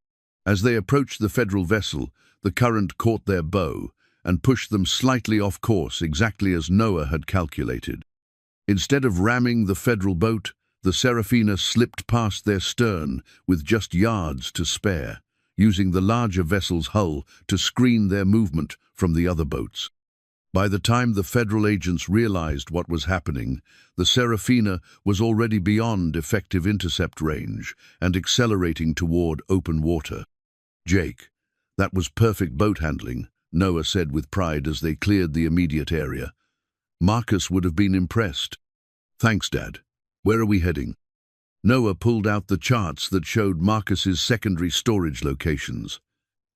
As they approached the federal vessel, the current caught their bow and pushed them slightly off course, exactly as Noah had calculated. Instead of ramming the federal boat, the Serafina slipped past their stern with just yards to spare, using the larger vessel's hull to screen their movement from the other boats. By the time the federal agents realized what was happening, the Serafina was already beyond effective intercept range and accelerating toward open water. Jake, that was perfect boat handling, Noah said with pride as they cleared the immediate area. Marcus would have been impressed. Thanks, Dad. Where are we heading? Noah pulled out the charts that showed Marcus's secondary storage locations.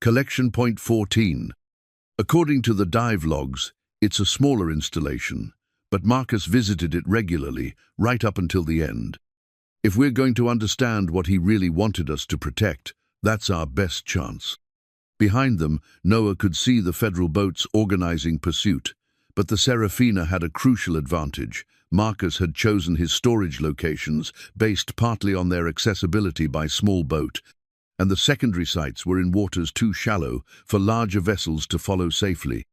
Collection Point 14. According to the dive logs, it's a smaller installation, but Marcus visited it regularly, right up until the end. If we're going to understand what he really wanted us to protect, that's our best chance. Behind them, Noah could see the federal boats organizing pursuit, but the Serafina had a crucial advantage. Marcus had chosen his storage locations based partly on their accessibility by small boat, and the secondary sites were in waters too shallow for larger vessels to follow safely.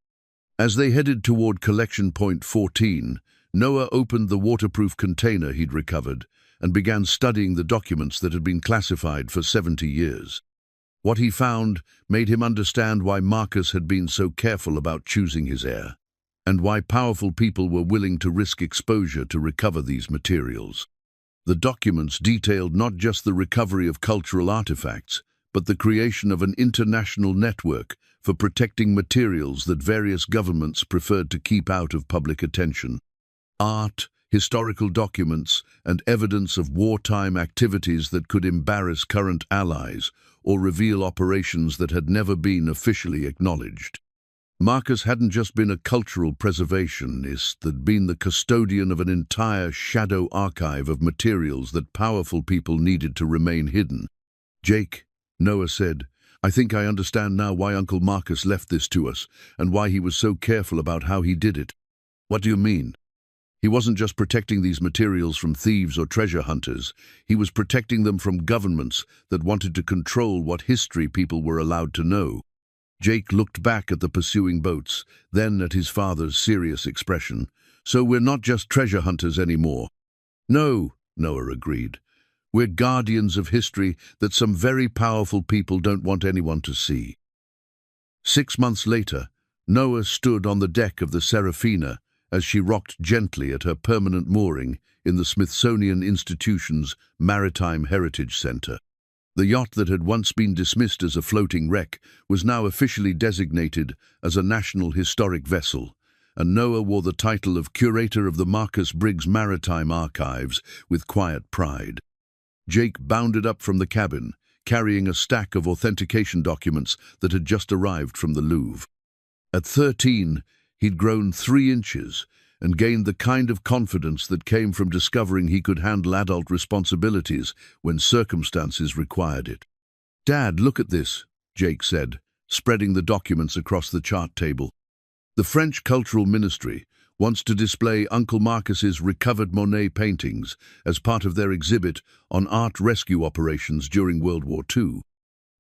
As they headed toward Collection Point 14, Noah opened the waterproof container he'd recovered and began studying the documents that had been classified for 70 years. What he found made him understand why Marcus had been so careful about choosing his heir, and why powerful people were willing to risk exposure to recover these materials. The documents detailed not just the recovery of cultural artifacts, but the creation of an international network for protecting materials that various governments preferred to keep out of public attention. Art, historical documents, and evidence of wartime activities that could embarrass current allies or reveal operations that had never been officially acknowledged. Marcus hadn't just been a cultural preservationist, they'd been the custodian of an entire shadow archive of materials that powerful people needed to remain hidden. Jake, Noah said, I think I understand now why Uncle Marcus left this to us and why he was so careful about how he did it. What do you mean? He wasn't just protecting these materials from thieves or treasure hunters. He was protecting them from governments that wanted to control what history people were allowed to know. Jake looked back at the pursuing boats, then at his father's serious expression. So we're not just treasure hunters anymore. No, Noah agreed. We're guardians of history that some very powerful people don't want anyone to see. 6 months later, Noah stood on the deck of the Serafina as she rocked gently at her permanent mooring in the Smithsonian Institution's Maritime Heritage Center. The yacht that had once been dismissed as a floating wreck was now officially designated as a National Historic Vessel, and Noah wore the title of Curator of the Marcus Briggs Maritime Archives with quiet pride. Jake bounded up from the cabin, carrying a stack of authentication documents that had just arrived from the Louvre. At 13, he'd grown 3 inches, and gained the kind of confidence that came from discovering he could handle adult responsibilities when circumstances required it. "Dad, look at this," Jake said, spreading the documents across the chart table. "The French Cultural Ministry wants to display Uncle Marcus's recovered Monet paintings as part of their exhibit on art rescue operations during World War II.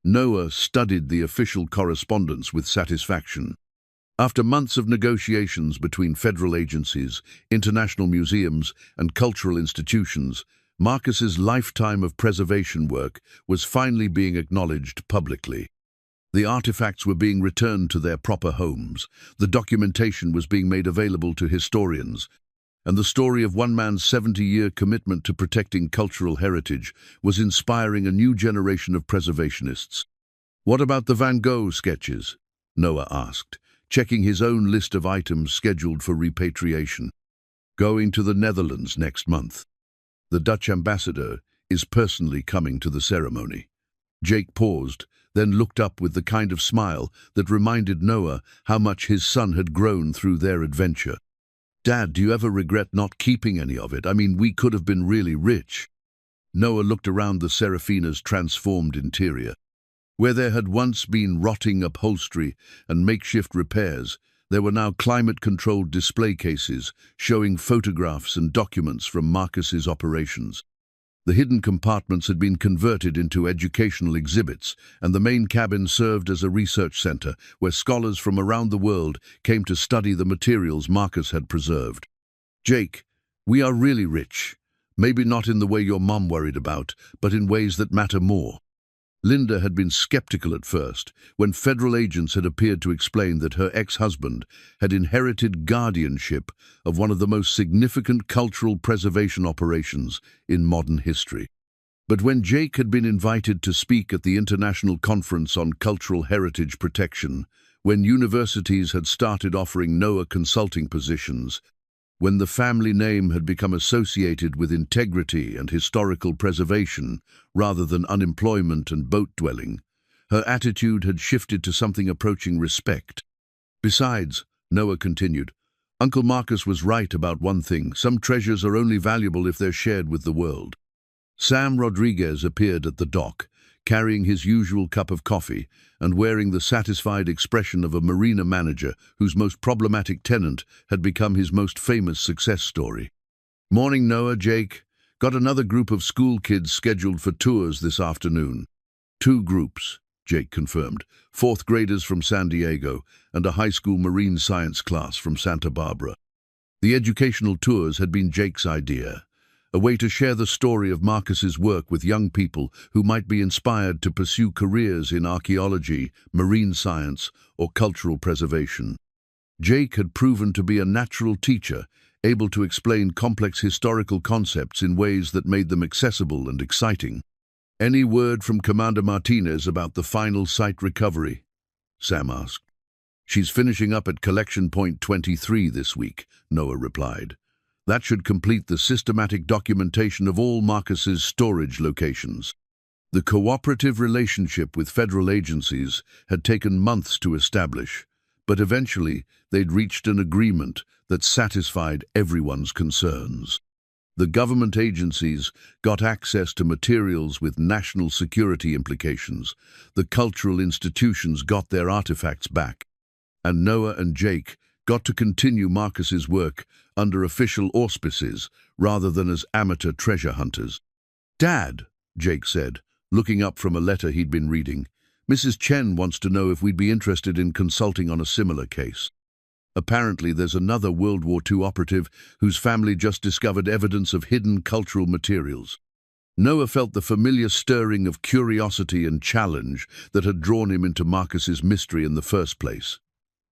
Noah studied the official correspondence with satisfaction. After months of negotiations between federal agencies, international museums, and cultural institutions, Marcus's lifetime of preservation work was finally being acknowledged publicly. The artifacts were being returned to their proper homes, the documentation was being made available to historians, and the story of one man's 70-year commitment to protecting cultural heritage was inspiring a new generation of preservationists. "What about the Van Gogh sketches?" Noah asked, checking his own list of items scheduled for repatriation. "Going to the Netherlands next month. The Dutch ambassador is personally coming to the ceremony." Jake paused, then looked up with the kind of smile that reminded Noah how much his son had grown through their adventure. "Dad, do you ever regret not keeping any of it? I mean, we could have been really rich." Noah looked around the Serafina's transformed interior. Where there had once been rotting upholstery and makeshift repairs, there were now climate-controlled display cases showing photographs and documents from Marcus's operations. The hidden compartments had been converted into educational exhibits, and the main cabin served as a research center where scholars from around the world came to study the materials Marcus had preserved. "Jake, we are really rich. Maybe not in the way your mom worried about, but in ways that matter more." Linda had been skeptical at first, when federal agents had appeared to explain that her ex-husband had inherited guardianship of one of the most significant cultural preservation operations in modern history. But when Jake had been invited to speak at the International Conference on Cultural Heritage Protection, when universities had started offering Noah consulting positions, when the family name had become associated with integrity and historical preservation rather than unemployment and boat-dwelling, her attitude had shifted to something approaching respect. "Besides," Noah continued, "Uncle Marcus was right about one thing: some treasures are only valuable if they're shared with the world." Sam Rodriguez appeared at the dock, carrying his usual cup of coffee and wearing the satisfied expression of a marina manager whose most problematic tenant had become his most famous success story. "Morning, Noah, Jake. Got another group of school kids scheduled for tours this afternoon." "Two groups," Jake confirmed, fourth graders from San Diego and a high school marine science class from Santa Barbara. The educational tours had been Jake's idea, a way to share the story of Marcus's work with young people who might be inspired to pursue careers in archaeology, marine science, or cultural preservation. Jake had proven to be a natural teacher, able to explain complex historical concepts in ways that made them accessible and exciting. "Any word from Commander Martinez about the final site recovery?" Sam asked. "She's finishing up at Collection Point 23 this week," Noah replied. "That should complete the systematic documentation of all Marcus's storage locations." The cooperative relationship with federal agencies had taken months to establish, but eventually they'd reached an agreement that satisfied everyone's concerns. The government agencies got access to materials with national security implications, the cultural institutions got their artifacts back, and Noah and Jake got to continue Marcus's work under official auspices rather than as amateur treasure hunters. "Dad," Jake said, looking up from a letter he'd been reading, "Mrs. Chen wants to know if we'd be interested in consulting on a similar case. Apparently there's another World War II operative whose family just discovered evidence of hidden cultural materials." Noah felt the familiar stirring of curiosity and challenge that had drawn him into Marcus's mystery in the first place.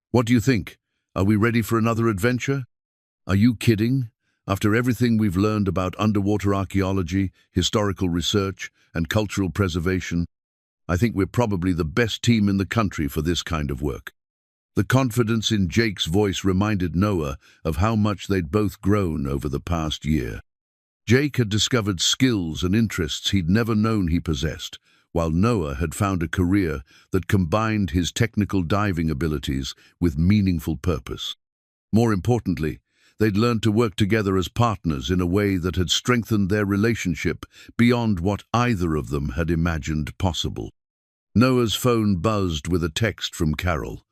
"What do you think? Are we ready for another adventure?" "Are you kidding? After everything we've learned about underwater archaeology, historical research, and cultural preservation, I think we're probably the best team in the country for this kind of work." The confidence in Jake's voice reminded Noah of how much they'd both grown over the past year. Jake had discovered skills and interests he'd never known he possessed, while Noah had found a career that combined his technical diving abilities with meaningful purpose. More importantly, They'd learned to work together as partners in a way that had strengthened their relationship beyond what either of them had imagined possible. Noah's phone buzzed with a text from Carol.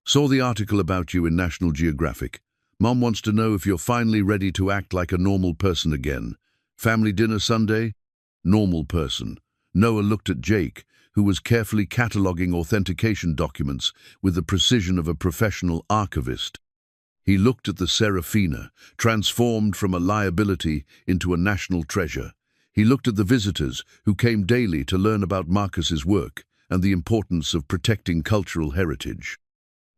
"Saw the article about you in National Geographic. Mom wants to know if you're finally ready to act like a normal person again. Family dinner Sunday?" Normal person. Noah looked at Jake, who was carefully cataloguing authentication documents with the precision of a professional archivist. He looked at the Serafina, transformed from a liability into a national treasure. He looked at the visitors who came daily to learn about Marcus's work and the importance of protecting cultural heritage.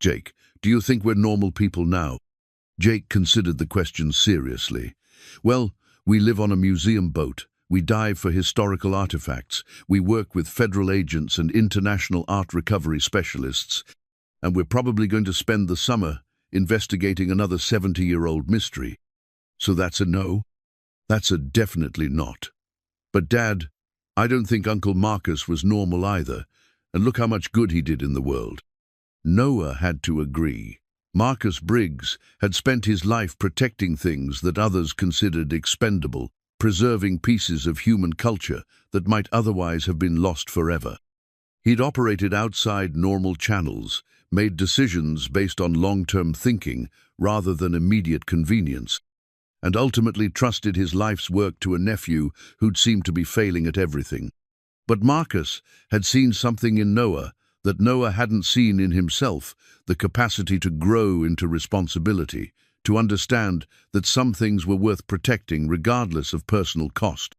"Jake, do you think we're normal people now?" Jake considered the question seriously. "Well, we live on a museum boat. We dive for historical artifacts. We work with federal agents and international art recovery specialists. And we're probably going to spend the summer investigating another 70-year-old mystery. So that's a no?" "That's a definitely not. But Dad, I don't think Uncle Marcus was normal either, and look how much good he did in the world." Noah had to agree. Marcus Briggs had spent his life protecting things that others considered expendable, preserving pieces of human culture that might otherwise have been lost forever. He'd operated outside normal channels, made decisions based on long-term thinking rather than immediate convenience, and ultimately trusted his life's work to a nephew who'd seemed to be failing at everything. But Marcus had seen something in Noah that Noah hadn't seen in himself, the capacity to grow into responsibility, to understand that some things were worth protecting regardless of personal cost,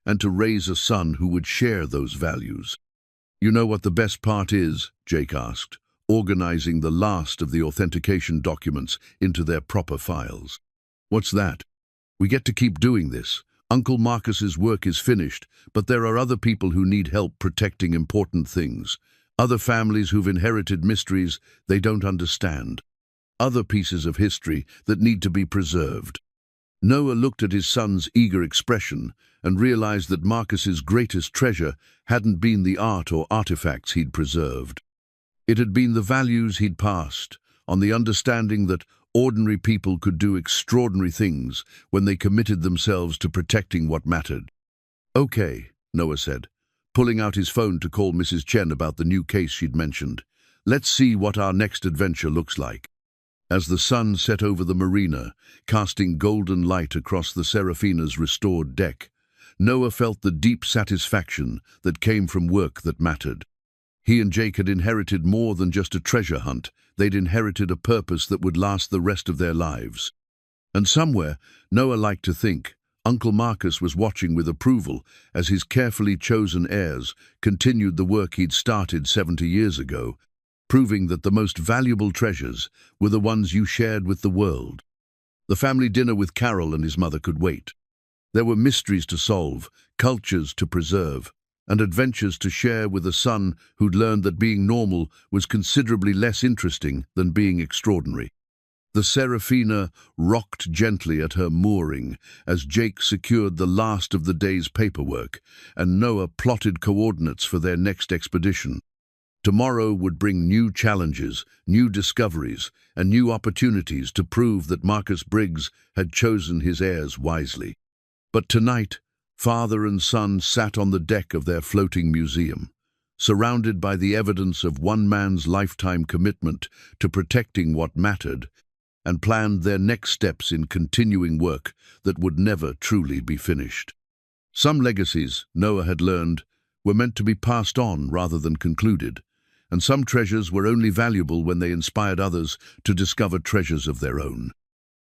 and to raise a son who would share those values. "You know what the best part is?" Jake asked, organizing the last of the authentication documents into their proper files. "What's that?" "We get to keep doing this. Uncle Marcus's work is finished, but there are other people who need help protecting important things. Other families who've inherited mysteries they don't understand. Other pieces of history that need to be preserved." Noah looked at his son's eager expression and realized that Marcus's greatest treasure hadn't been the art or artifacts he'd preserved. It had been the values he'd passed, on the understanding that ordinary people could do extraordinary things when they committed themselves to protecting what mattered. "Okay," Noah said, pulling out his phone to call Mrs. Chen about the new case she'd mentioned. "Let's see what our next adventure looks like." As the sun set over the marina, casting golden light across the Serafina's restored deck, Noah felt the deep satisfaction that came from work that mattered. He and Jake had inherited more than just a treasure hunt. They'd inherited a purpose that would last the rest of their lives. And somewhere, Noah liked to think, Uncle Marcus was watching with approval as his carefully chosen heirs continued the work he'd started 70 years ago, proving that the most valuable treasures were the ones you shared with the world. The family dinner with Carol and his mother could wait. There were mysteries to solve, cultures to preserve, and adventures to share with a son who'd learned that being normal was considerably less interesting than being extraordinary. The Serafina rocked gently at her mooring as Jake secured the last of the day's paperwork, and Noah plotted coordinates for their next expedition. Tomorrow would bring new challenges, new discoveries, and new opportunities to prove that Marcus Briggs had chosen his heirs wisely. But tonight, father and son sat on the deck of their floating museum, surrounded by the evidence of one man's lifetime commitment to protecting what mattered, and planned their next steps in continuing work that would never truly be finished. Some legacies, Noah had learned, were meant to be passed on rather than concluded, and some treasures were only valuable when they inspired others to discover treasures of their own.